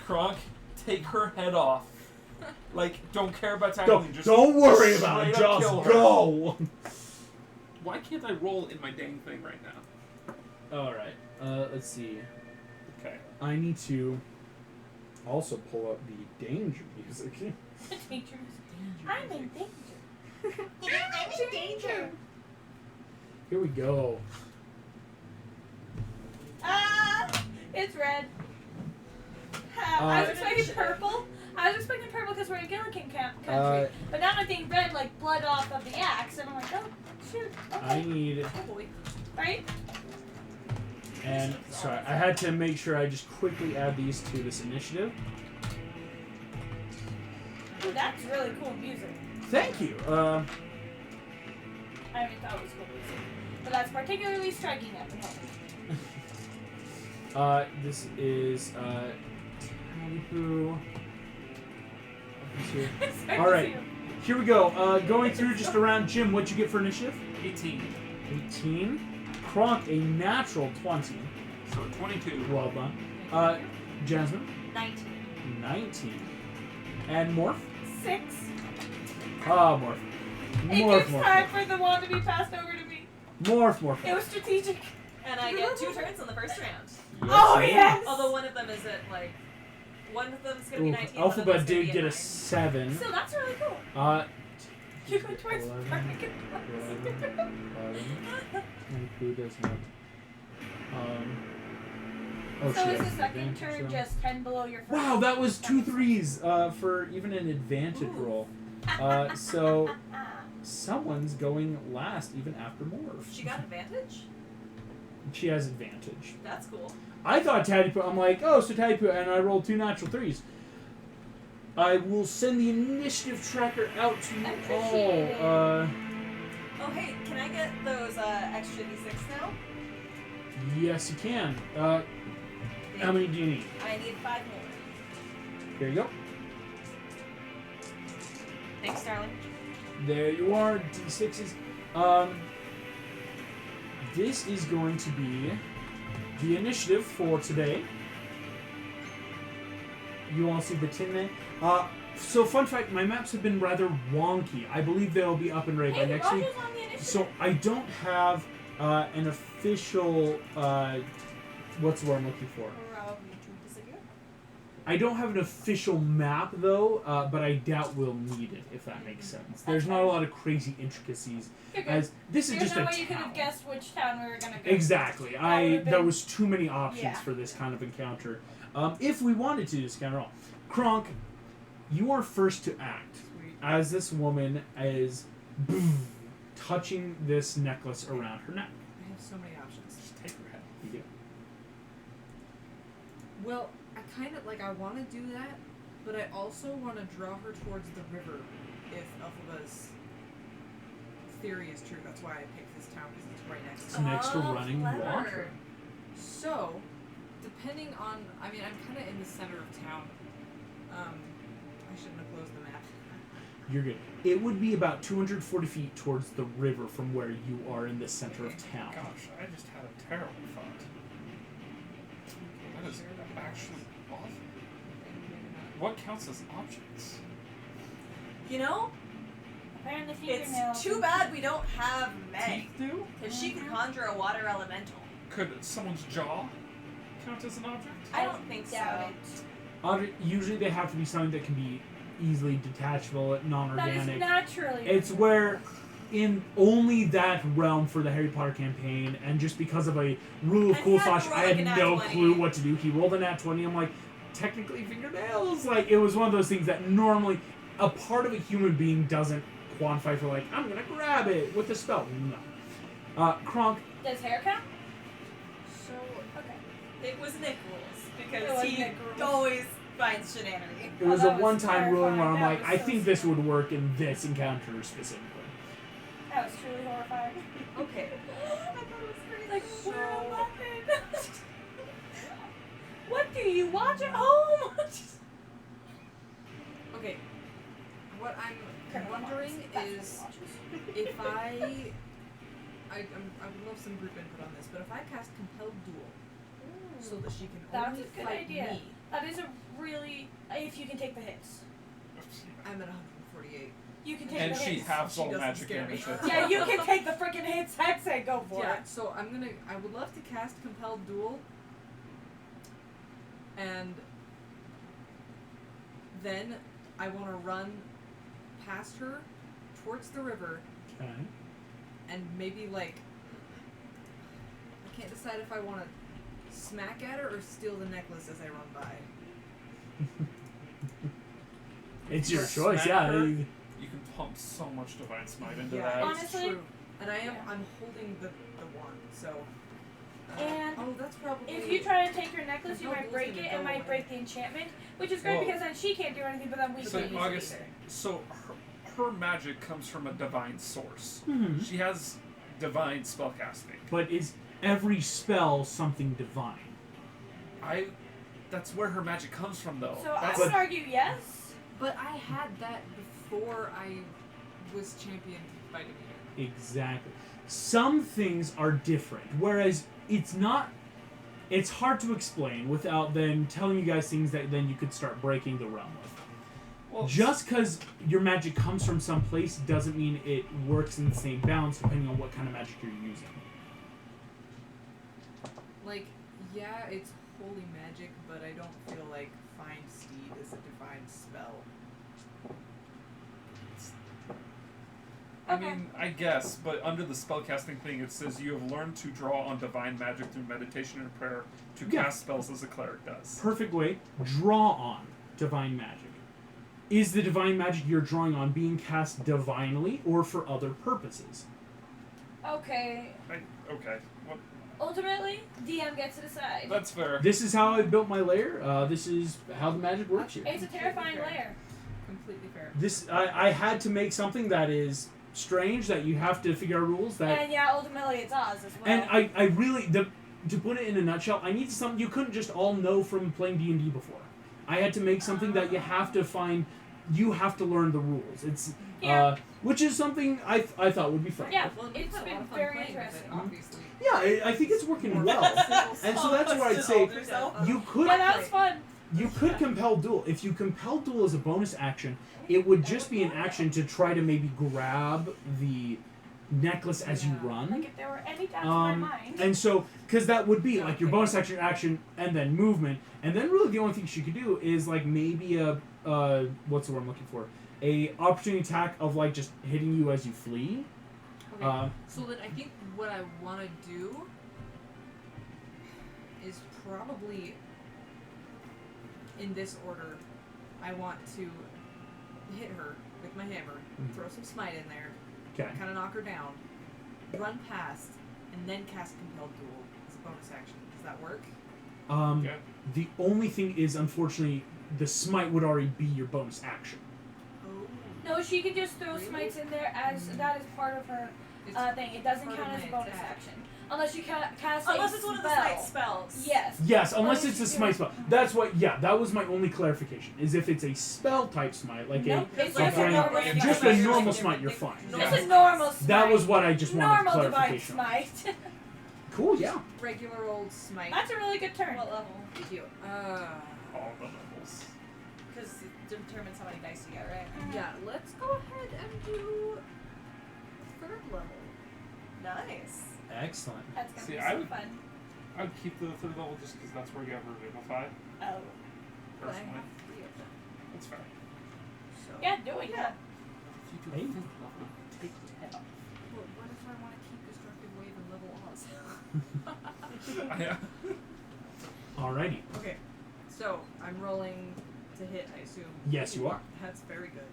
Kronk, take her head off. Like, don't care about Go, tackling. Just don't worry about it, straight up just kill her. go! Why can't I roll in my dang thing right now? Alright, let's see. Okay. I need to also pull up the danger music. Danger. I'm in danger. I'm in danger. Here we go. Ah, it's red. I was expecting purple. I was expecting purple because we're in Gilligan country. But now I'm thinking red, like blood off of the axe, and I'm like, oh, shoot. I Okay. need, Oh boy. Right? and sorry, I had to make sure I just quickly add these to this initiative. Ooh, that's really cool music. Thank you. I mean, that was cool music. But that's particularly striking at the moment. This is Talibu. All right, here we go. Going through just around Jim. What'd you get for initiative? 18. 18. Kronk, a natural 20. So 22. Well done. Jasmine, 19. 19. And Morph? 6. Morph. It gives time for the wand to be passed over to me. Morph. It was strategic. And I get 2 turns in the first round. Oh, yes! Although one of them is at like. One of them's gonna be 19. one of Alphabet them's gonna did be get at a 9. 7. So that's really cool. You go twice. 22 does not. So is the second turn just 10 below your first? Wow, that was 2 3s for even an advantage roll. So someone's going last even after Morph. She got advantage? She has advantage. That's cool. I thought Taddypoo. I'm like, oh, so Taddypoo, and I rolled 2 natural 3s. I will send the initiative tracker out to you Appreciate all. it. Oh, hey, can I get those extra d6 now? Yes, you can. How many do you need? I need 5 more. Here you go. Thanks, darling. There you are, D6s. This is going to be the initiative for today. You all see the Tin Man. So fun fact, my maps have been rather wonky. I believe they'll be up and ready by next week. On the initiative. So I don't have an official, what's the word I'm looking for? I don't have an official map though, but I doubt we'll need it, if that makes sense. There's not a lot of crazy intricacies, You're good. as this is There's just no a way you could have town. guessed which town we were gonna go. Exactly. would've There been- was too many options Yeah. for this kind of encounter. If we wanted to this kind of roll. Kronk, you are first to act Sweet. as this woman is touching this necklace around her neck. I have so many options. Just take her head. You do. Well, I kind of like I want to do that, but I also want to draw her towards the river if Elphaba's theory is true. That's why I picked this town because it's right next It's to next to Oh, running clever. water. So, depending on, I mean, I'm kind of in the center of town. I shouldn't have closed the map. You're good. It would be about 240 feet towards the river from where you are in the center of town. Gosh, I just had a terrible thought. That is actually awful. What counts as objects? You know, Apparently fingernails. it's too bad we don't have Meg. Teeth do? Because she could conjure a water elemental. Could someone's jaw count as an object? I don't think so. Doubt it. Usually they have to be something that can be easily detachable, That is non-organic. naturally. It's where in only that realm for the Harry Potter campaign, and just because of a rule of And cool he had to slash, roll I like had a nat no 20. clue what to do. He rolled a nat 20. I'm like, technically fingernails? Like, it was one of those things that normally a part of a human being doesn't quantify for, like, I'm gonna grab it with a spell. No. Kronk, Does hair count? So, Okay. It was Nick rules. It Because was he Nick rules. always finds shenanigans. it was Oh, a that was one-time ruling where I'm terrifying. like, That I was so think this scary. would work in this encounter specifically. That was truly horrifying. Okay. I thought it was crazy. Like, So- we're a weapon. What do you watch at home? okay. What I'm Criminal wondering minds. That's is what he watches. if I would love some group input on this, but if I cast Compelled Duel so that she can That's only a good fight idea. me, That is a really, if you can take the hits. I'm at 148. You can take And the she hits. halves She all doesn't magic scare me. damage. Yeah, you can take the freaking hits. I'd say go for Yeah, it. so I would love to cast Compelled Duel. And then I want to run past her towards the river Okay. and maybe like I can't decide if I want to smack at her or steal the necklace as I run by. It's your Smack choice, yeah. her. You can pump so much divine smite into Yeah, that. it's Honestly- true. And I'm Yeah. holding the wand, so. And oh, that's probably. If you try to take her necklace, you Compelled might break Duel's it gonna and go might away. break the enchantment, which is great Well- because then she can't do anything, but then we So can't use August, it either. so her magic comes from a divine source. Mhm. She has divine spellcasting. But is every spell something divine? That's where her magic comes from, though. So I That's, would argue yes. But I had that before I was championed by Demeter. Exactly. Some things are different, whereas it's not. It's hard to explain without then telling you guys things that then you could start breaking the realm with. well, Just because your magic comes from some place doesn't mean it works in the same balance depending on what kind of magic you're using. Like, yeah, it's holy magic, but I don't feel like Find Steed is a divine spell. I mean, I guess, but under the spellcasting thing, it says you have learned to draw on divine magic through meditation and prayer to Yeah. cast spells as a cleric does. Perfect way. Draw on divine magic. Is the divine magic you're drawing on being cast divinely or for other purposes? Okay. Okay, well, Ultimately, DM gets to decide. that's fair. This is how I built my lair. This is how the magic works here. It's a terrifying lair. Completely fair. This I had to make something that is strange, that you have to figure out rules that. And yeah, ultimately it's Oz as well. And I really to put it in a nutshell, I needed something you couldn't just all know from playing D&D before. I had to make something that you have to find. You have to learn the rules. It's Yeah. which is something I thought would be fun. Yeah, Well, it's we've had a been lot of fun very playing with it, interesting. obviously. Yeah, I think it's working well. And so that's where I'd say you could Yeah, that was fun. you could compel duel. If you compel duel as a bonus action, it would just be an action to try to maybe grab the necklace as you Yeah. run. Like if there were any doubts in my mind. And so, because that would be like your bonus action, and then movement, and then really the only thing she could do is like maybe a what's the word I'm looking for? A opportunity attack of like just hitting you as you flee. Okay. So then I think what I want to do is probably in this order. I want to hit her with my hammer, throw some smite in there, Okay. kind of knock her down, run past, and then cast Compelled Duel as a bonus action. Does that work? Yeah. The only thing is, unfortunately, the smite would already be your bonus action. Oh. No, she could just throw Really? smites in there as that is part of her It's thing. It doesn't part count of as a my bonus attack. action. Unless you cast Unless a it's one of the spell. smite spells. Yes. Yes, unless Or it's a you smite do- spell. That's what. Yeah, that was my only clarification. Is if it's a spell type smite, like Nope, a it's so just for a any- normal just smite. a normal smite, you're fine. Yeah. Just a normal smite. That was what I just wanted normal divine clarification on. smite. Cool, yeah. Regular old smite. That's a really good turn. What level? Thank you. All the levels. Because it determines how many dice you get, right? Yeah, let's go ahead and do third level. Nice. Excellent. That's gonna See, be I so would- fun. I'd keep the third level just because that's where you have Revivify, Oh. But I personally. have 3 of them. That's fair. So. Yeah, do it. Yeah. If you do Hey. fifth level, take 10. But what if I want to keep Destructive Wave and level Oz? Alrighty. Okay, so I'm rolling to hit, I assume. Yes, you are. That's very good.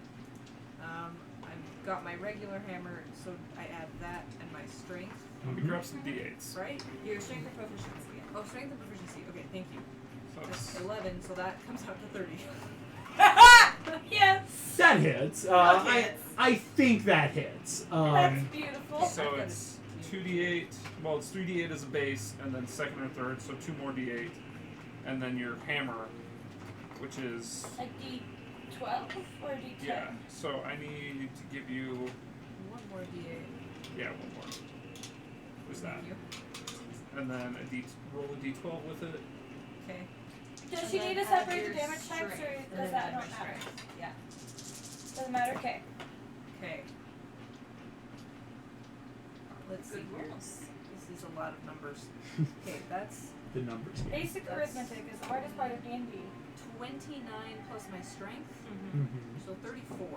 I've got my regular hammer, so I add that and my strength, Let me grab some d8s. right? Your strength and proficiency. Oh, strength and proficiency. Okay, thank you. So That's it's 11, so that comes out to 30. Yes. That hits. That hits. I think that hits. That's beautiful. So it's 2d8. Well, it's 3d8 as a base, and then second or third, so 2 more d8, and then your hammer, which is Like D12 or D10? yeah. So I need to give you One more d8. one more. What's that? Thank you. And then roll a d12 with it. Okay. Does And she then need to add separate your the damage types, strength, or and does then that add not my matter? strength. Yeah. Doesn't matter. Okay. Okay. Let's see Good here. rolls. This is a lot of numbers. Okay, that's the numbers. Game. Basic arithmetic is the hardest part of D&D. 29 plus my strength, Mhm. so 34.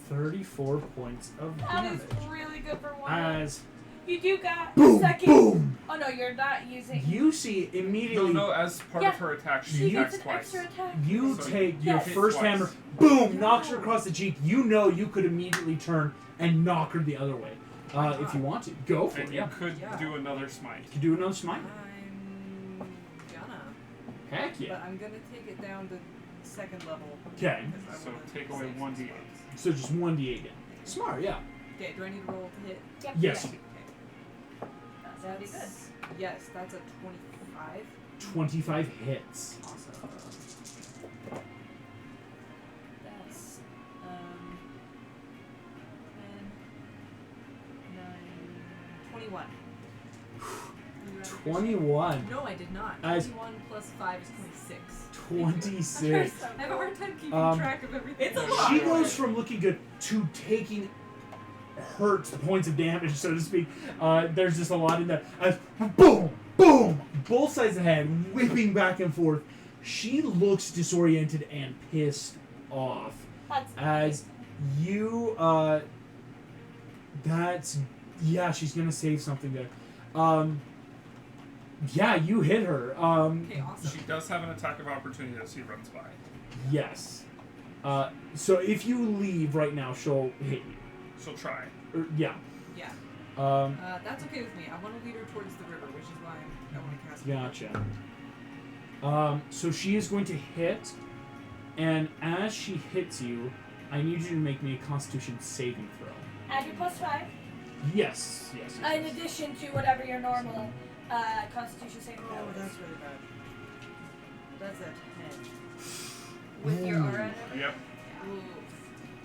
34 points of That damage. is really good for one. As You do got boom, second. boom. Oh no, you're not using. You see immediately. No, as part Yeah. of her attack, She she gets attacks an twice. extra attack. You So take your Yes. hit first twice. hammer, boom, No. knocks her across the cheek. You know you could immediately turn and knock her the other way. Why If not? you want to. Go for And it. you Yeah. could Yeah. do another smite. You can do another smite. I'm gonna. Heck But yeah. I'm gonna take it down to second level. Okay. because I So wanna take away save 1d8. some So just 1d8 damage. Smart, yeah. Okay, do I need to roll to hit? Yep. Yes. Okay. That'd be good. Yes, that's a 25. 25 hits. Awesome. That's 10, 9, 21. 21. No, I did not. As- 21 plus 5 is 26. 26. I have a hard time keeping track of everything. It's a lot. She goes from looking good to taking hurt points of damage, so to speak. There's just a lot in there. As boom, boom, both sides of the head, whipping back and forth. She looks disoriented and pissed off. That's As you, that's, yeah, she's gonna save something there. Yeah, you hit her. Okay, awesome. She does have an attack of opportunity as she runs by. Yes. So if you leave right now, she'll hit you. She'll try. Yeah. Yeah. That's okay with me. I want to lead her towards the river, which is why I want to cast. Gotcha. So she is going to hit, and as she hits you, I need you to make me a Constitution saving throw. add your +5. Yes. In addition to whatever your normal Constitution saving throw Oh, is. that's really bad. That's a 10. With your aura. Yep. Ooh.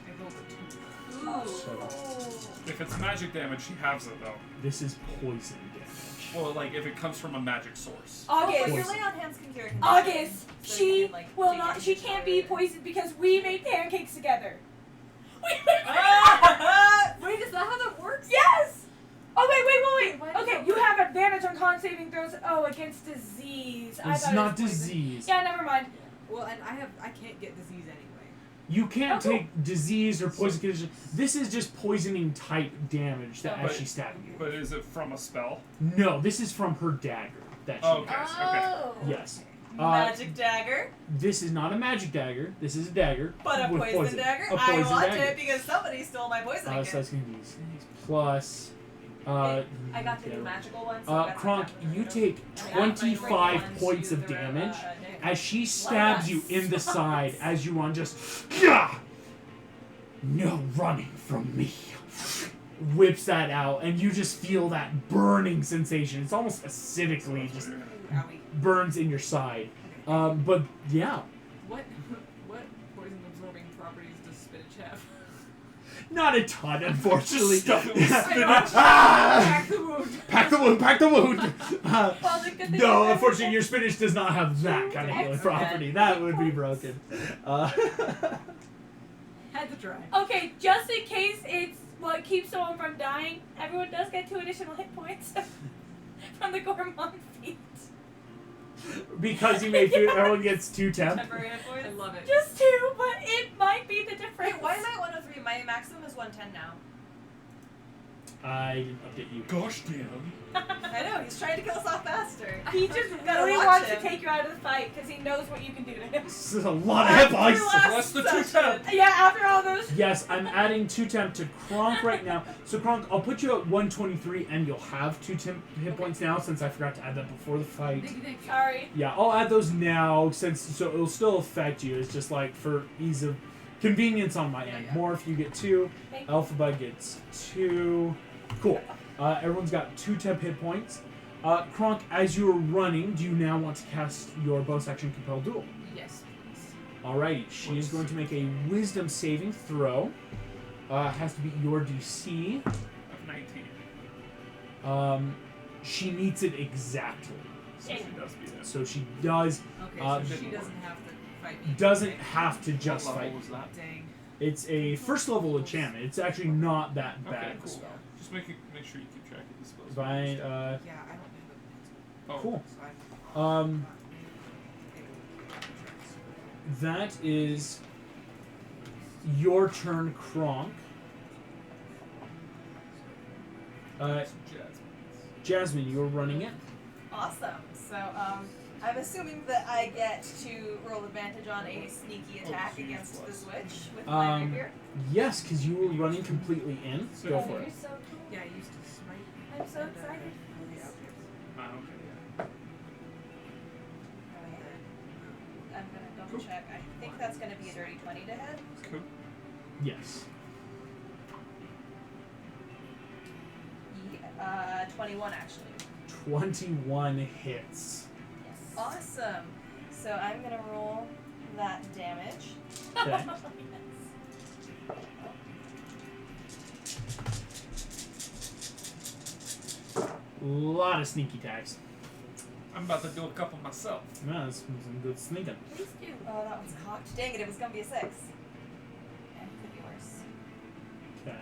I rolled a 2. Ooh. If it's magic damage, she halves it though. This is poison damage. Well, like if it comes from a magic source. Oh, August. but your lay on hands can cure conditions. August. So She you can, like, will take not. it She and can't destroy be it. poisoned because we made pancakes together. Wait, is that how that works? Yes. Oh wait. Why does Okay, that you work? have advantage on con saving throws. Oh, against disease. I It's thought it not was poison. disease. Yeah, never mind. Well, and I can't get disease anyway. You can't Oh, cool. take disease or poison condition. This is just poisoning type damage that But- as she's stabbing you. But is it from a spell? No, this is from her dagger that she Oh, okay. Oh. Yes. Magic dagger, This is not a magic dagger. This is a dagger. but a with poison dagger. A I poison want dagger. it because somebody stole my poison So again. that's going to be plus. I got the new magical one. So that's Kronk, not you that take one. I got my 25 one points to of the, damage Nick. as she Wow, stabs that you in the sucks. side as you run. Just yeah, no running from me. Whips that out, and you just feel that burning sensation. It's almost acidically just Owie. burns in your side. But yeah, What poison absorbing properties does spinach have? not a ton, unfortunately. Stuff it with Ah! Pack the wound. Pack the wound, pack the wound. Well, the good thing No, is unfortunately, your spinach does not have that kind of healing Excellent. property. That would be broken. Had to try. Okay, just in case it's what keeps someone from dying, everyone does get 2 additional hit points from the gourmand feat. Because you made food, everyone gets 2 temp. Temporary hit I points. love it. Just 2, but it might be the difference. Wait, why am I 103? My maximum is 110 now. I didn't update you. Gosh damn. I know, he's trying to kill us off faster. He just Gotta really watch wants him. to take you out of the fight because he knows what you can do to him. This is a lot of hit points. Plus the 2 temp. Yeah, after all those. Yes, I'm adding 2 temp to Kronk right now. So Kronk, I'll put you at 123 and you'll have 2 temp hit points now since I forgot to add that before the fight. Thank you. Sorry. Yeah, I'll add those now since so it'll still affect you. It's just like for ease of convenience on my end. Yeah. Morph, you get 2. Thank you. Alphabet gets 2. Cool. Everyone's got 2 temp hit points. Kronk, as you're running, do you now want to cast your bonus action Compel Duel? Yes, please. Alrighty, she is going to make a Wisdom saving throw. Has to be your DC. Of 19. She meets it exactly. So she does beat it. So she does Okay, Uh, so she doesn't have to fight me. doesn't Okay. have to just What level fight. was that? Dang. It's a first level enchantment. It's actually not that Okay, bad. cool. Just make sure you keep track of the spells. If I, Yeah, I don't have Oh, cool. a pencil. That is your turn, Kronk. Jasmine, you're running it. Awesome. So, I'm assuming that I get to roll advantage on a sneaky attack geez, against what? the switch with my rapier. Yes, because you were running completely in. Go for You're it. so cool. Yeah, I used to smite. I'm so excited. Ah, okay, yeah. I'm gonna double check. I think that's gonna be a dirty 20 to hit. Cool. Yes. 21 actually. 21 hits. Yes. Awesome. So I'm gonna roll that damage. Okay. Lot of sneaky attacks. I'm about to do a couple myself. Yeah, that's some good sneaking. Please do. Oh, that one's cocked. Dang it! It was gonna be a 6. And it could be worse. Okay.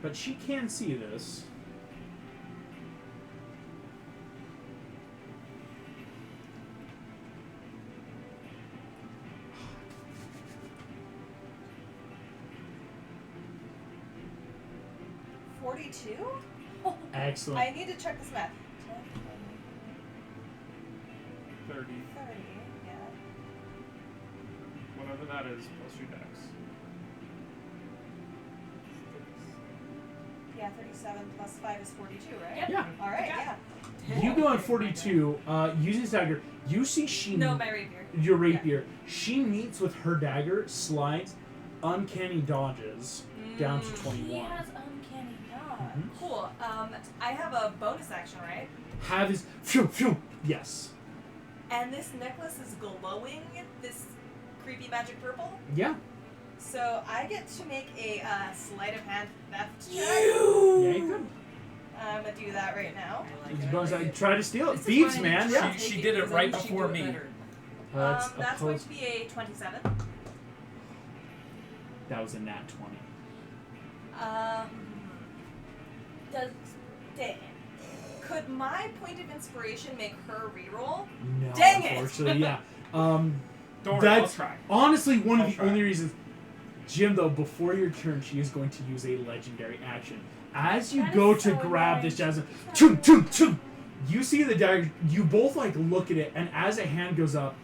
But she can see this. Excellent. I need to check this math. 30. 30, yeah. Whatever that is, plus your dex. Yeah, 37 plus 5 is 42, right? Yep. Yeah. All right, Yeah. yeah. You go on 42, using this dagger. You see she... No, my rapier. Your rapier. She meets with her dagger, slides, uncanny dodges, down to Mm. 21. He has uncanny dodge. Mhm. Cool. I have a bonus action, right? Have his... Phew, phew. Yes. And this necklace is glowing, this creepy magic purple. Yeah. So I get to make a sleight of hand theft check. Yeah, you could. I'm gonna do that right now. It's bonus action. Try to steal it. This is Thieves, why I man. need Yeah. to She take did it because I right wish she'd before do it me. better. That's going opposed. to be a 27. That was a nat 20. Does could my point of inspiration make her reroll? No, Dang it! unfortunately, yeah. Don't worry, I'll That's try. honestly one of I'll the try. only reasons. Jim, though, before your turn, she is going to use a legendary action. As you That go is to so grab annoying. this jasmine, chum, chum, chum, you see the dagger. You both like look at it, and as a hand goes up,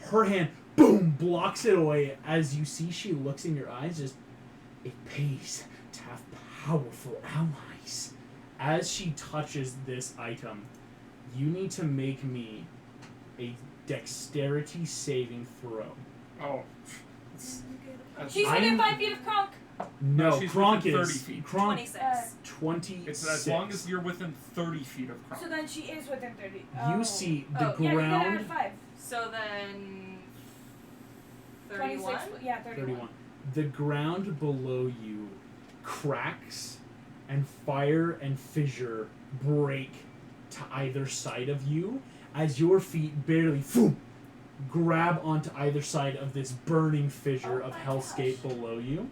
her hand, boom, blocks it away. As you see, she looks in your eyes. Just, it pays to have powerful allies. As she touches this item, you need to make me a dexterity saving throw. Oh. That's- She's I'm- within 5 feet of Kronk. No, she's Kronk within is 30 feet. Kronk 26. 26. It's as long as you're within 30 feet of Kronk. So then she is within 30. you Oh. see the Oh, Yeah, you gotta add ground. 5. So then 31. 26, yeah, 31. The ground below you cracks, and fire and fissure break to either side of you as your feet barely grab onto either side of this burning fissure Oh of my hellscape gosh. below you.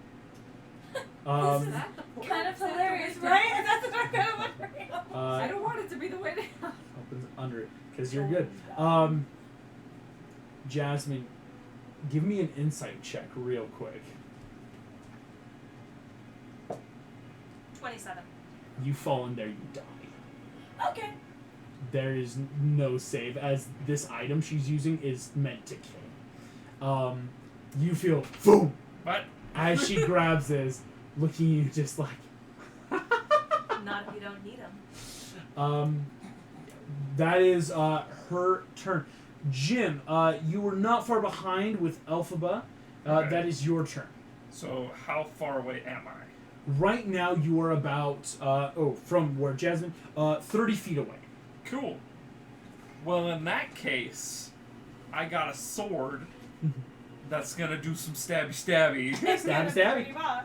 Is Um, that the point? Kind of Is that the hilarious, way right? down? That's what I'm kind of wondering. I don't want it to be the way down. opens under it because you're good. Jasmine, give me an insight check real quick. 27. You fall in there, you die. Okay. There is no save as this item she's using is meant to kill. You feel boom But as she grabs this, looking at you just like. Not if you don't need them. That is her turn. Jim, you were not far behind with Elphaba. Okay. That is your turn. so how far away am I? Right now, you are about from where Jasmine, 30 feet away. Cool. Well, in that case, I got a sword that's gonna do some stabby stabby. Stabby, stabby. Pretty boss.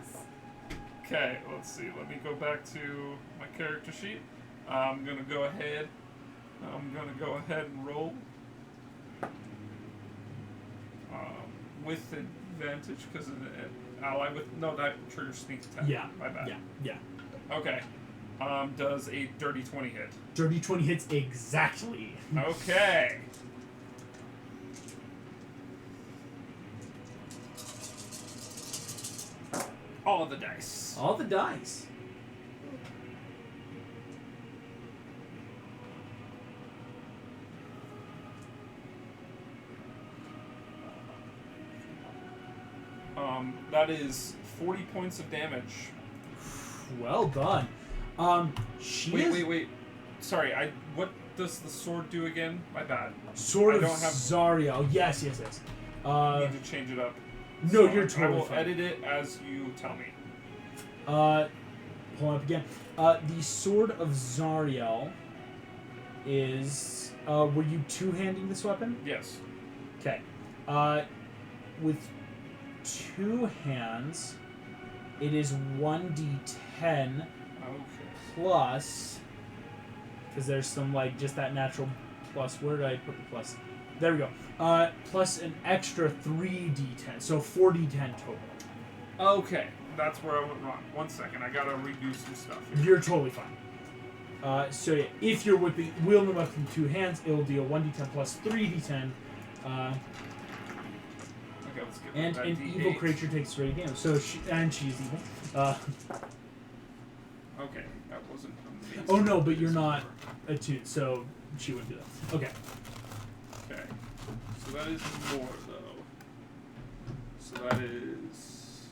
Okay, let's see. Let me go back to my character sheet. I'm gonna go ahead. And roll. With advantage because an ally with that triggers sneak attack. Yeah. My bad. Yeah. Okay. Does a dirty 20 hit? Dirty 20 hits exactly. Okay. All of the dice. All the dice. That is 40 points of damage. Well done. She is Wait. Sorry, what does the sword do again? My bad. Sword I of don't have- Zariel. Yes. I need to change it up. No, So you're I totally will fine. edit it as you tell me. pulling up again. The Sword of Zariel is. Were you two-handing this weapon? Yes. Okay. With two hands, it is 1d10 Okay. plus. Because there's some, like, just that natural plus. Where did I put the plus? There we go. Plus an extra 3d10. So 4d10 total. Okay. That's where I went wrong. 1 second. I gotta redo some stuff here. You're totally fine. So yeah, if you're wielding them up in two hands, it'll deal 1d10 plus 3d10. Okay, let's get And that an D8. evil creature takes radiant damage. So she's evil. Okay, that wasn't amazing. Oh no, but you're not attuned, so she wouldn't do that. Okay. Okay. So that is more, though. So that is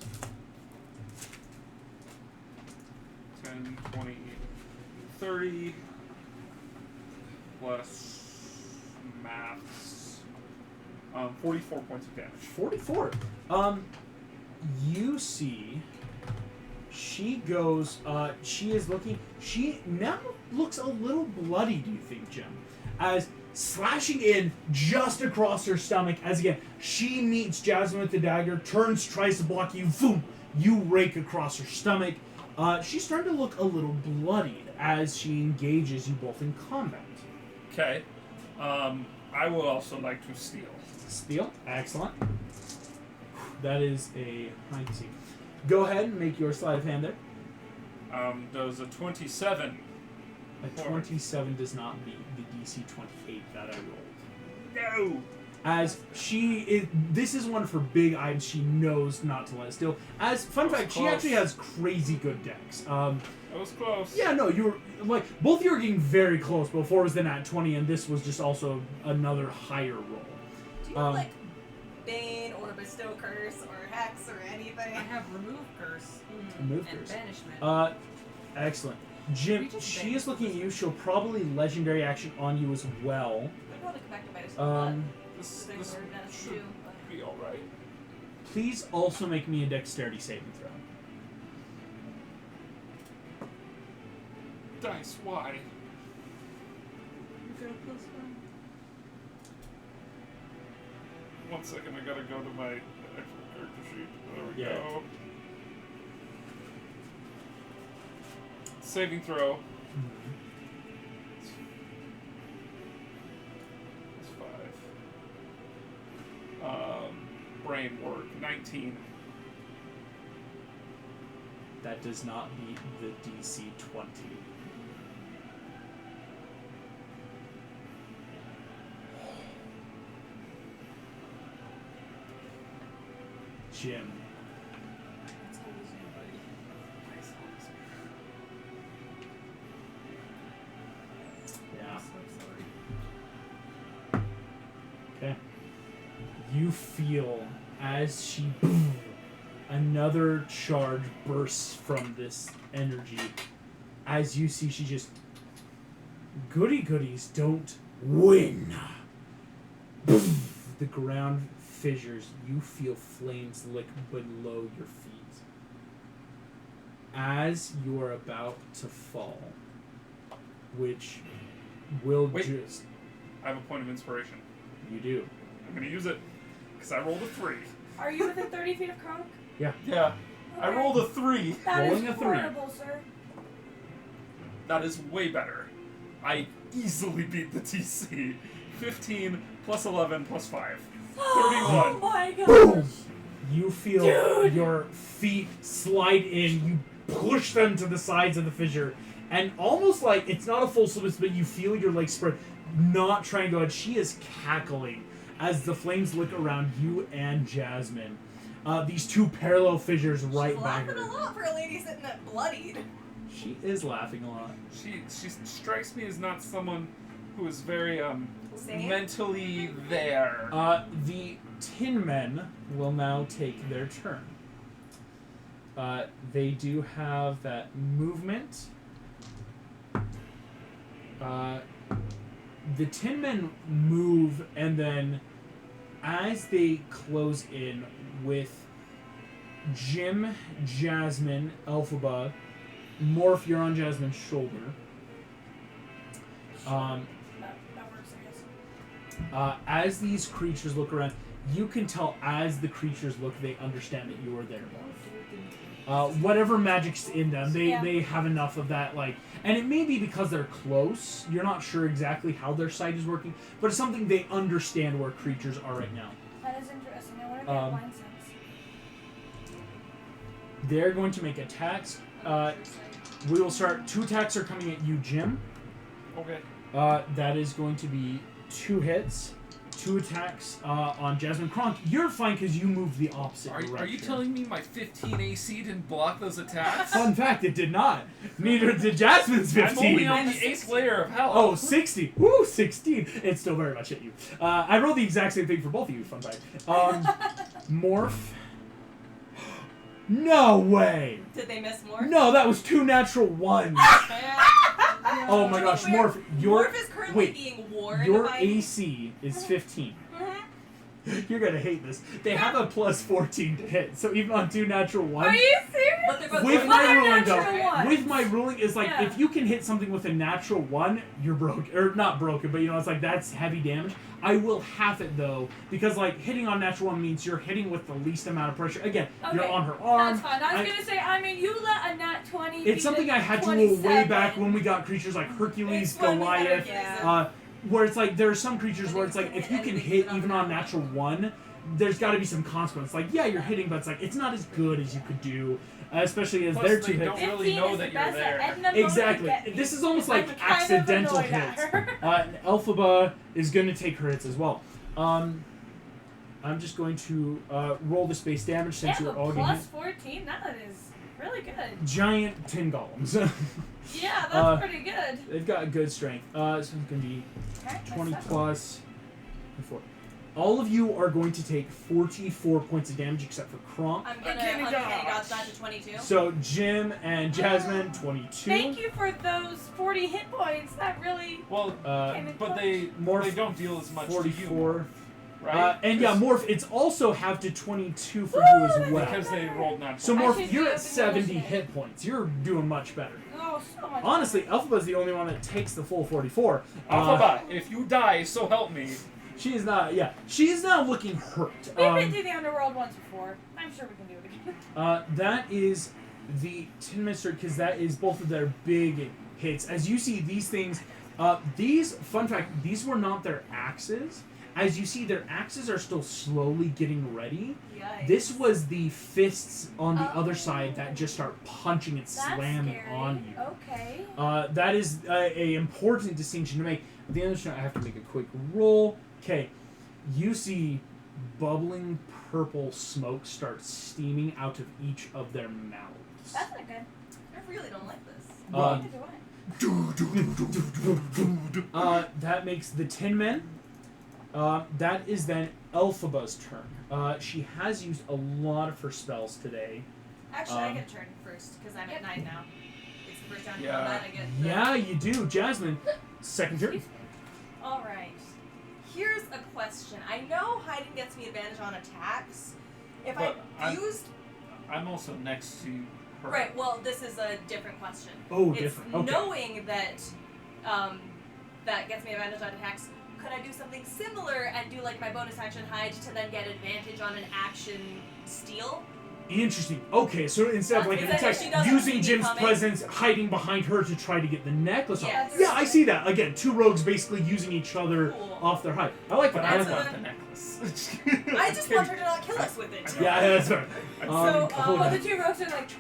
10, 20, 30 plus maths. 44 points of damage. 44. You see, she goes, she is looking, she now looks a little bloody, do you think, Jim? As slashing in just across her stomach, as again, she meets Jasmine with the dagger, turns, tries to block you, boom, you rake across her stomach. She's starting to look a little bloodied as she engages you both in combat. Okay. I would also like to steal. Steal. Excellent. That is a high DC. Go ahead and make your sleight of hand there. Does a 27. A 27 does not beat the DC 28 that I rolled. No! As she is, this is one of her big items she knows not to let us steal. As, fun That was fact, she close. actually has crazy good decks. That was close. Yeah, no, you were, like, both of you were getting very close. Before it was the nat 20, and this was just also another higher roll. Do you have, like, Bane or Bestow Curse or Hex or anything? I have Remove Curse Remove and curse. Banishment. Excellent. Jim, We just she is looking at you. She'll probably legendary action on you as well. I'd probably come back to bite us with blood. This They this were medicine should too, but- be alright. Please also make me a dexterity saving throw. Dice, why? You got a plus 1? 1 second, I gotta go to my actual character sheet. There we Yeah. go. Saving throw. That's 5. Brain work. 19. That does not beat the DC 20. Jim. Yeah. Okay. You feel as she another charge bursts from this energy. As you see, she just goody goodies don't win. The ground fissures. You feel flames lick below your feet. As you are about to fall, which will Wait. just I have a point of inspiration. you do. I'm gonna use it because I rolled a 3. Are you within 30 feet of Kronk? Yeah, I rolled a 3. That is Rolling a 3. horrible, sir. That is way better. I easily beat the TC. 15 plus 11 plus 5. 31. Oh my gosh. Boom! You feel Dude! your feet slide in. You push them to the sides of the fissure, and almost like it's not a full slip, but you feel your legs spread, not trying to go ahead. She is cackling as the flames lick around you and Jasmine. These two parallel fissures right She's by laughing a her. lot for a lady sitting at bloodied. She is laughing a lot. She strikes me as not someone who is very Sane? mentally there. The Tin Men will now take their turn. They do have that movement. The Tin Men move, and then as they close in with Jim, Jasmine, Elphaba, Morph, you're on Jasmine's shoulder. That works, I guess. As these creatures look around, you can tell as the creatures look, they understand that you are there, Morph. Whatever magic's in them, they have enough of that, like, and it may be because they're close. You're not sure exactly how their sight is working, but it's something they understand where creatures are right now. That is interesting. I wonder if they have blind sense. They're going to make attacks. We will start. 2 attacks are coming at you, Jim. Okay. That is going to be 2 hits. 2 attacks on Jasmine. Kronk, you're fine because you moved the opposite direction. Are you telling me my 15 AC didn't block those attacks? Fun fact, it did not. Neither did Jasmine's 15. I'm only on the 8th layer of hell. Oh, 60. Woo, 16. It still very much hit you. I rolled the exact same thing for both of you, fun fact. Morph. No way. Did they miss more? No, that was 2 natural ones. Oh my gosh, Morph, Morph is currently being warned your by... AC is 15. You're gonna hate this. They have a plus 14 to hit, so even on 2 natural ones. Are you serious? But they're both With going my to- ruling, natural though, ones. with my ruling is like Yeah. if you can hit something with a natural 1, you're broken, or not broken, but you know it's like that's heavy damage. I will half it though because like hitting on natural 1 means you're hitting with the least amount of pressure. Again, you're Okay, on her arm. That's fine. I was gonna say, I mean, you let a nat 20. It's be something the I had to rule way 27. back when we got creatures like Hercules, It's when we had Goliath, Yeah. where it's like there are some creatures where it's like if you can hit even on natural 1, there's got to be some consequence. Like yeah, you're hitting, but it's like it's not as good as you could do, especially as Plus, they're they 2 hits. don't really 15 know is that the you're best there. Edna Mode Exactly. can get me. This is almost I'm like kind of accidental annoyed at hits. her. And Elphaba is going to take her hits as well. I'm just going to roll the space damage since Yeah, you're but all getting plus 14, that is really good. giant tin golems. Yeah, that's pretty good. They've got good strength. So it's going to be Alright, 20 that's plus 4. All of you are going to take 44 points of damage except for Kronk. I'm gonna Uncanny uncanny dodge. dodge that to 22. So Jim and Jasmine, 22. Thank you for those 40 hit points. That really. Well, came in but clutch. they Morph, don't deal as much to 44. you, right? And yeah, Morph, it's also have to 22 for Woo, you as that's well. because they rolled natural. So I Morph, should you're be at open 70 initiative. hit points. You're doing much better. Oh, so much. Honestly, Elphaba's the only one that takes the full 44. Alphaba, if you die, so help me. She is not, yeah. She is not looking hurt. We've been to the underworld once before. I'm sure we can do it again. That is the Tin Minister, because that is both of their big hits. As you see, these things, fun fact, these were not their axes. As you see, their axes are still slowly getting ready. Yikes. This was the fists on the other Oh. side that just start punching and That's slamming scary. on you. Okay. That is a important distinction to make. At the end of the show, I have to make a quick roll. Okay, you see bubbling purple smoke start steaming out of each of their mouths. That's not good. I really don't like this. Um, Neither do I. That makes the Tin Men. That is then Elphaba's turn. She has used a lot of her spells today. Actually, I get turn first because I'm at 9 now. It's the first down Yeah. on that I get. The... Yeah, you do. Jasmine, second turn. All right. Here's a question. I know hiding gets me advantage on attacks. If But I I'm- used I'm also next to her. right, well, this is a different question. Oh, It's different. Okay. knowing that that gets me advantage on attacks. Could I do something similar and do like my bonus action hide to then get advantage on an action steal? Interesting. Okay, so instead of like an Is that attack, if she doesn't see using me Jim's coming? presence, hiding behind her to try to get the necklace off. Yes. Yeah, I see that. Again, 2 rogues basically using each other Cool. off their hide. I like But that. I That's want a- the necklace. I just want her to not kill us with it. Yeah, that's fair. So, hold Well, on. the 2 rogues are like.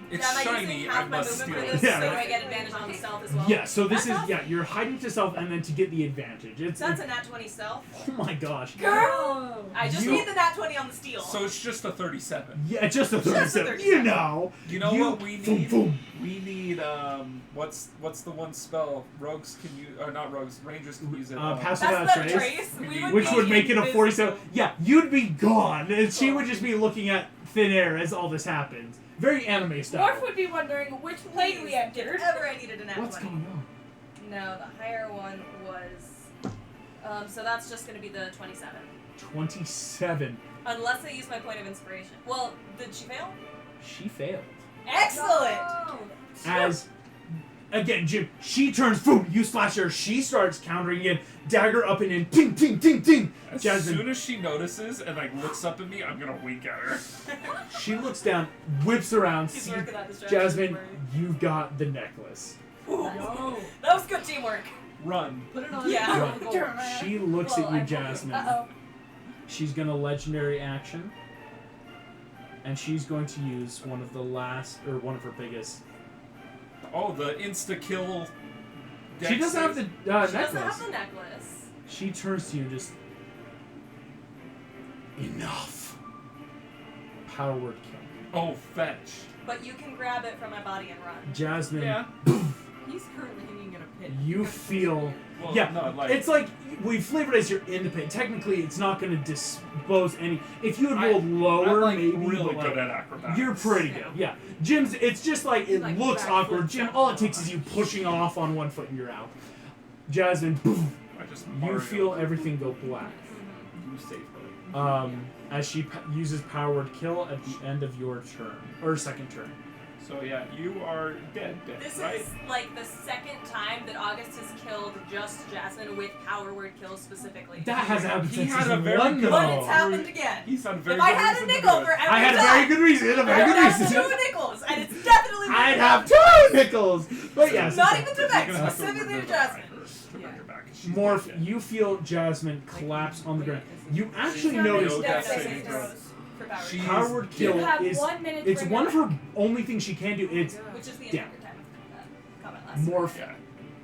It's am I shiny, using I half my must movement for steal this, it. Yeah, so do right. I get advantage on stealth as well? Yeah, so this That's is, yeah, you're hiding to stealth and then to get the advantage. It's, That's a nat 20 stealth. oh my gosh. Girl! I just You- need the nat 20 on the steal. So it's just a 37. Yeah, just a Just a 37. 37. You know. You know what we boom, need? boom. We need what's the one spell rogues can use, or not rogues, rangers can use it. Passive That's Trace, the trace. We We need- would which be would make it a invisible. 47. Yeah, you'd be gone, and she would just be looking at thin air as all this happens. Very anime style. Morph would be wondering which plane we entered. If ever I needed a nat What's 20. going on? No, the higher one was. So that's just going to be the 27. 27. Unless I use my point of inspiration. Well, did she fail? She failed. Excellent. As again, Jim, she turns, boom, you slash her, she starts countering again, dagger up and in, ting, ting, ting, ting. As Jasmine, soon as she notices and like looks up at me, I'm gonna wink at her. she looks down, whips around, She's see, working that distraction. Jasmine, you got the necklace. Ooh. No. That was good teamwork. Run. Put it on. Yeah. Right. Go. She looks at you, Jasmine. Uh-oh. She's gonna legendary action, and she's going to use one of the last, or one of her biggest. Oh, the insta kill. She doesn't have the She doesn't necklace. have the necklace. She turns to you and just, enough. Power word kill. Oh, fetch. But you can grab it from my body and run. Jasmine, Yeah. He's currently hanging in a pit. you feel. Well, Yeah, no, like It's like we flavored as you're in the pit. Technically, it's not going to dispose any. If you had rolled lower, I'm like maybe. really but, like, good at acrobatics. You're pretty good. Yeah. Jim's. It's just like it Like looks backflip awkward. Jim, jump all it off. takes is you pushing off on one foot and you're out. Jasmine, boom, I just you Mario. feel everything go black. You save her. As she uses power word kill at the end of your turn or second turn. So yeah, you are dead, This right? is like the second time that August has killed just Jasmine with power word kills specifically. That hasn't happened He since had a season very one, good- But though. it's happened again. He's had a very If I good had a reason to nickel do for it. every I had a time, very good reason. A I very would good have reason. 2 nickels, and it's definitely I'd have 2 nickels. But yes, Not it's even a- to You're Vex, gonna have to specifically to remove Jasmine. her first to bring her back. She's Morph, dead. you feel Jasmine collapse on the ground. You actually She's not notice making that dex saving saving throw. throws. for power She- word, power word You kill have is 1 minute to it's bring one her of her back. only things she can do. It's which is the Yeah. entire time of combat last. morph. Yeah.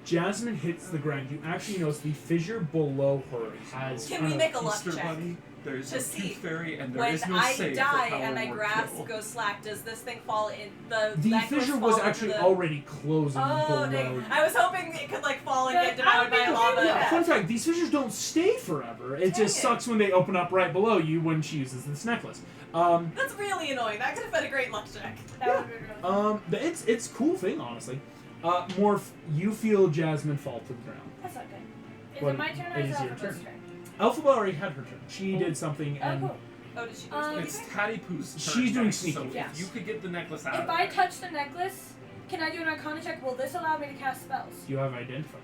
Jasmine hits the ground. You actually notice the fissure below her has. Can kind we of- make a luck Easter check? Bunny, there's To a see tooth fairy, and there When is no I save die for power and my word grasp kill. goes slack, does this thing fall in the The necklace fissure fall was into actually the... already closing Oh, below. dang. I was hoping it could like fall and But get devoured by I don't lava. think Yeah, Yeah. fun fact: these fissures don't stay forever. It Dang just it. sucks when they open up right below you when she uses this necklace. That's really annoying. That could have been a great luck check. That would have been really But it's a cool thing, honestly. Morph, you feel Jasmine fall to the ground. That's not good. Is Well, it my turn or it is is it your Alpha's turn. turn? Alphaba already had her turn. She did something, Oh, and cool. Oh, did she do It's sneaky? Tatty Poo's turn. She's doing next, sneaky, So yes. if you could get the necklace out If of I there. touch the necklace, can I do an Arcana check? Will this allow me to cast spells? you have identified.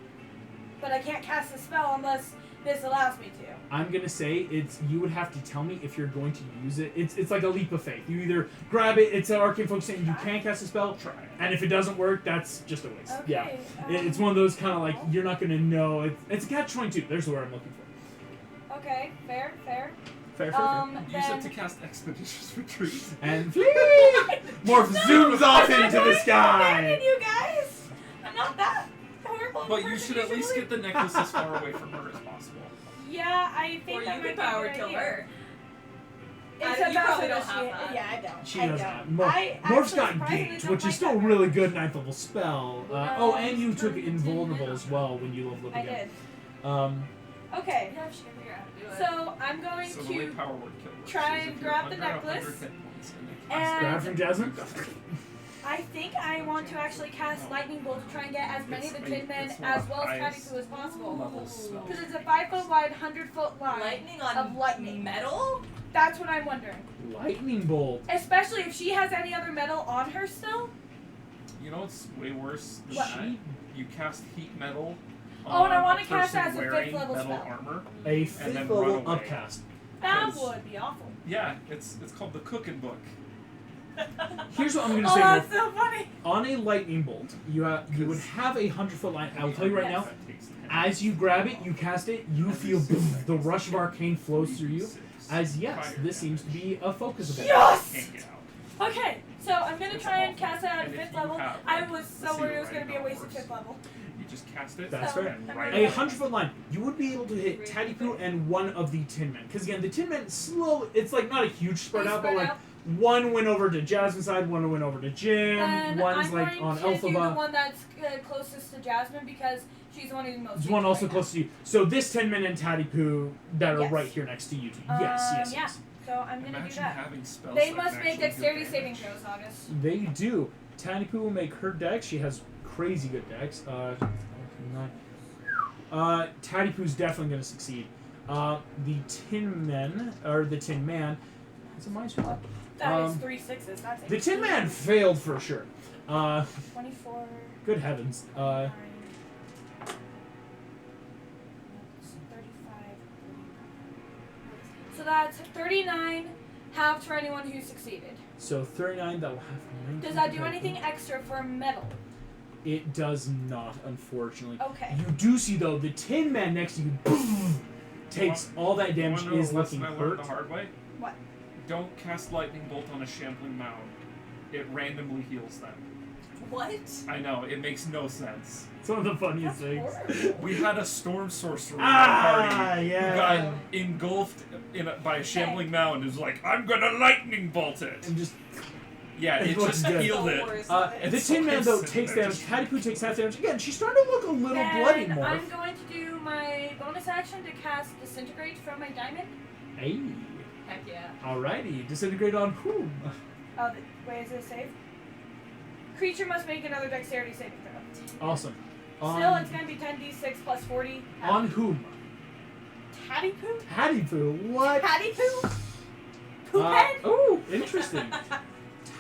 But I can't cast a spell unless this allows me to. I'm gonna say it's. You would have to tell me if you're going to use it. It's like a leap of faith. You either grab it. It's an arcane focus, and you can cast a spell. Try it. And if it doesn't work, that's just a waste. Okay. Yeah. It's one of those kind of like you're not gonna know. It's a catch-22. There's the word I'm looking for. Okay, fair. Fair, fair, fair. Use Then it to cast Expeditious Retreat. And flee! Morph zooms off into the Abandon sky. you guys. I'm not that horrible. But you should at least get the necklace as far away from her as possible. Yeah, I think Or that you might could be a power good kill idea. her. It's You about probably so don't does have she- that. Yeah, I don't. She I does don't. not. I Morph's actually got surprisingly Gauge, don't which is like still a that really very good ninth level spell. And you took Invulnerable as well when you leveled up I again. did. Okay. Yeah, she can figure out how to do it. So I'm going So the way to power word kill works try is and if you're grab the under 100 necklace, hit points and they and- cast Grab from Jasmine. I think I want to actually cast Lightning Bolt to try and get as many of the It's- Tin Men it's one as of well the as highest Tabiku as possible. level spell. Because it's a 5-foot wide, 100-foot line. Lightning of on lightning. metal? That's what I'm wondering. Lightning bolt. Especially if she has any other metal on her still. You know what's way worse than What? that? You cast heat metal. Oh, and I on wanna a cast that person as a wearing 5th level metal spell. armor. A And 5th then level run away. upcast. That Because- would be awful. Yeah, it's called the Cooking Book. Here's what I'm gonna Oh, say. that's Morph. so funny. On a lightning bolt, you would have a 100-foot line. I will tell you right now. That takes 10. As you grab it, you cast it. You feel boom, the rush of arcane flows through you. As yes, this seems to be a focus of it. Yes! Can't get out. Okay, so I'm gonna try and cast it at And if 5th you level. have, I like, was the so worried it was seal gonna be a right waste of now, 5th level. You just cast it. That's So, fair. And I'm right ready. A 100-foot line, you would be able to hit Tattoo and one of the Tin Men. Because again, the Tin Men slow. It's like not a huge spread They out, but spread like out. one went over to Jasmine's side, one went over to Jim, And one's I'm like going on to do the Elphaba. one that's closest to Jasmine because she's the one who's most. There's one weak also right close to you. So this Tin Man and Tatty Poo that are Yes. right here next to you two. now. Yes, yes, Yeah. yes. So I'm gonna do Imagine that. having spells They that must can make actually dexterity do saving damage. throws, August. They do. Tatty Poo will make her dex. She has crazy good dex. Tatty Poo's definitely going to succeed. The Tin Men, or the Tin Man, it's a minus 1. That is 3 6s. That's The 18. Tin Man failed for sure. 24. Good heavens. 39. That's 35. 39. So that's 39, halved for anyone who succeeded. So 39, that will have 19. Does that do anything extra for metal? It does not, unfortunately. Okay. You do see, though, the Tin Man next to you boom, takes all that damage, Wanna know is a lesson looking I learned hurt. the hard way? What? Don't cast lightning bolt on a shambling mound. It randomly heals them. What? I know, it makes no sense. It's one of the funniest That's things. horrible. We had a storm sorcerer in Ah, our party yeah. who got engulfed by a shambling mound and was like, I'm gonna lightning bolt it! And just Yeah, It it looks just good. healed it. the It's Tin Man, though, so takes good. damage. Tattipoo takes half damage. Again, she's starting to look a little bloody Then more. I'm going to do my bonus action to cast Disintegrate from my diamond. Hey. Heck yeah. Alrighty. Disintegrate on whom? Oh, wait, is it a save? Creature must make another dexterity saving throw. Awesome. Still, it's going to be 10d6 plus 40. On whom? Tattipoo? Tattipoo. What? Tattipoo? Poophead? Oh, interesting.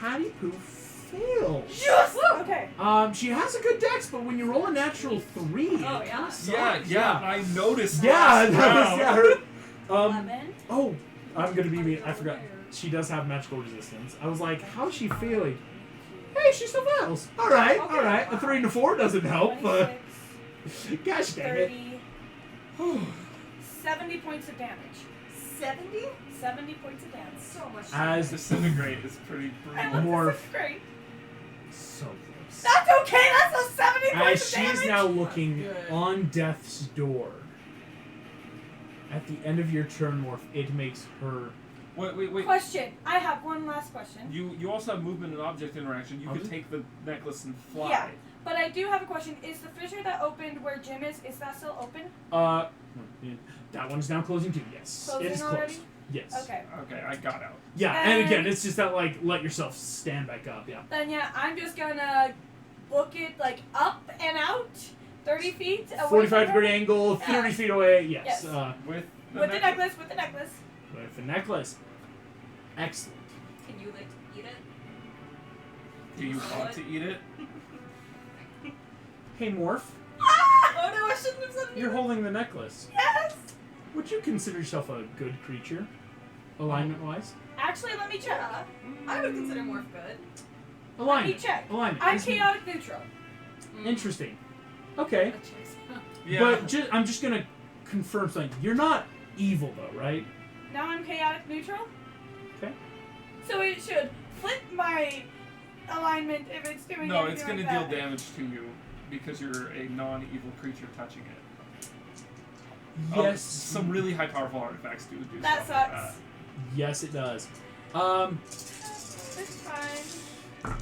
Tattipoo failed. Yes! Okay. She has a good dex, but when you roll a natural 3, Oh, it yeah. kinda sucks. Yeah, I noticed Yeah, last that was round. yeah, her. 11. Oh, I'm gonna be mean. I forgot. She does have magical resistance. I was like, how's she feeling? Hey, she still fails. All right, Okay. all right. A 3 and a 4 doesn't help, but 26, gosh dang it. 30, 70 points of damage. 70? 70 points of damage. So much. As Disintegrate is pretty I brutal. love More- this. That's great. so close. That's okay. That's a 70 As points of she's damage. now looking Good. on death's door. At the end of your turn, Morph, it makes her. Wait. Question. I have one last question. You also have movement and object interaction. You could Object? take the necklace and fly. Yeah. But I do have a question. Is the fissure that opened where Jim is that still open? That one's now closing too. Yes, Closing it is already? closed. Yes. Okay. Okay, I got out. Yeah, and again, And- it's just that like let yourself stand back up. Yeah. Then yeah, I'm just gonna book it like up and out, 30 feet away 45 from her. degree angle, 30 Yeah. feet away. Yes. Yes. With With the necklace. With the necklace. With the necklace. Excellent. Can you, like, eat it? Do you want to eat it? Hey, Morph, Oh no, I shouldn't have said you're holding the necklace. Yes. Would you consider yourself a good creature, alignment-wise? Actually, let me check. Yeah. I would consider Morph good. Let me Alignment. check. Alignment. I'm Isn't- chaotic neutral. Interesting. Okay, That checks. Yeah. but I'm just gonna confirm something. You're not evil though, right? Now I'm chaotic neutral. Okay. So it should flip my alignment if it's doing No, anything it's gonna like deal that. damage to you because you're a non-evil creature touching it. Yes. Some really high powerful artifacts do That stuff like sucks. Yes, it does. It's fine.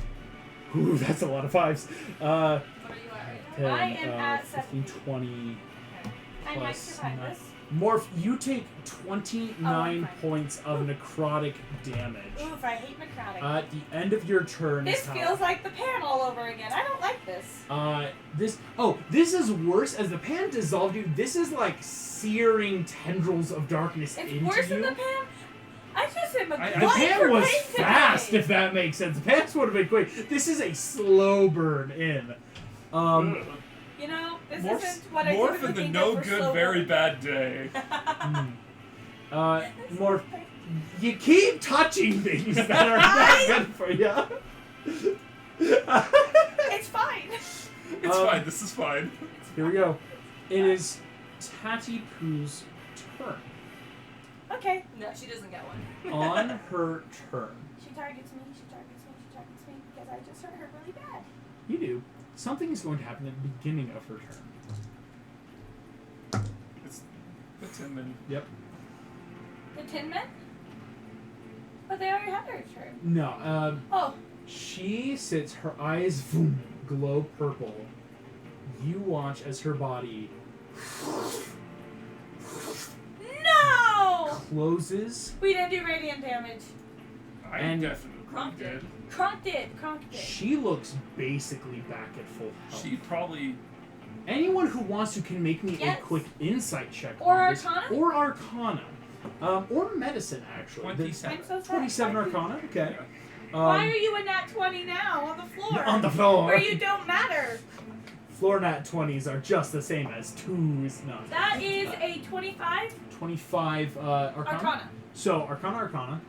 Ooh, that's a lot of 5s. What are you at right now? 10, I am at 15, 17. 20. I might Plus survive nine. this. Morph, you take 29 fine. points of necrotic damage. Oof, I hate necrotic. At the end of your turn, This is how- feels like the pan all over again. I don't like this. this is worse. As the pan dissolved you, this is like searing tendrils of darkness It's into worse you. than the pan. I just am a I- The glutton pan for was pain today. fast, if that makes sense. The pans would have been quick. This is a slow burn in. that. You know, this Morph's, isn't what I Morph typically in the think no of for good, slow very burn. bad day. Morph, you keep touching things that are not good for you. It's fine. It's fine. This is fine. Here we go. It is Tatty Poo's turn. Okay. No, she doesn't get one. On her turn, She targets me. She targets me. She targets me because I just hurt her really bad. you do. Something is going to happen at the beginning of her turn. It's the Tin Man. Yep. The Tin Men? But they already had their turn. No. Oh, She sits. Her eyes boom, glow purple. You watch as her body no! closes. We didn't do radiant damage. I And- definitely Kronk did. Kronk did. Kronk did. She looks basically back at full health. She probably. Anyone who wants to can make me Yes. a quick insight check Or on this. Arcana? Or Arcana. Or medicine, actually. 27. I'm so sad. 27 Arcana, okay. Why are you in that 20 now on the floor? On the floor. Where you don't matter. Floor nat 20s are just the same as 2s. No. That is a 25 25 Arcana. Arcana. So, Arcana.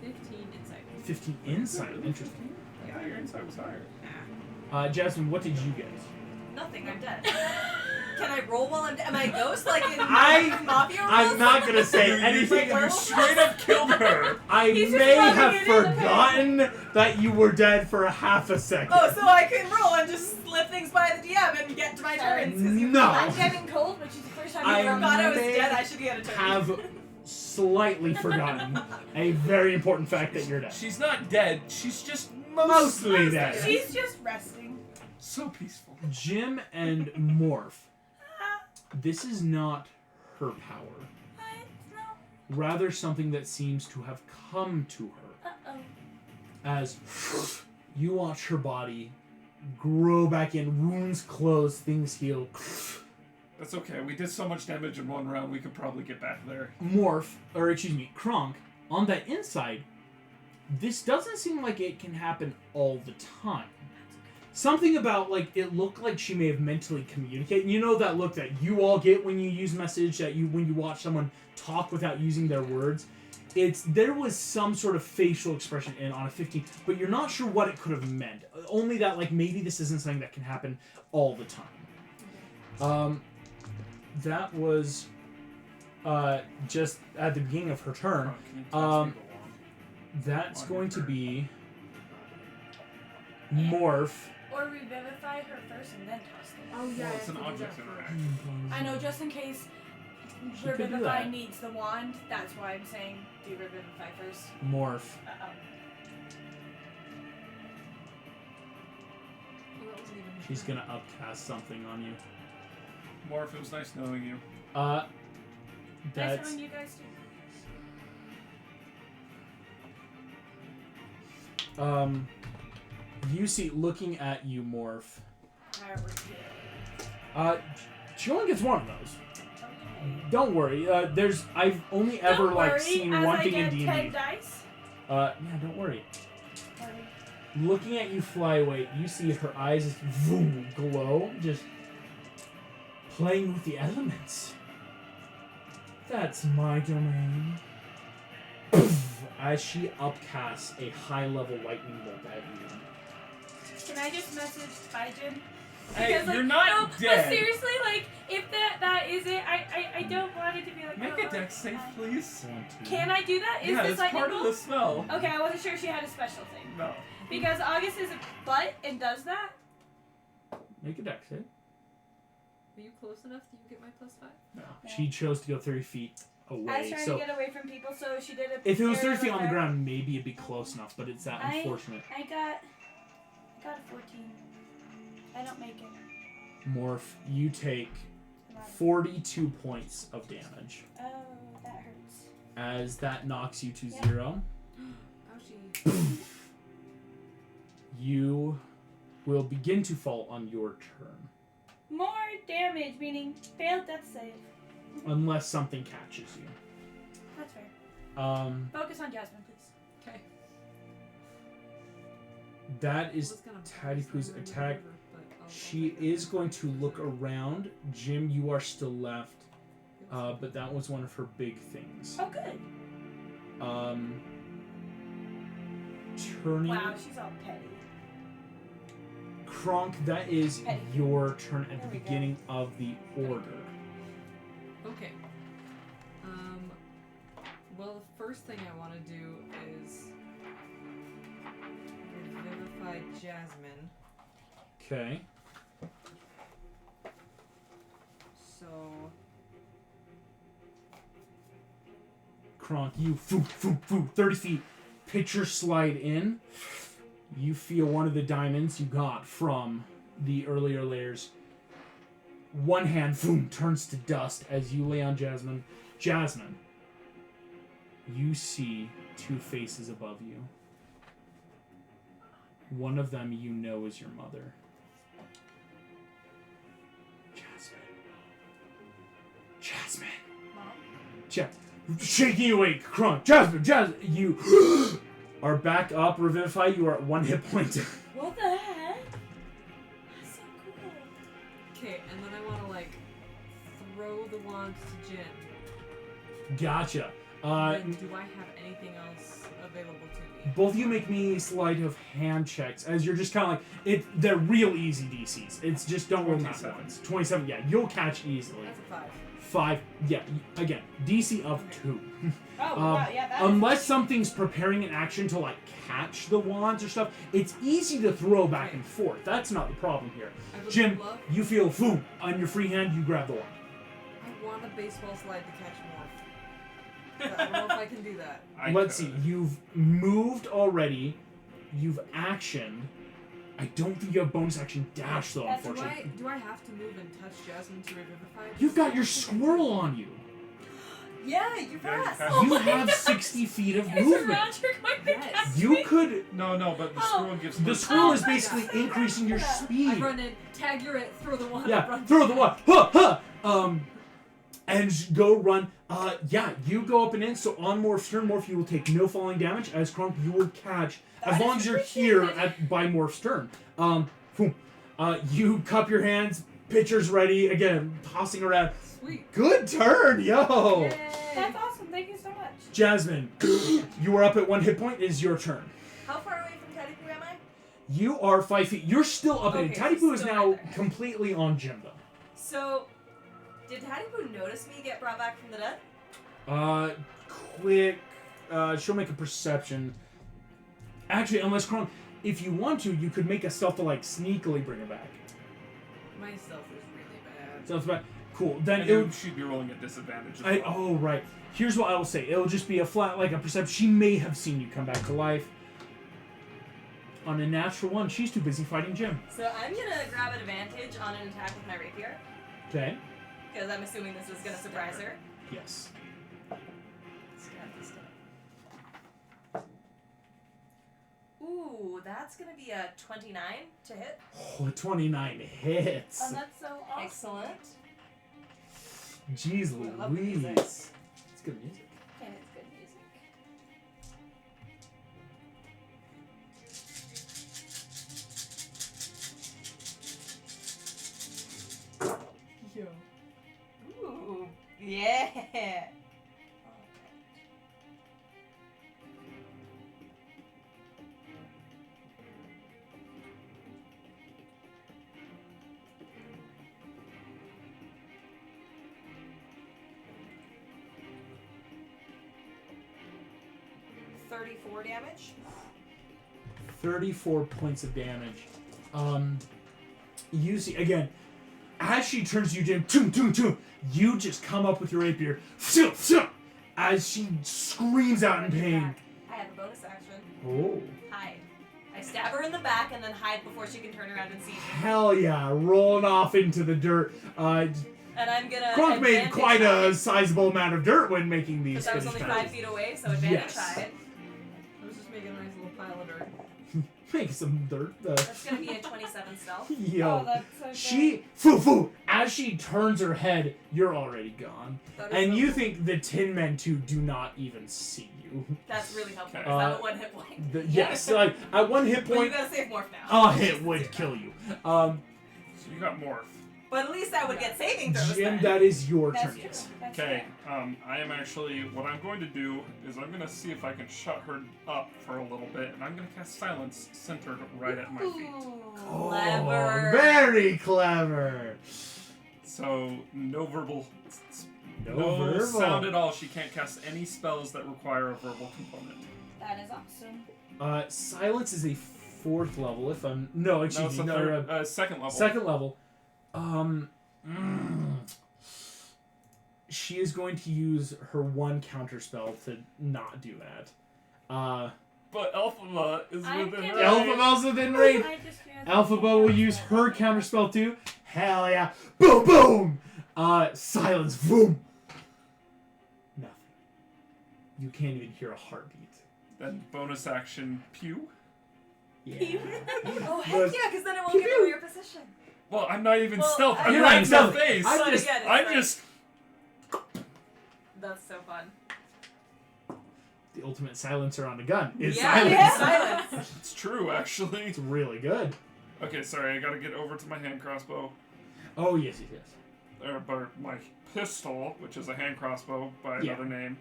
15 insight. 15 Insight. Interesting. Yeah, your insight was higher. Jasmine, what did you get? Nothing. I'm dead. Can I roll while I'm dead? Am I a ghost like in I- Mafia rules? I'm not going to say You anything. straight up killed her. I He's just may rubbing have it in the forgotten that you were dead for a half a second. Oh, so I can roll and just slip things by the DM and get to my turns. 'cause you No. I'm getting cold, which is the first time I you ever forgot I was may dead. I should get a turn. have slightly forgotten a very important fact that you're dead. She's not dead. She's just Mostly dead. She's just resting. So peaceful. Jim and Morph. This is not her power. No. Rather something that seems to have come to her. Uh-oh. As you watch her body grow back in, wounds close, things heal. That's okay. We did so much damage in one round, we could probably get back there. Kronk, on that inside, this doesn't seem like it can happen all the time. Something about, like, it looked like she may have mentally communicated. You know that look that you all get when you use message, when you watch someone talk without using their words? There was some sort of facial expression on a 15, but you're not sure what it could have meant. Only that, like, maybe this isn't something that can happen all the time. That was just at the beginning of her turn. Oh, can you toss me the wand? That's going to be Morph. Or revivify her first and then toss them. Oh yeah. Well, it's an I have to do object that first. interaction. I know, just in case She could do Revivify that. needs the wand, that's why I'm saying do Revivify first. Morph. Uh-oh. Oh, that wasn't even She's gonna upcast something on you. Morph, it was nice knowing you. Nice That's knowing you guys too. you see, looking at you, Morph. Alright, She only gets one of those. okay. Don't worry. I've only ever Don't like worry, seen as one I thing in get D&D. 10 dice. Yeah, don't worry. Sorry. Looking at you fly away, you see her eyes just boom, glow, just playing with the elements. That's my domain. As she upcasts a high-level lightning bolt at you. Can I just message Jin? Hey, Because, like, you're not no, dead. But seriously, like, if that is it, I don't want it to be like. Make oh, a dex save, please. 1, 2. Can I do that? Is Yeah, this it's lightning part of the bolt? spell. Okay, I wasn't sure if she had a special thing. No. Because August is a butt and does that. Make a dex save. Are you close enough that you get my +5? No. She chose to go 30 feet I was away. trying So to get away from people, so she did it. if it was 30 feet on the ground, maybe it'd be close enough, but it's that I- unfortunate. I got a 14. I don't make it. Morph, you take Come on. 42 points of damage. Oh, that hurts. As that knocks you to Yeah. 0, Ouchie. you will begin to fall on your turn. More damage, meaning failed death save. Unless something catches you. That's fair. Focus on Jasmine, please. Okay. That is Tadipu's attack. She is going to look around. Jim, you are still left. But that was one of her big things. Oh, good. Turning. Wow, she's all petty. Kronk, that is Petty. your turn at There the we go. beginning of the order. Okay. Well, the first thing I want to do is revivify Jasmine. Okay. So Kronk, you 30 feet. Pitcher slide in. You feel one of the diamonds you got from the earlier layers. One hand, turns to dust as you lay on Jasmine. Jasmine, you see two faces above you. One of them you know is your mother. Jasmine. Mom? shaking you awake. Kronk, Jasmine, you are back up. Revivify, you are at 1 hit point. What the heck? That's so cool. Okay, and then I want to like throw the wand to Jin. Gotcha. And do I have anything else available to me? Both of you make me sleight of hand checks as you're just kind of like they're real easy DCs. It's just don't roll nat 27. ones. 27. Yeah, you'll catch easily. That's a 5. 5. Yeah. Again, DC of 2. Oh, wow, yeah, that Unless something's preparing an action to like catch the wands or stuff, it's easy to throw back and forth. That's not the problem here. I would Jim, love. you feel boom on your free hand. You grab the wand. I want a baseball slide to catch morph. But I don't know if I can do that. Let's see. You've moved already. You've actioned. I don't think you have bonus action dash though, That's unfortunately. Do I have to move and touch Jasmine to revivify? You've got your squirrel on you. Yeah, you're Yeah, you fast. can. Oh You my have God. 60 feet of There's a movement. round you're going to Yes. catch You me. could. No, but the squirrel gives The me- squirrel is Oh, basically that's increasing your I I speed. run in, tag you're it, throw the wand. Yeah, run throw the back. wand. Huh, huh. And go run. Yeah, you go up and in. So on Morph's turn, Morph, you will take no falling damage. As Kronk, you will catch as That long is as you're here appreciated. by Morph's turn. Boom. You cup your hands. Pitcher's ready. Again, tossing around. Sweet. Good turn, yo. Yay. That's awesome. Thank you so much. Jasmine, you are up at 1 hit point. It is your turn. How far away from Teddy Poo am I? You are 5 feet. You're still up at it. Okay, Tiny Poo is still now right there. completely on Jim, though. So, did Teddy Poo notice me get brought back from the dead? Quick. She'll make a perception. Actually, unless Kronk, if you want to, you could make a stealth to like sneakily bring her back. My stealth is really bad. Stealth back. Cool. Then And it would. she'd be rolling at disadvantage as well. Oh right. Here's what I will say. It'll just be a flat like a perception. She may have seen you come back to life. On a natural 1, she's too busy fighting Jim. So I'm gonna grab an advantage on an attack with my rapier, Okay. because I'm assuming this is gonna surprise her. Yes. Ooh, that's gonna be a 29 to hit. Oh, 29 hits. Oh, that's so awesome. Excellent. Jeez I love the music. Louise. It's good music. And it's good music. Yo. Ooh, yeah. $34 damage. 34 points of damage. You see, again, as she turns to you, Jim, you just come up with your rapier, as she screams out in pain. I have a bonus action. Oh. Hide. I stab her in the back and then hide before she can turn around and see me. Hell yeah, rolling off into the dirt. And I'm gonna. Kronk made advantage quite a hide, sizable amount of dirt when making these because I was finish only 5 passes. feet away, so advantage Yes. hide. I was just making a nice little pile of dirt. Make some dirt. That's gonna be a 27 stealth. Yo. Oh, that's so She, foo, as she turns her head, you're already gone. That is And so you cool. think the Tin Men 2 do not even see you. That's really helpful. Okay. Because I'm at 1 hit point. Yes, like, at 1 hit But you point, gotta save morph now. a hit would kill you. So you got morph. But at least I would get saving throws. Jim, then. that is your That's turn, true. yes. That's Okay, I am actually, what I'm going to do is I'm going to see if I can shut her up for a little bit, and I'm going to cast Silence centered right at my feet. Oh, Clever. very clever. So, no verbal, No verbal. sound at all. She can't cast any spells that require a verbal component. That is awesome. Silence is a 4th level, if I'm... No, No, excuse it's me, a no, third, second level. 2nd level. She is going to use her 1 counter spell to not do that. But Elphaba is I within can- range. Alphaba's within range. I just realized Alphaba I will can't use do her that. counter spell too. Hell yeah. Boom, boom. Silence. Boom. Nothing. You can't even hear a heartbeat. Then bonus action, pew. Yeah. Oh, heck But- yeah, because then it won't give away your position. Well, I'm not even Well, stealth. I'm you're right not in stealth. the face. I'm But just- again, it's I'm like- just. That's so fun. the ultimate silencer on a gun is Yeah, silence. yeah. Silence. It's true, actually. It's really good. Okay, sorry, I gotta get over to my hand crossbow. Oh, yes. But my pistol, which is a hand crossbow by Yeah. another name,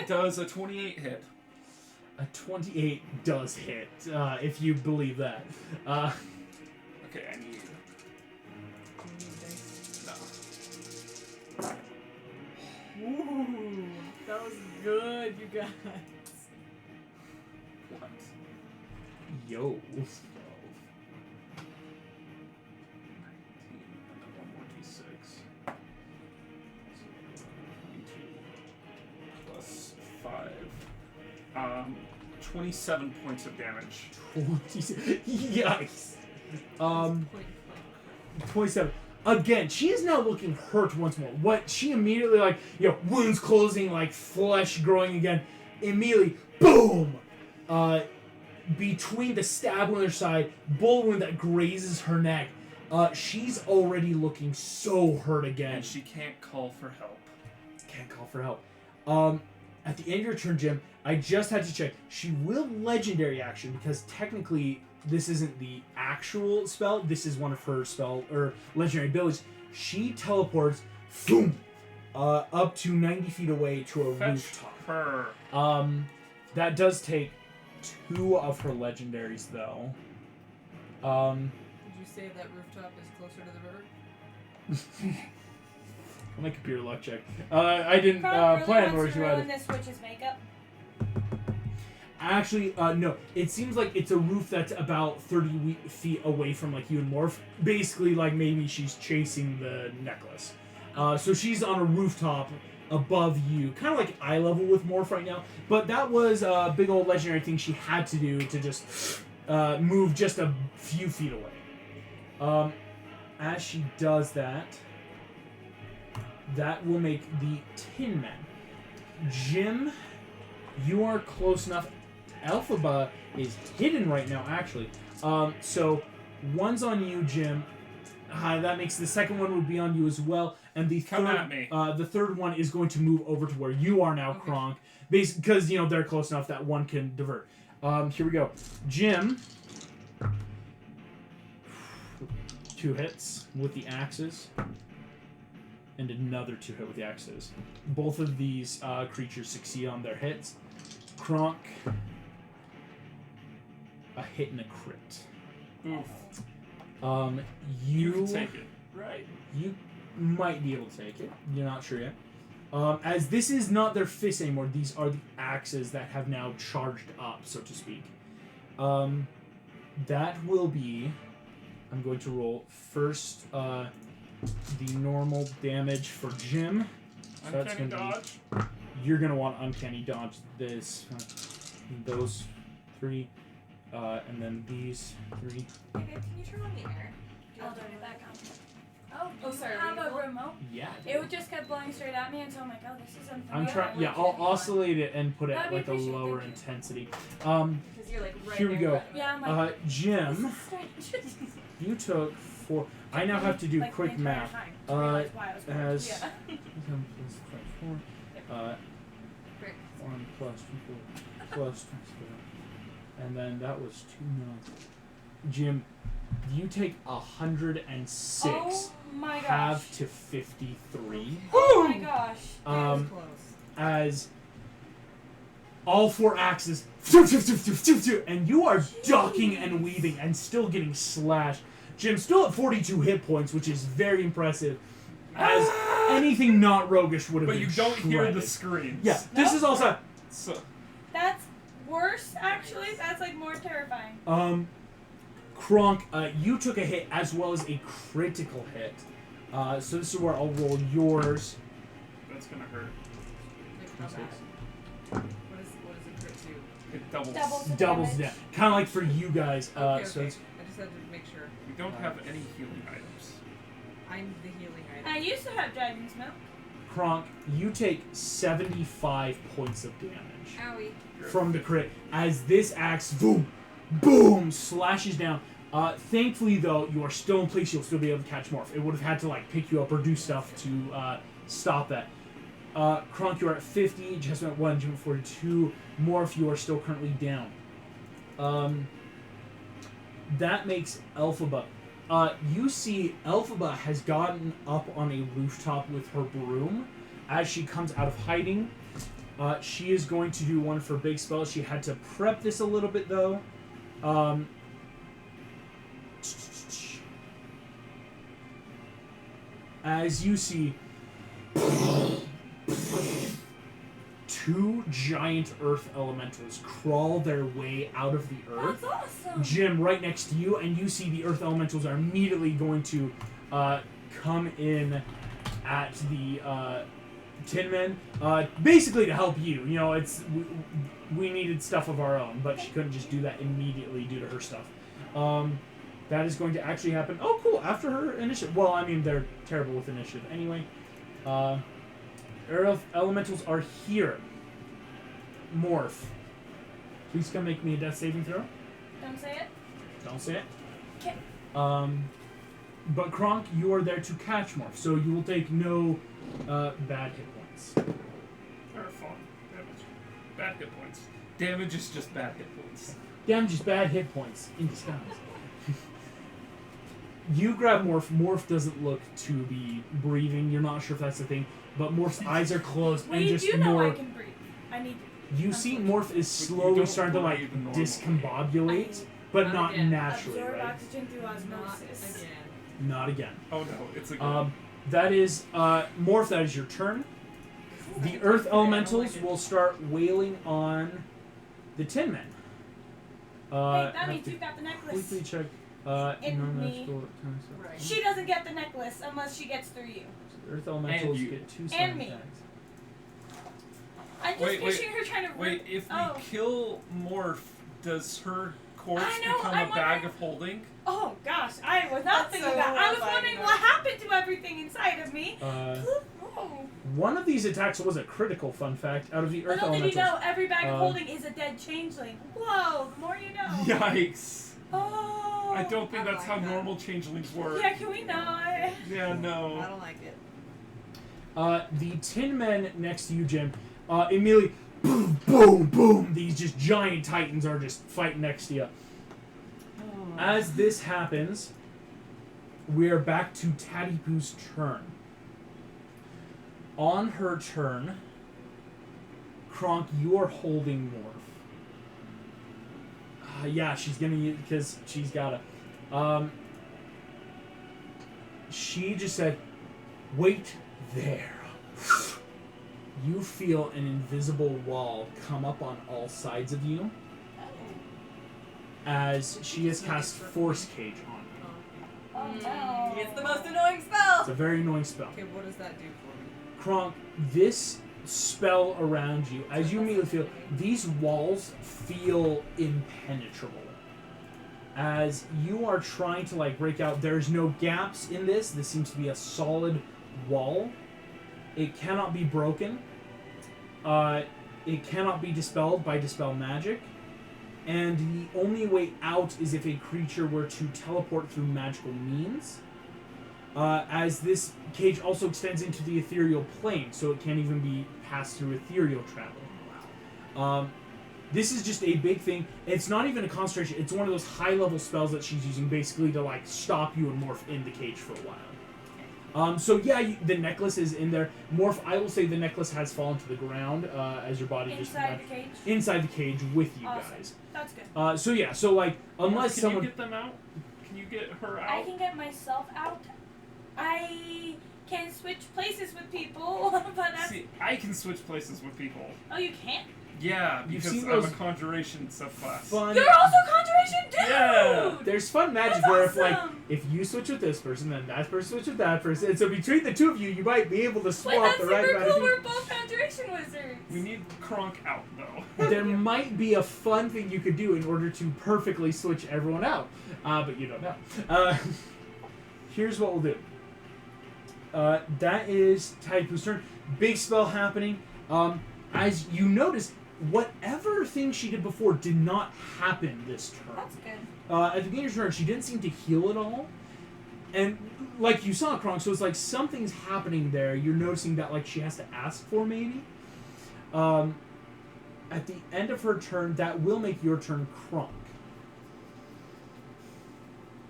does a 28 hit. A 28 does hit, if you believe that. Okay, I need. No. Ooh, that was good, you guys. What? Yo. 12. 19, and then one more d6. 22 plus 5. 27 points of damage. Yikes. Point. 27. Again, she is now looking hurt once more. What she immediately, like, wounds closing, like flesh growing again. Immediately, boom! Between the stab wound on her side, bullet wound that grazes her neck, she's already looking so hurt again. And she can't call for help. Can't call for help. At the end of your turn, Jim, I just had to check. She will legendary action because technically this isn't the actual spell. This is one of her spell or legendary abilities. She teleports, boom, up to 90 feet away to a Fetch rooftop. her. That does take 2 of her legendaries, though. Did you say that rooftop is closer to the river? I'll make a pure luck check. I didn't Probably plan wants or to to ruin this witch's makeup. Actually, no. It seems like it's a roof that's about 30 feet away from, like, you and Morph. Basically, like, maybe she's chasing the necklace. So she's on a rooftop above you. Kind of like eye level with Morph right now. But that was a big old legendary thing she had to do to just move just a few feet away. As she does that, that will make the Tin Men. Jim, you are close enough. Elphaba is hidden right now, actually. So one's on you, Jim. That makes the second one would be on you as well, and the Come third, at me. The third one is going to move over to where you are now, Okay. Kronk, because they're close enough that one can divert. Here we go, Jim. 2 hits with the axes, and another 2 hit with the axes. Both of these creatures succeed on their hits. Kronk, a hit and a crit. Oof. You You can take it, right? You might be able to take it. You're not sure yet. As this is not their fists anymore, these are the axes that have now charged up, so to speak. That will be... I'm going to roll first the normal damage for Jim. So that's Uncanny gonna dodge. You're going to want uncanny dodge this, those 3, and then these 3. Hey babe, can you turn on the air? I'll turn it back on. Oh, sorry, Have were you a able- remote? Yeah. It would just kept blowing straight at me until I'm like, oh, this is unfair. I'm trying. Yeah, Like, I'll shitty one. oscillate it and put it at That'd be like a appreciated, lower thank you. intensity. Because you're like right Here we there. go. Yeah, I'm like, Jim, this is strange. you took 4. I now have to do Like, the quick entire math. time to realize why I was bored. As Yeah. 4, Great. 1 plus 2 plus 2, and then that was 2 mil. Jim, you take 106. Oh my gosh. Half to 53. Oh my gosh. That was Um, close. as all 4 axes, and you are ducking and weaving and still getting slashed. Jim still at 42 hit points, which is very impressive. As anything not roguish would have But been you don't hear the shredded. screams. Yeah, this is also So, That's worse, actually. That's like more terrifying. Kronk. You took a hit as well as a critical hit. So this is where I'll roll yours. that's gonna hurt. Like, how bad? What is the crit do? It doubles. Doubles. Doubles Damage. that. Kind of like for you guys. Okay, So okay. it's I just had to make sure. We don't have any healing items. I'm the healing item. I used to have dragon's milk. Kronk. You take 75 points of damage. Owie. From the crit as this axe boom boom slashes down. Thankfully though, you are still in place. You'll still be able to catch Morph. It would have had to like pick you up or do stuff to stop that. Kronk, you are at 50. Jessamine at 1. Jim at 42. Morph, you are still currently down. That makes Elphaba. You see Elphaba has gotten up on a rooftop with her broom as she comes out of hiding. She is going to do one of her big spells. She had to prep this a little bit, though. As you see, 2 giant earth elementals crawl their way out of the earth. That's awesome. Jim, right next to you, and you see the earth elementals are immediately going to come in at the Tin Men, basically to help you. You know, we needed stuff of our own, but she couldn't just do that immediately due to her stuff. That is going to actually happen. Oh, cool! After her initiative. Well, I mean, they're terrible with initiative anyway. Earth elementals are here. Morph. Please come make me a death saving throw. Don't say it. Don't say it. Okay. But Kronk, you are there to catch Morph, so you will take no bad hit points. Or fun damage. Bad hit points. Damage is just bad hit points. Damage is bad hit points in disguise. You grab Morph. Morph doesn't look to be breathing. You're not sure if that's the thing, but Morph's eyes are closed Well, and you just do know more. I can breathe. I need to. You see, Morph is But you slowly don't starting to like breathe normally. discombobulate, but Not not again. naturally, Absorb right? oxygen through Not osmosis. again. Not again. Oh no, it's a good. That is Morph. That is your turn. The Earth Elementals will start wailing on the Tin Men. Wait, that have means to you've got the necklace. quickly check. And me. non-magical attacks. Right. She doesn't get the necklace unless she gets through you. The Earth Elementals you. get 2 And slam me. attacks. I'm just Wait, picturing her trying to Wait, if we Oh. kill Morph, does her corpse I know, become I'm a bag wondering- of holding? Oh gosh, I was not That's thinking so that. I was horrifying, wondering though. what happened to everything inside of me. Oh. One of these attacks was a critical, fun fact. Out of the Earth Little did you Elementals. know, every bag of Uh, holding is a dead changeling. Whoa, the more you know. Yikes! Oh. I don't think I that's like how that. normal changelings work. Yeah, can we not? Yeah, I no. don't like it. The Tin Men next to you, Jim, immediately, boom, boom, boom. These just giant titans are just fighting next to you. As this happens, we are back to Tatty Poo's turn. On her turn, Kronk, you are holding Morph. Yeah, she's gonna use, because she's gotta. She just said, "Wait there." You feel an invisible wall come up on all sides of you as she has cast Force Cage on you. Oh no. It's the most annoying spell. It's a very annoying spell. Okay, what does that do for me? Kronk, this spell around you, as you immediately feel, these walls feel impenetrable. As you are trying to like break out, there's no gaps in this. This seems to be a solid wall. It cannot be broken. It cannot be dispelled by dispel magic. And the only way out is if a creature were to teleport through magical means. As this cage also extends into the ethereal plane, so it can't even be passed through ethereal travel. This is just a big thing. It's not even a concentration. It's one of those high-level spells that she's using basically to like stop you and Morph in the cage for a while. So yeah, the necklace is in there. Morph, I will say the necklace has fallen to the ground as your body Inside the cage? inside the cage with you Awesome. guys. That's good. So yeah, so like unless Can someone you get them out? Can you get her out? I can get myself out. I can switch places with people, but that's... See, I can switch places with people. Oh, you can't? Yeah, You've because seen I'm a those conjuration subclass. fun. You're also Conjuration, dude! Yeah. There's fun magic That's where if like awesome. if you switch with this person, then that person switch with that person, and so between the two of you, you might be able to Wait, swap that's the right super amount of cool. We're people. both Conjuration wizards. We need Kronk out, though. There might be a fun thing you could do in order to perfectly switch everyone out, but you don't know. Here's what we'll do. That is Taipu's turn. Big spell happening. As you notice, whatever thing she did before did not happen this turn. That's good. At the beginning of her turn, she didn't seem to heal at all. and like you saw, Kronk, so it's like something's happening there. You're noticing that like she has to ask for maybe. At the end of her turn, that will make your turn, Kronk.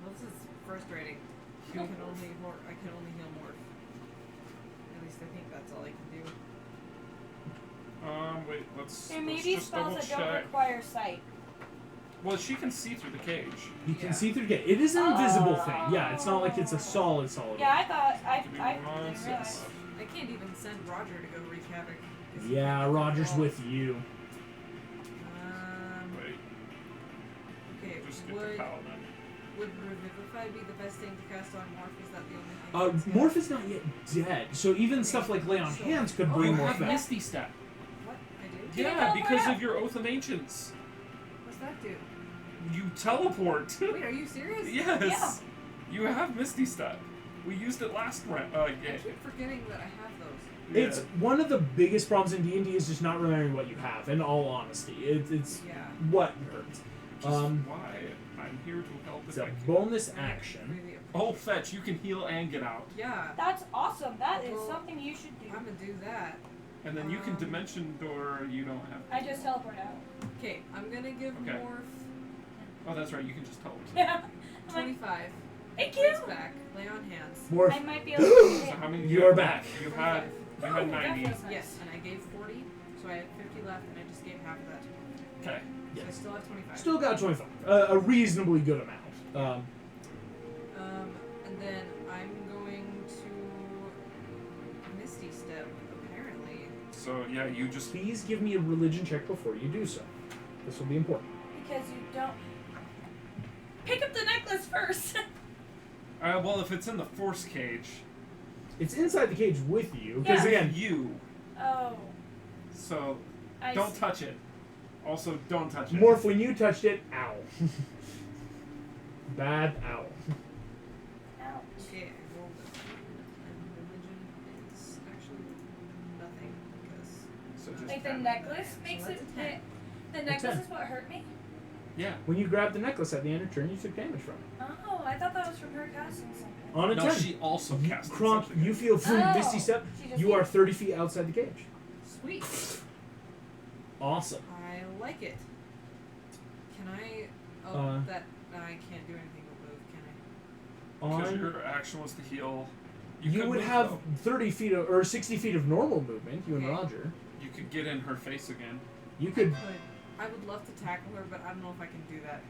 Well, this is frustrating. I can only heal Morph. At least I think that's all I can do. Wait, let's There may be just spells double that don't check. require sight. Well, she can see through the cage. You can Yeah. see through the gate. It is an invisible thing. Yeah, it's not like it's a solid. Yeah, I thought Give me I one didn't sec. realize. I can't even send Roger to go wreak havoc. 'Cause he Yeah, can't Roger's control. with you. Wait, Okay, just get the would paladin. Revivify be the best thing to cast on Morph? Is that the only thing? Morph is not yet dead, so even stuff like Lay on Hands could bring you more have effect. Misty Step. What? I do? Can you Yeah, teleport because out? of your Oath of Ancients. What's that do? You teleport. Wait, are you serious? Yes. You have Misty Step. We used it last round. I Game. keep forgetting that I have those. It's one of the biggest problems in D&D is just not remembering what you have. In all honesty, it's Yeah. what hurts. Which is why I'm here to help It's if a I can. bonus action. Really appreciate Oh, fetch! You can heal and get out, Yeah. That's awesome. That is Well, something you should do. I'm gonna do that. and then you can dimension door. You don't have. I just teleport out. Okay, I'm gonna give Okay. Morph Oh, that's right. You can just teleport. Yeah. I'm like, 25. thank Points you. back. Lay on hands. I Morph. might be able to do So it. how many? do You have are back. left? You had. You had Oh, 90. that feels nice. Yes, and I gave 40, so I had 50 left, and I just gave half of that to Morph. Okay. So I still have 25. Still got 25. A reasonably good amount. And then I'm going to Misty Step, apparently. So yeah, you just. Please give me a religion check before you do so. This will be important. Because you don't. Pick up the necklace first. Well, if it's in the force cage, It's inside the cage with you, because Yeah. again, you. Oh. So I don't see. touch it. Also, don't touch it. Morph, when you touched it, ow. Bad ow. Ouch. Okay, I rolled it. And religion is actually nothing, because... So just Like the have it. necklace makes So it. that's a 10. The necklace 10. is what hurt me. Yeah. When you grabbed the necklace at the end of turn, you took damage from it. Oh, I thought that was from her casting something. On a No, 10. she also You- cast Kronk, something. you feel from Oh, Misty Step, she just you are 30 feet outside the cage. Sweet. Awesome. I like it. Can I... Oh, Uh, I can't do anything with move, can I? Because On, your action was to heal. you could would move, have though. 30 feet of, or 60 feet of normal movement, you and Okay. Roger. You could get in her face again. You could. I would love to tackle her, but I don't know if I can do that.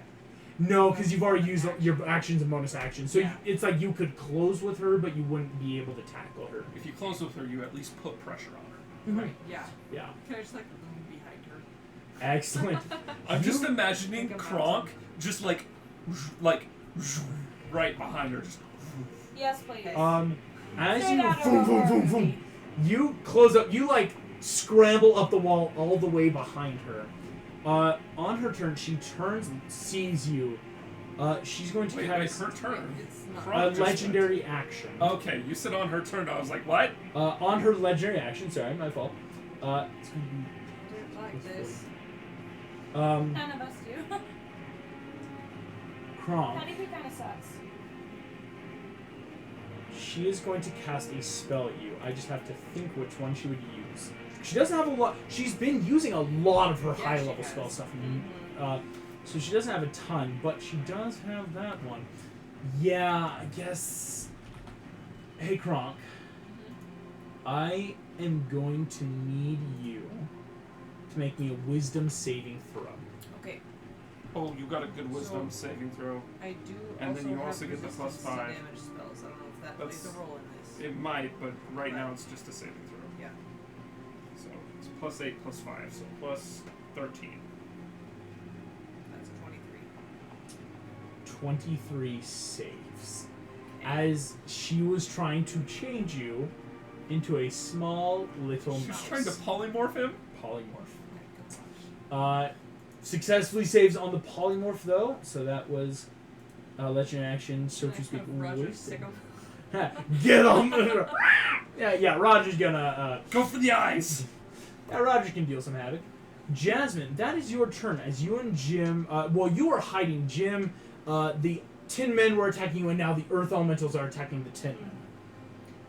No, because you've already used your actions and bonus action. So Yeah. it's like you could close with her, but you wouldn't be able to tackle her. If you close with her, you at least put pressure on her. Right, yeah. Yeah. Can I just, like, loom behind her? Excellent. I'm just You- imagining Think about Kronk just like right behind her. Just Yes, please. As Straight you out of boom, a boom, horror boom, boom, movie. you close up. You like scramble up the wall all the way behind her. On her turn, she turns, sees you. She's going to wait, cast her turn. It's not... Kronk a just legendary action. went. Okay, you said on her turn. I was like, what? On her legendary action, sorry, my fault. It's going I don't like this. to be None of us do. Kronk. Patty Poo kind of sucks. She is going to cast a spell at you. I just have to think which one she would use. She doesn't have a lot. She's been using a lot of her Yeah, high she level has. spell stuff. Mhm. So she doesn't have a ton, but she does have that one. Yeah, I guess. Hey, Kronk. I am going to need you to make me a wisdom saving throw. Okay, Oh, you got a good wisdom saving throw. I do And also then you have also get the resistance +5. to damage spells. I don't know if that plays That's- a role in this. It might, but right now it's just a saving throw. Yeah. So it's +8, +5, so plus 13. That's 23. 23 saves. As she was trying to change you into a small little She's mouse. trying to polymorph him. Polymorph. Oh my gosh. Successfully saves on the polymorph though, so that was legendary action, so Can I to speak. have Roger wasted. stick 'em? Get him! yeah, Roger's gonna. Go for the eyes. Yeah, Roger can deal some havoc. Jasmine, that is your turn. As you and Jim, well, you are hiding. Jim, the Tin Men were attacking you, and now the Earth Elementals are attacking the Tin Men.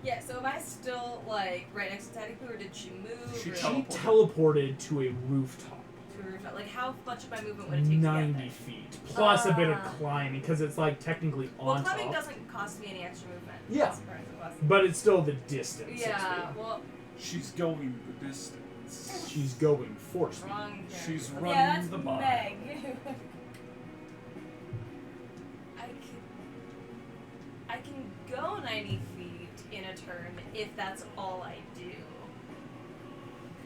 Yeah, so am I still, like, right next to Teddy Poo, or did she move? She or She teleported to a rooftop. to a rooftop? Like, how much of my movement would it take to get 90 there? feet. Plus a bit of Ah. climbing, because it's like technically Well, on climbing top. doesn't cost me any extra movement. Yeah. As far as it was. But it's still the distance. Yeah, well, She's going the distance. She's going force speed. wrong character. She's Okay. running Yeah, that's the bar. Meg. I can go 90 feet in a turn if that's all I do.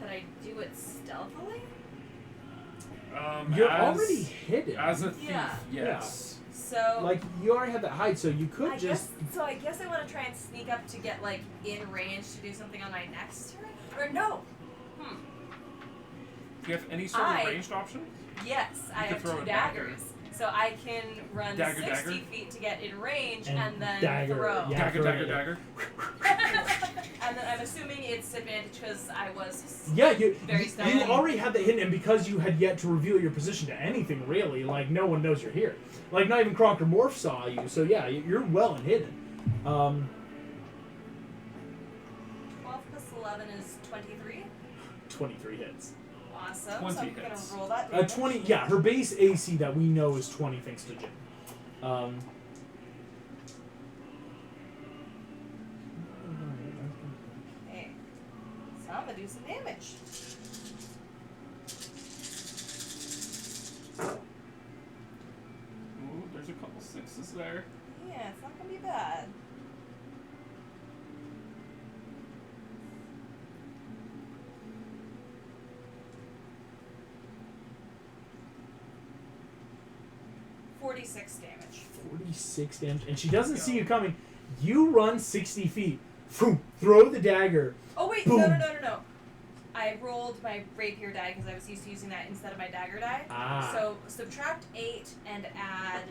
Could I do it stealthily? You're as, already hidden. As a thief, Yeah. yes. So Like, you already have that hide, so you could I just... guess I want to try and sneak up to get like in range to do something on my next turn. Or no. Do you have any sort I- of ranged option? Yes, I could have throw 2 a dagger. daggers. So I can run Dagger, 60 dagger? feet to get in range And and then dagger, throw. yeah. Dagger, throw dagger, it. dagger. And then I'm assuming it's advantage because I was Yeah, you Very you stealthy. already had that hidden, and because you had yet to reveal your position to anything, really, like, no one knows you're here. Like, not even Kronk or Morph saw you, so yeah, you're well and hidden. 12 plus 11 is 23. 23 hits. Awesome. 20 so I'm hits. gonna roll that. 20, yeah, her base AC that we know is 20 thanks to Jim. Okay. So I'm gonna do some damage. Ooh, there's a couple sixes there. Yeah, it's not gonna be bad. .46 damage. 46 damage, and she doesn't see you coming. You run 60 feet, boom, throw the dagger. Oh wait, Boom. no. I rolled my rapier die because I was used to using that instead of my dagger die. Ah. So subtract 8 and add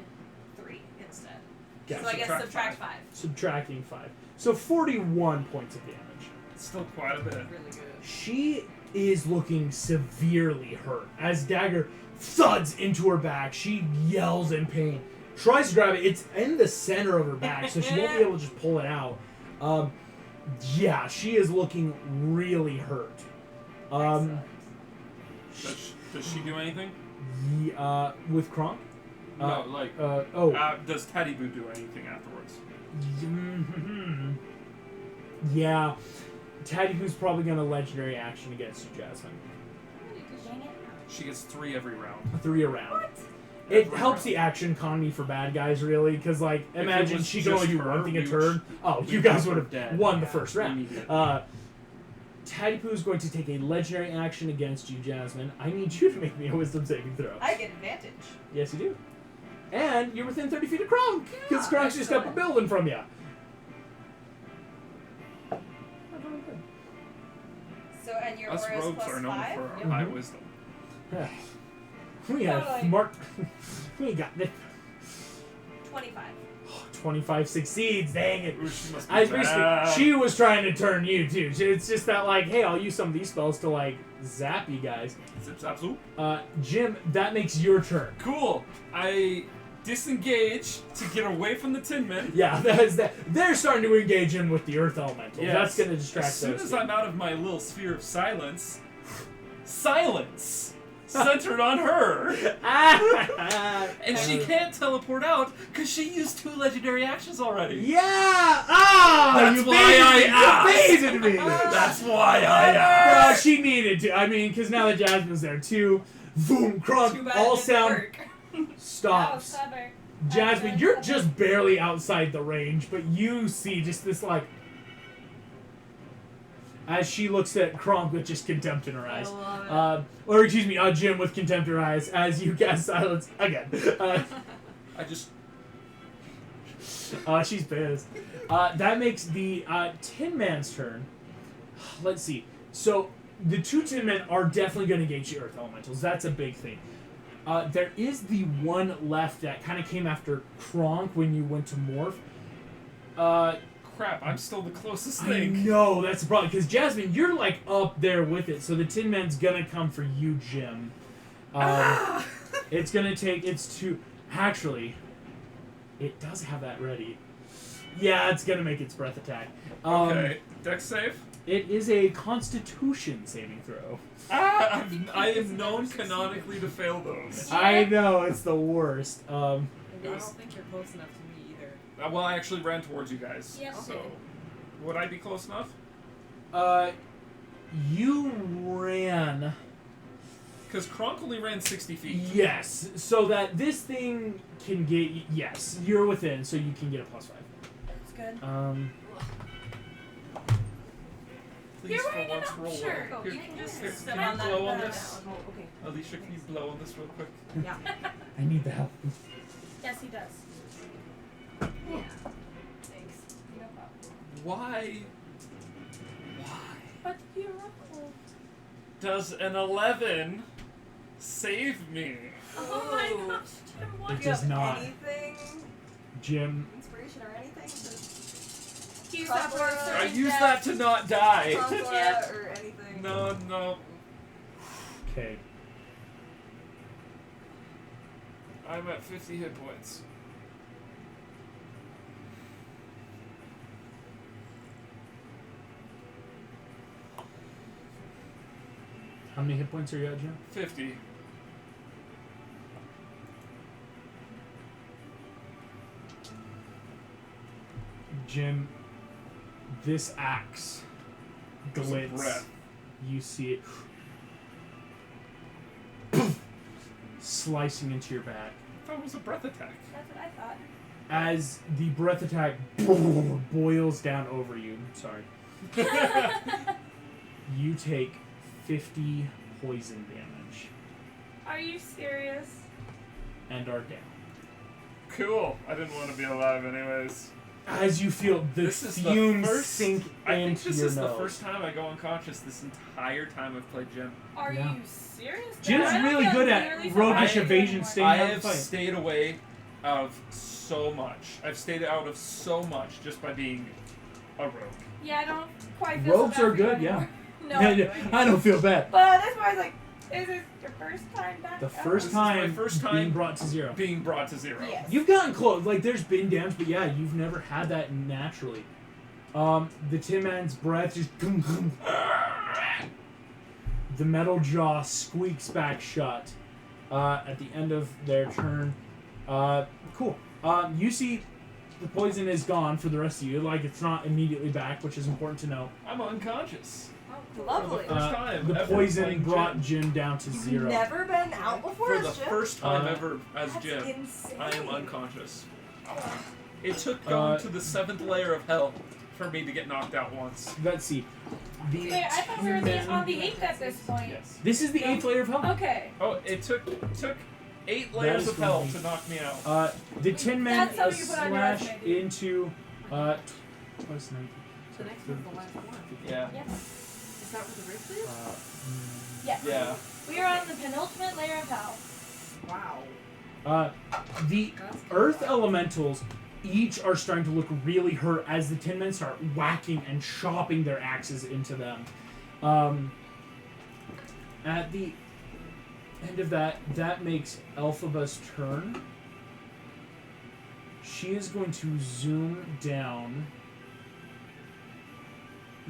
3 instead. Yeah, so I guess subtract subtract 5. Subtracting 5. So 41 points of damage. Still quite a bit. Really good. She is looking severely hurt as dagger thuds into her back. She yells in pain, tries to grab it. It's in the center of her back, so she won't be able to just pull it out. Yeah, she is looking really hurt. Excellent. Does she do anything? With Kronk? No, like, does Teddy Boo do anything afterwards? Yeah. Teddy Boo's probably going to legendary action against you, Jasmine. Dang it. She gets 3 every round. 3 around. What? It Every helps round. the action economy for bad guys, really, because, like, it imagine was she can only just do her, one thing a we turn. would- You we guys were would have dead. won the Yeah. first round. Immediately. Teddy Poo is going to take a legendary action against you, Jasmine. I need you to make me a wisdom saving throw. I get advantage. Yes, you do. And you're within 30 feet of Kronk, because Yeah, Kronk's just up a excellent. building from you. So and your Us aura is rogues plus are known 5. for our Yep. high wisdom. We have Totally. marked. We got the 25. 25 succeeds. Dang it. Ooh, she must be I basically, bad. she was trying to turn you too. It's just that, like, hey, I'll use some of these spells to, like, zap you guys. Zip, zap, zoop. Jim, that makes your turn. Cool. I disengage to get away from the Tin Men. Yeah, that is that. They're starting to engage in with the Earth Elemental. Yes. That's going to distract As soon those as two. I'm out of my little sphere of silence, silence centered on her. And she can't teleport out because she used 2 legendary actions already. Yeah! Ah! That's you why baited I me! asked. You baited me! That's why I Well, asked. she needed to. I mean, because now that Jasmine's there too, boom, Kronk, Too bad all it didn't sound work. stops. Oh, clever. Jasmine, you're just barely outside the range, but you see just this, like, as she looks at Kronk with just contempt in her I eyes. love it. Or excuse me, Jim with contempt in her eyes as you cast silence again. I just. She's pissed. That makes the Tin Man's turn. Let's see. So the 2 Tin Men are definitely going to engage the Earth Elementals. That's a big thing. There is the one left that kind of came after Kronk when you went to Morph. Crap, I'm still the closest I thing. know, that's the problem. Because Jasmine, you're like up there with it, so the Tin Man's going to come for you, Jim. It's going to take its 2... Actually... It does have that ready. Yeah, it's gonna make its breath attack. Okay. Dex save. It is a Constitution saving throw. I am known canonically to fail those. I know it's the worst. And I don't think you're close enough to me either. Well, I actually ran towards you guys. Yep. So, Okay. would I be close enough? You ran. Because Kronk only ran 60 feet. Yes, so that this thing can get. Yes, you're within, so you can get a +5. That's good. Please, You're for wearing once, an roll shirt. well. Oh, Here, you can just here, step can on you that blow on down. this? Oh, okay. Alicia, can you blow on this real quick? Yeah. I need the help. Yes, he does. Yeah. Thanks. No problem. Why But you're ruffled. does an 11 save me? Oh my Ooh. gosh, Jim, what? It Do you does have not. anything? Jim, Inspiration or anything? To Use that for a I I certain use death. that to not die. Conquer or anything? No. okay. I'm at 50 hit points. How many hit points are you at, Jim? 50. Jim, this axe There's a glitz. breath. You see it slicing into your back. I thought it was a breath attack. That's what I thought. As the breath attack boils down over you, sorry, you take 50 poison damage Are you serious? and are down. Cool. I didn't want to be alive anyways. As you feel the This is the fumes first- sink I think into this your is nose. the first time I go unconscious this entire time I've played Jim. Are Yeah. you serious? Jim's I don't really feel good at nearly so roguish bad evasion, anymore. staying I out of have the fight. stayed away of so much. I've stayed out of so much just by being a rogue. Yeah, I don't quite feel Rogues so bad are for you good, yeah. anymore. No, I don't feel bad. But that's why I was like, is this your first time back? The ever? first This is my time first being time brought to zero. Being brought to 0. Yes. You've gotten close. Like, there's been damage, but yeah, you've never had that naturally. The Tin Man's breath just... The metal jaw squeaks back shut at the end of their turn. Cool. You see the poison is gone for the rest of you. Like, it's not immediately back, which is important to know. I'm unconscious. Lovely. For the first time The ever poison playing brought Jim. Jim down to You've 0. never been out before For as the Jim? first time Uh, ever as That's Jim, insane. I am unconscious. It took going to the 7th layer of hell for me to get knocked out once. Let's see. The Wait, I thought we were Tin on the Man- 8th at this point. Yes. This is the 8th layer of hell. Okay. Oh, it took 8 That layers is of hell going to to be- knock me out. The Tin Man That's how you put on your slash resume, dude. into plus 19. The next one's the last one. Yeah. Yep. Is that where the rift is? Yes. Yeah. We are on the penultimate layer of hell. Wow. The That's Earth Elementals each are starting to look really hurt as the Tin Men start whacking and chopping their axes into them. At the end of that makes Elphaba's turn. She is going to zoom down.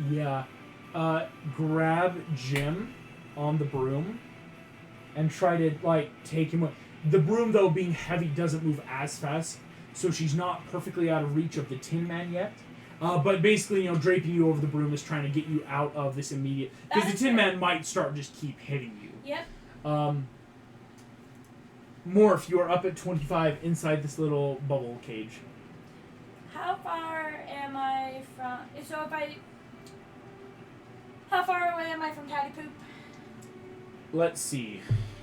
Yeah. Grab Jim on the broom and try to, like, take him away. The broom, though, being heavy, doesn't move as fast, so she's not perfectly out of reach of the Tin Man yet. But basically, draping you over the broom is trying to get you out of this immediate... Because That the is Tin fair. Man might start just keep hitting you. Yep. Morph, you are up at 25 inside this little bubble cage. How far am I from... So if I... How far away am I from Patty Poop? Let's see.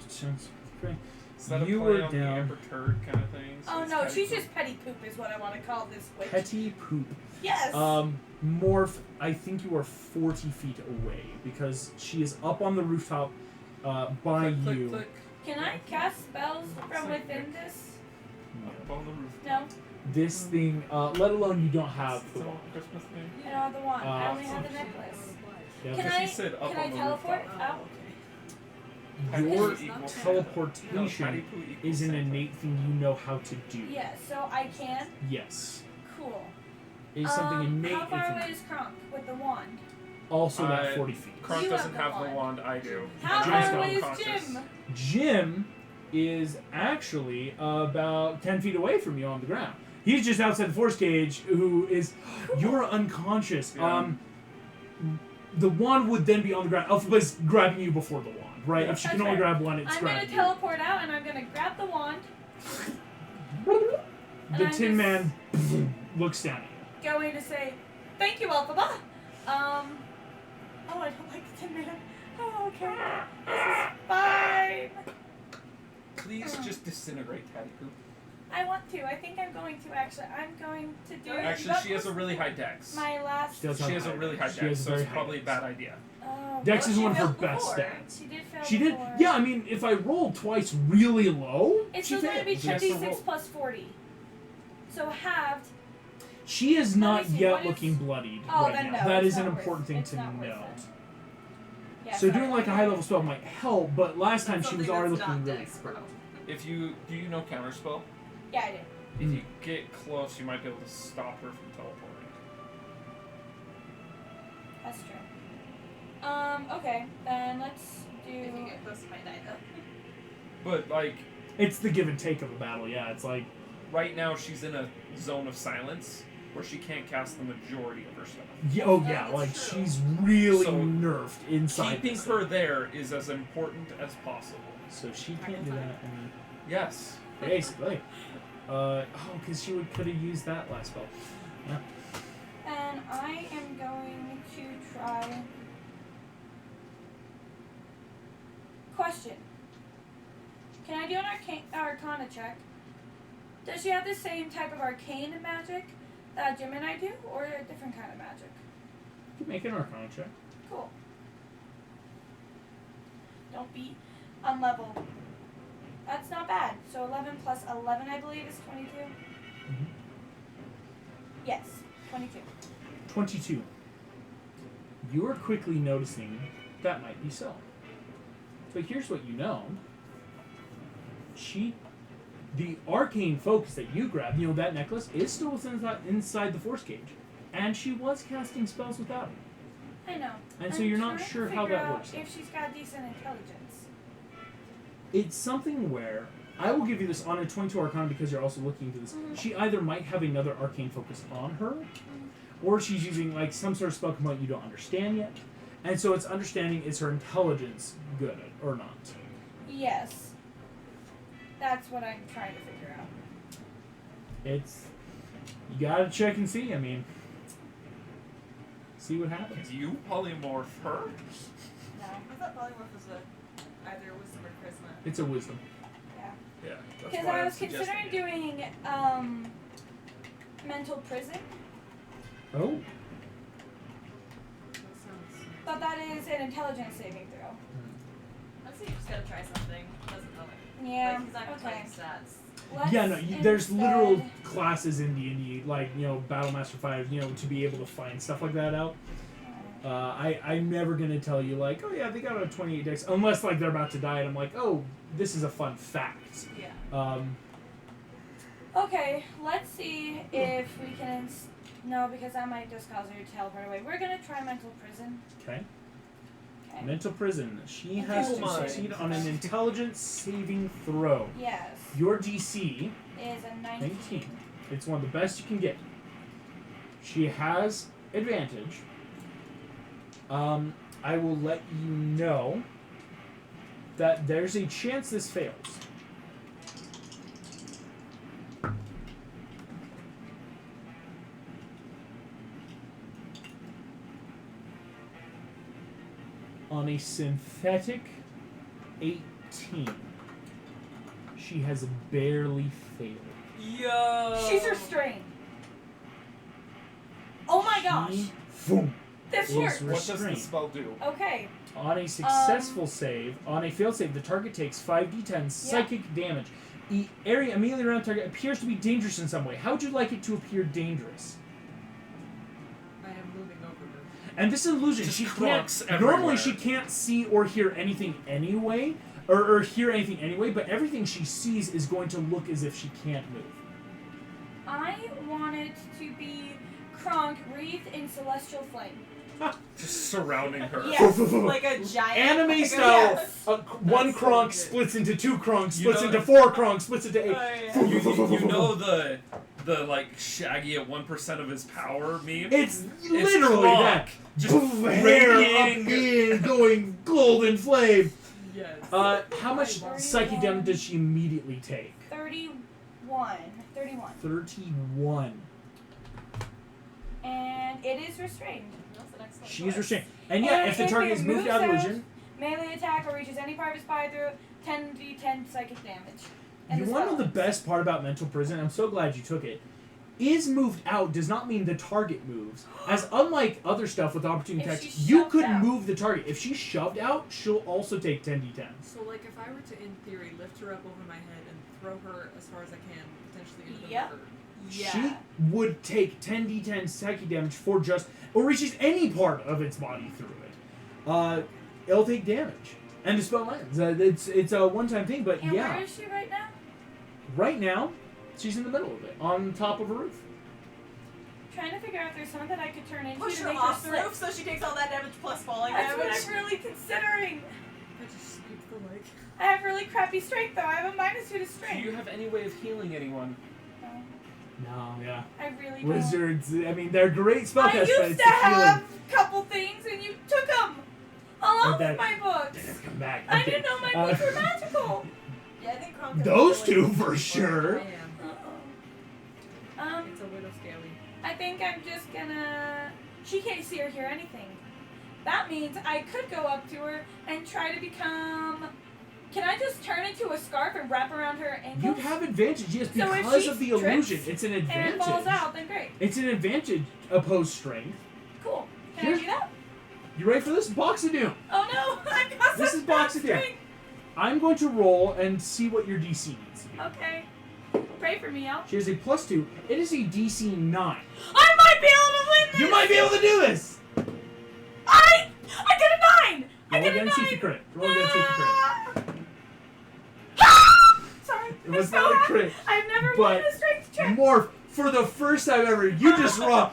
Is that a You play were on down. the Amber Turd kind of thing? So Oh it's no, kind she's of- just Petty Poop is what I want to call this witch. Petty Poop. Yes. Morph, I think you are 40 feet away because she is up on the rooftop by Click, you. click, click. Can I cast spells from within this? Up on the roof. No. This thing, let alone you don't have It's the a wand. Christmas thing. I don't have the wand. I only have the so- necklace. Yeah. Can Because I? he said up Can on I the teleport rooftop. out? Your It's not teleportation is an innate thing you know how to do. Yeah, so I can. Yes. Cool. It is something innate. How far in away you. is Kronk with the wand? Also that Uh, 40 feet. Kronk You doesn't have have the the wand, I do. How Jim's far not away is unconscious. Jim? Jim is actually about 10 feet away from you on the ground. He's just outside the force cage, who is... You're unconscious. Yeah. The wand would then be on the ground. Alphaba's grabbing you before the wand, right? Yeah. If she can That's only fair. grab one, it's I'm gonna grabbing teleport out and I'm gonna grab the wand. you. And The I'm Tin just Man looks down at you. going to say, thank you, Alphaba. Oh, I don't like the Tin Man. Oh, okay. This is fine. Please just disintegrate Patty Poop. I want to. I think I'm going to actually. I'm going to do. Actually, she has a really high dex. My last. She does She has a really high She dex, has so very it's high probably a dex. bad idea. Oh, Dex Well, is she one of her failed best before. stats. She did fail. She did. before. Yeah, I mean, if I rolled twice really low, It's she still going to be failed. She has to 10d6 roll. plus 40. So halved. She is Let not me see, yet what is- looking bloodied Oh, right then now. no. That it's is an not worth- important thing it's to not worth note. it. Yeah, So sorry, doing like a I'm high gonna- level spell might help, but last time she was Something already that's looking not really dex, frail. Do you know counterspell? Yeah, I do. If you get close, you might be able to stop her from teleporting. That's true. Okay, then let's do. If you get close, you might die though. But like It's the give and take of a battle. Yeah, it's like right now, she's in a zone of silence where she can't cast the majority of her stuff. yeah, oh Yeah, yeah, that's like true. she's really So, nerfed inside. Keeping this her thing. there is as important as possible. So she can't do that. I mean, Yes. basically. Because she could have used that last spell. And I am going to try. Question. Can I do an Arcana check? Does she have the same type of arcane magic that Jim and I do, or a different kind of magic? You can make an Arcana check. Cool. Don't be unlevel. That's not bad. So 11 plus 11, I believe, is 22. Mhm. Yes, 22. 22. You are quickly noticing that might be so. But here's what you know. The arcane focus that you grabbed, that necklace, is still inside the force cage. And she was casting spells without it. I know. And so I'm you're not trying to sure how figure that out works. If she's got decent intelligence. It's something where, I will give you this on a 22 Arcana because you're also looking into this. Mhm. She either might have another arcane focus on her, or she's using like some sort of spell component you don't understand yet. And so it's understanding, is her intelligence good or not? Yes. That's what I'm trying to figure out. It's, you gotta check and see, I mean, see what happens. Do you polymorph her? No. I thought polymorph was either wisdom or charisma. It's a wisdom. Yeah. Yeah. That's Because why I I'm was suggesting considering it. doing mental prison, Oh. That sounds. but that is an intelligence saving throw. I'd say you just gotta try something. Doesn't know it. Yeah. Like, he's not gonna tell Okay. you stats. Let's Yeah, no, there's literal instead- classes in D&D, like, Battle Master 5, to be able to find stuff like that out. I'm never going to tell you, like, oh yeah, they got a 28 dex, unless, like, they're about to die, and I'm like, oh, this is a fun fact. Yeah. Okay, let's see if we can. No, because that might just cause her to teleport away. We're gonna try mental prison. Okay. Okay. Mental prison. She has to Intelligence succeed saving on an intelligence saving throw. Yes. Your DC, Is a 19. 19. It's one of the best you can get. She has advantage. I will let you know that there's a chance this fails. On a synthetic 18, she has barely failed. Yo. She's restrained. Oh my gosh. She, boom, This is works. What does the restrained. spell do? Okay. On a successful save, on a failed save, the target takes 5d10 psychic damage. The area immediately around the target appears to be dangerous in some way. How would you like it to appear dangerous? I am moving over her. And this is an illusion. Just She can't. crunks Normally, everywhere. she can't see or hear anything anyway. or hear anything anyway, but everything she sees is going to look as if she can't move. I want it to be Kronk wreathed in celestial flame. Just surrounding her. Yes, like a giant Anime like a- style, yes. one That's so Kronk good. splits into 2 Kronks, You splits know- into 4 Kronks, splits into 8. Oh, yeah. You know the like Shaggy at 1% of his power meme? It's literally Kronk that. just Poof, hair up radiating. in, going golden flame. Yes. How much psychic damage does she immediately take? 31. 31. And it is restrained. That's an excellent She's choice. restrained. And yeah, And if the if target it is moved moves out of out- illusion, Melee attack or reaches any part of his body through 10d10 psychic damage. And you the want to know the spell best part about mental prison? I'm so glad you took it. Is moved out does not mean the target moves. As unlike other stuff with opportunity If attacks, she's you shoved could out. move the target. If she's shoved out, she'll also take 10d10. So, like, if I were to, in theory, lift her up over my head and throw her as far as I can, potentially into the Yep. river. Yeah. She would take 10d10 psychic damage for just, or reaches any part of its body through it. It'll take damage. And the spell lands. It's a one-time thing, but And yeah. where is she right now? Right now, she's in the middle of it, on top of a roof. Trying to figure out if there's something that I could turn into Push to her make off her the slip. roof so she takes all that damage plus falling That's damage. what I'm really considering. I just scoop the leg. I have really crappy strength though. I have a -2 to Do strength. you have any way of healing anyone? No, No, yeah. I really don't. Wizards, I mean, they're great I spellcasters, but used it's to the healing. have a couple things and you took them along But that- with my They books. never come back. I didn't know my books were magical. Yeah, I think Kronk Those is two really for good. sure. I am. It's a little scary. I think I'm just gonna. She can't see or hear anything. That means I could go up to her and try to become. Can I just turn into a scarf and wrap around her ankles? You have advantage, yes, So if because she of the trips illusion. It's an and advantage. it falls out, then great. It's an advantage opposed strength. Cool. Can Here's- I do that? You ready for this? Box of Doom. Oh no! I got This some is Box of Doom. strength. I'm going to roll and see what your DC needs to be. Okay. Pray for me, y'all. She has a +2. It is a DC 9. I might be able to win this. You might be able to do this! I get a 9. I Roll get a again, 9. see if you crit. Roll again, see if you crit. Sorry. It was I'm so not a happy. crit, I've never won but a strength check. Morph, for the first time ever, you just raw.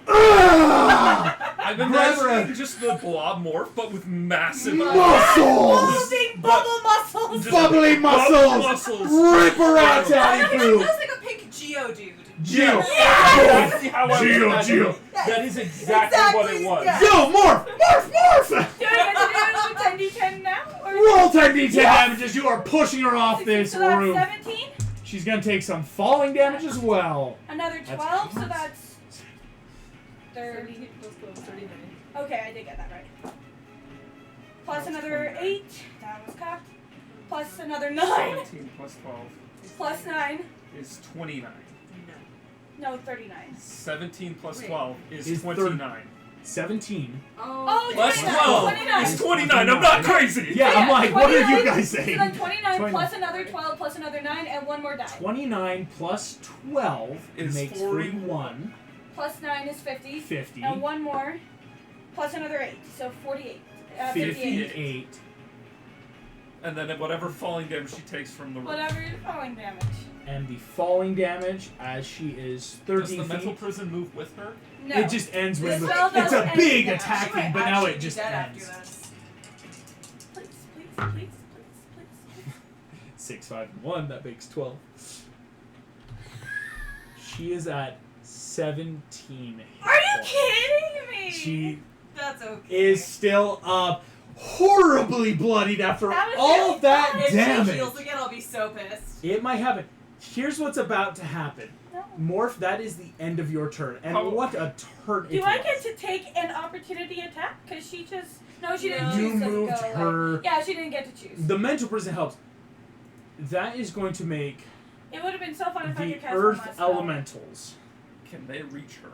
Ah! I'm Grab her imagining up. just the blob morph, but with massive Muscles! Bulging bubble muscles. Just Bubbly bubble muscles! muscles. Rip her out, Wow. Daddy Pooh! Feels like a pink Geodude. Geo! That's how I was Geo, imagining Geo. it. That is exactly what it was. yeah. Yo, morph! Morph! Morph! Do I get to do 10d10 now? Or Roll 10d10 damages. You are pushing her off this so that's roof. 17. She's gonna take some falling damage as well. Another That's 12, so close. that's 30. 30 plus 12, 39. Okay, I did get that right. Plus another 8. That was cocked. Plus another 9. 17 plus 12 Plus 9. is 29. No. No, 39. 17 plus Wait. 12 is Is 29. 17. Oh, Plus 29. 12 29. is 29. I'm not crazy. Yeah, I'm like, what are you 29. guys So saying? then 29 29. plus another 12 plus another 9 and one more die. 29 plus 12 Is makes 41. 41. Plus 9 is 50. 50. And one more. Plus another 8. So 48. 58. 58. And then whatever falling damage she takes from the roof. Whatever your falling damage. And the falling damage, as she is 30 Does the feet, mental prison move with her? No. it just ends with. The spell It's doesn't a end big now. attack She thing, might but now actually it be just dead ends. after this. Please, please, please, please. 6, 5, and 1. That makes 12. She is at 17. Are you kidding me? She That's okay. is still up, horribly bloodied after That was all really that fun. If she damage. heals again, I'll be so pissed. It might happen. Here's what's about to happen. No. Morph, that is the end of your turn. And How- what a turn it Do I was. get to take an opportunity attack? Because she just. No, she didn't No. You choose to moved go. her. Like, yeah, she didn't get to choose. The mental prison helps. That is going to make It would have been so fun if I the could cast one earth last spell. elementals. Can they reach her?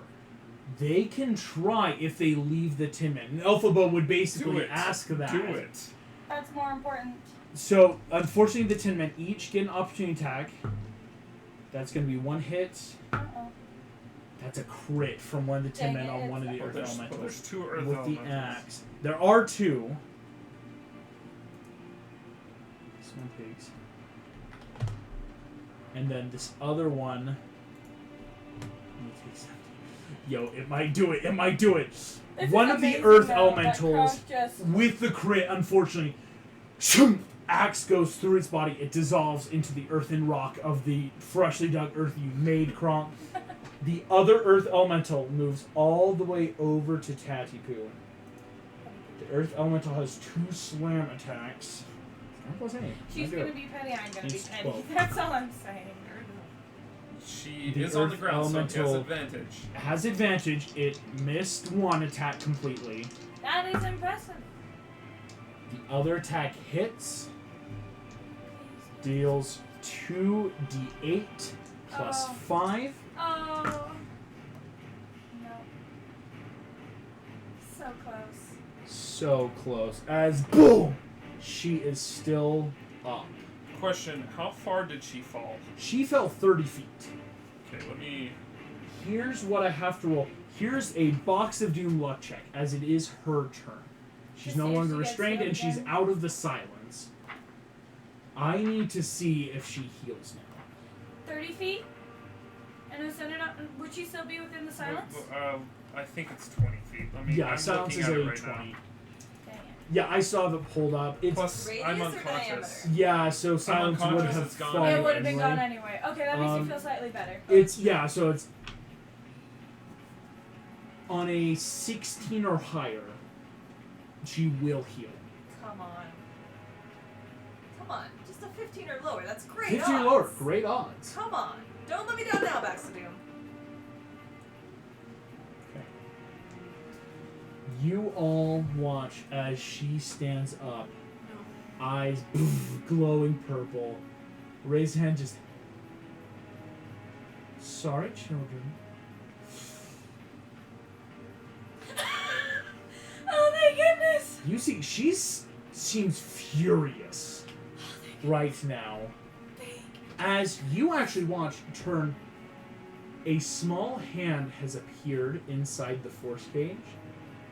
They can try if they leave the Tin Man. And Elphaba would Do basically it. ask that. Do it. That's more important. So, unfortunately, the Tin Men each get an opportunity attack. That's going to be one hit. Uh-oh. That's a crit from one of the Tin Dang Men it, on one of the But earth there's elementals. 2 earth With the elementals. axe. There are 2. one takes. And then this other one. Only takes 17. Yo, it might do it. It might do it. This One is of the amazing, earth though, elementals that Croc just with the crit, unfortunately, axe goes through its body. It dissolves into the earthen rock of the freshly dug earth you made, Kronk. The other earth elemental moves all the way over to Tatipoo. The earth elemental has 2 slam attacks. Not plus 8. She's Not gonna good. be petty. I'm gonna be It's petty. 12. That's all I'm saying. She The is on the Earth ground, so she has Elemental- advantage. Has advantage. It missed one attack completely. That is impressive. The other attack hits. Deals 2d8 plus Oh. 5. Oh. No. So close. So close. As boom! She is still up. Question, how far did she fall? She fell 30 feet. Okay, let me... Here's what I have to roll. Here's a Box of Doom luck check, as it is her turn. She's To no see if longer she gets restrained healed and she's again? out of the silence. I need to see if she heals now. 30 feet? And is it not, would she still be within the silence? I think it's 20 feet. Let me, Yeah, I'm silence looking is at a it right 20. now. Dang it. Yeah, I saw the pulled up. It's Plus, Radius I'm or unconscious. diameter? yeah, so silence would unconscious, have it's gone. fallen. It would have been anyway. gone anyway. Okay, that makes me Um, feel slightly better. It's yeah, so it's on a 16 or higher. She will heal. Come on. Come on. Just a 15 or lower. That's great 15 or odds. lower, great odds. Come on. Don't let me down now, Baxadoom. You all watch as she stands up, eyes glowing purple. Raise hand, just. Sorry, children. Oh my goodness! You see, seems furious right now. As you actually watch turn, a small hand has appeared inside the force cage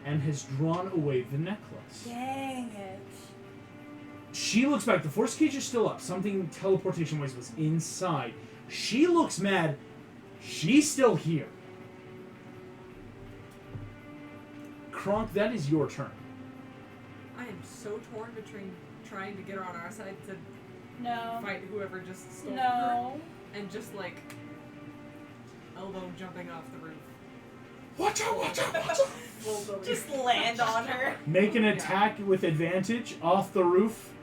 and has drawn away the necklace. Dang it. She looks back. The force cage is still up. Something teleportation-wise was inside. She looks mad. She's still here. Kronk, that is your turn. I am so torn between trying to get her on our side to No. fight whoever just stole her No. and just like elbow jumping off the roof. Watch out, watch out, watch out. Full going. Just land on her. Make an attack with advantage off the roof.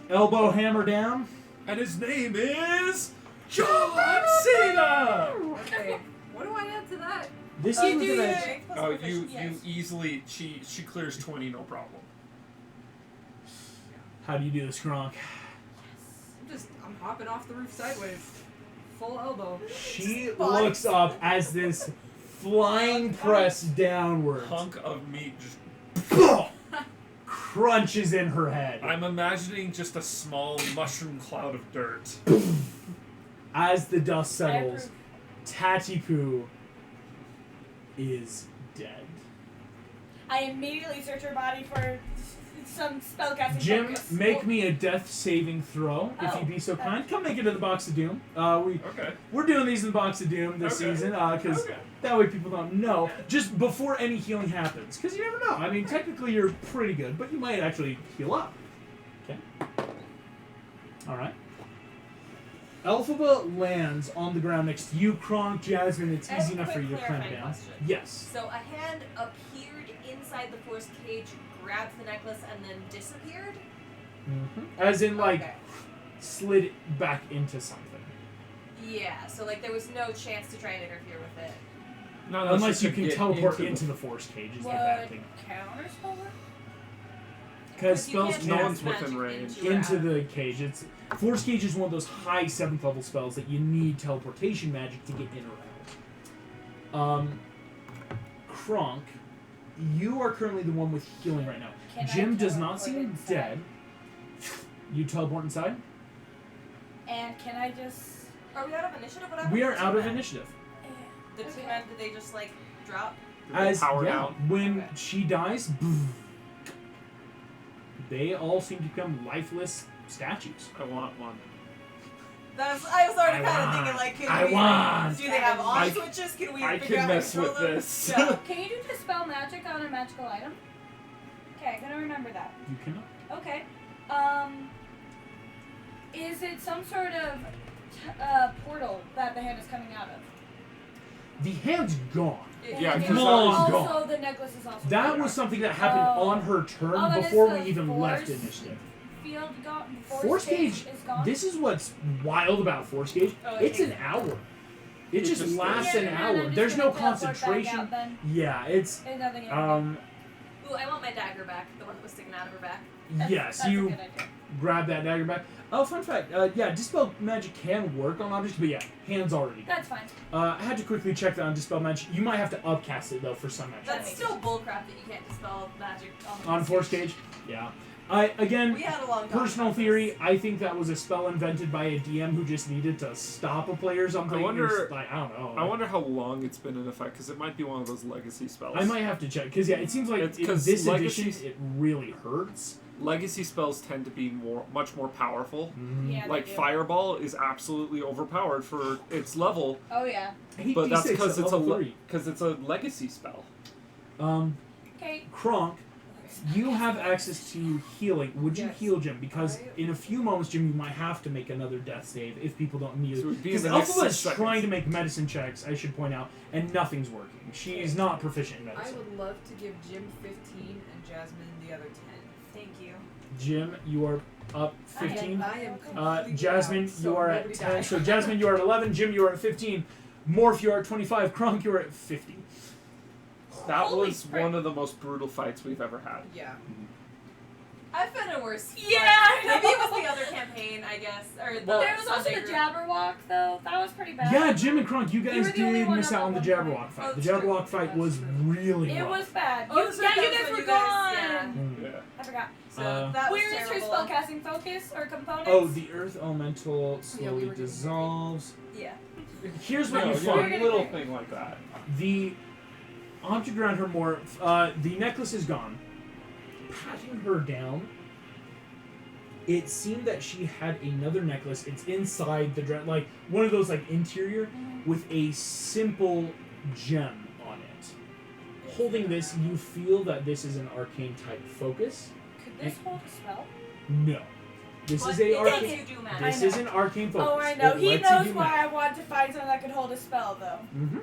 Elbow hammer down. And his name is... John Cena! Okay, what do I add to that? This You is with do advantage. Strength plus Oh, you proficiency. Yes. easily... She clears 20, no problem. How do you do this, Kronk? I'm hopping off the roof sideways. Full elbow. She Body looks up as this flying press downward Hunk of meat just... crunches in her head. I'm imagining just a small mushroom cloud of dirt. As the dust I settles, approve. Tatipoo is dead. I immediately search her body for some spellcasting Jim, focus. make me a death saving throw, if Oh. you'd be so kind. Come make it to the Box of Doom. Okay. We're doing these in the Box of Doom this Okay. season, because Okay. that way people don't know. Just before any healing happens. Because you never know. I mean, technically you're pretty good, but you might actually heal up. Okay. Alright. Elphaba lands on the ground next to you, Kronk, Jasmine. It's I have easy a enough for quick you to climb clarifying down. question. Yes. So a hand appeared inside the force cage, grabbed the necklace, and then disappeared? As in, like, Okay. slid back into something. Yeah, so like there was no chance to try and interfere with it. No, Unless she you could can get teleport into into the- the force cage is the Would bad thing. counterspell her? Because you spells can't no can't one's cast within magic range. or into out. the cage. It's force cage is one of those high 7th level spells that you need teleportation magic to get in or out. Kronk, you are currently the one with healing right now. Can I Jim does not teleport seem inside? dead. You teleport inside. And can I just... Are we out of initiative? What happened We to are the out two of men? initiative. The two Okay. men, did they just like drop? As power yeah, down. when Okay. she dies, they all seem to become lifeless statues. I want one. I was already I kind of want- thinking, like, I can we, want- do they have on I- switches? Can we I figure can out how to mess control with them? this. Yeah. Can you do dispel magic on a magical item? Okay, gonna remember that. You cannot. Okay. Is it some sort of portal that the hand is coming out of? The hand's gone. Yeah, And 'cause then that was also gone. the necklace is also That gone. was something that happened Oh. on her turn Oh, then before it's we the even left force initiative. field gone. Force gauge. is gone. This is what's wild about force gauge. Oh, It's okay. an hour. It It just just lasts Yeah, an then hour. I'm just There's no gonna teleport back concentration. out then. Yeah, it's There's nothing in it. Ooh, I want my dagger back. The one that was sticking out of her back. yes. That's a You good idea. grab that dagger back. Oh, fun fact. Yeah, dispel magic can work on objects, but yeah, hands already. That's fine. I had to quickly check that on dispel magic. You might have to upcast it though for some magic. That's still bullcrap that you can't dispel magic On force gauge. Yeah. Again. We had a long time. Personal theory, I think that was a spell invented by a DM who just needed to stop a player or something. I wonder- It was like, I don't know. I wonder how long it's been in effect, because it might be one of those legacy spells. I might have to check because yeah, it seems like It's in 'cause this legacy- edition it really hurts. Legacy spells tend to be much more powerful. Yeah, they Like do. Fireball is absolutely overpowered for its level, Oh yeah. but that's 8d6 because at it's a level 3. legacy spell. Okay. Kronk, you have access to healing. Would you Yes. heal Jim? Because I- in a few moments, Jim, you might have to make another death save if people don't need So it. it would be in Because the next Alpha is 6 trying seconds. to make medicine checks, I should point out, and nothing's working. She is not proficient in I medicine. would love to give Jim 15 and Jasmine the other 10. Thank you. Jim, you are up 15. I am completely Jasmine, out, so you are at nobody 10. dies. So Jasmine, you are at 11. Jim, you are at 15. Morph, you are at 25. Kronk, you are at 50. That Holy was frick. one of the most brutal fights we've ever had. Yeah. I've been in worse. Yeah, I know. Maybe it was the other campaign, I guess, or the Well, There was also Sunday the group. Jabberwock though. That was pretty bad. Yeah, Jim and Kronk, you You guys were the only did one miss up out on the at one Jabberwock point. fight. Oh, The it's true. Jabberwock fight was really It rough. was bad. Oh, You, that's yeah, right, you that's guys when were you guys- gone. yeah. Mm. Yeah. I forgot. So Uh, that was Where is her terrible. spellcasting focus or components? Oh, the earth elemental Yeah, we slowly were getting dissolves. Yeah. Here's what No, you yeah, find. a little thing like that. The object around her more. The necklace is gone. Patting her down, it seemed that she had another necklace. It's inside the dress, like one of those like interior with a simple gem on it. Holding this, you feel that this is an arcane type focus. Could this hold a spell? No, this But is a it lets arcane. you do magic. This I know. is an arcane focus. Oh, I know. It He lets you knows do why magic. I wanted to find someone that could hold a spell, though. Mm-hmm.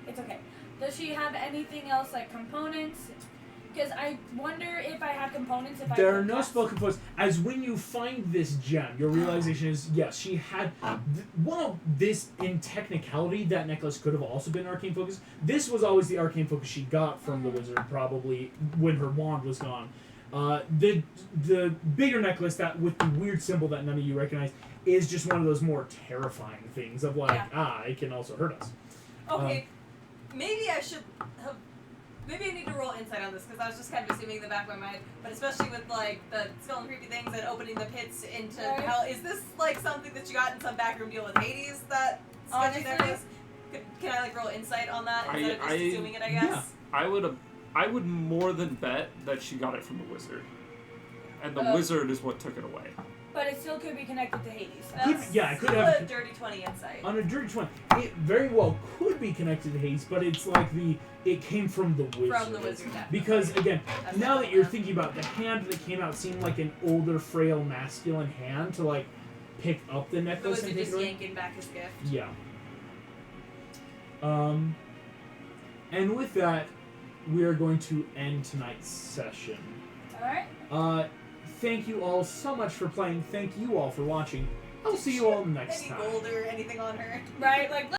It's okay. Does she have anything else like components? Because I wonder if I had components. If I There could are no cast- spell components. As when you find this gem, your realization is yes, she had. Well, this in technicality, that necklace could have also been arcane focus. This was always the arcane focus she got from the wizard, probably when her wand was gone. The bigger necklace that with the weird symbol that none of you recognize is just one of those more terrifying things of like it can also hurt us. Okay, maybe I should have. Maybe I need to roll insight on this because I was just kind of assuming in the back of my mind. But especially with like the skull and creepy things and opening the pits into Right. hell, is this like something that you got in some backroom deal with Hades? That sketchy Honestly? necklace? Can I like roll insight on that instead of just I- assuming it? I guess. I would more than bet that she got it from the wizard. And the Oh. wizard is what took it away. But it still could be connected to Hades. That's yeah, it could still have- a dirty 20 insight. On a dirty 20, it very well could be connected to Hades, but it's like it came from the wizard. From the wizard, definitely. Because again, That's now that definitely you're not- thinking about the hand that came out seemed like an older, frail, masculine hand to like pick up the the necklace wizard and take just it away. yanking back his gift. Yeah. And with that, we are going to end tonight's session. Alright. Thank you all so much for playing. Thank you all for watching. I'll see you all next Any time. gold or anything on her? Right? Like,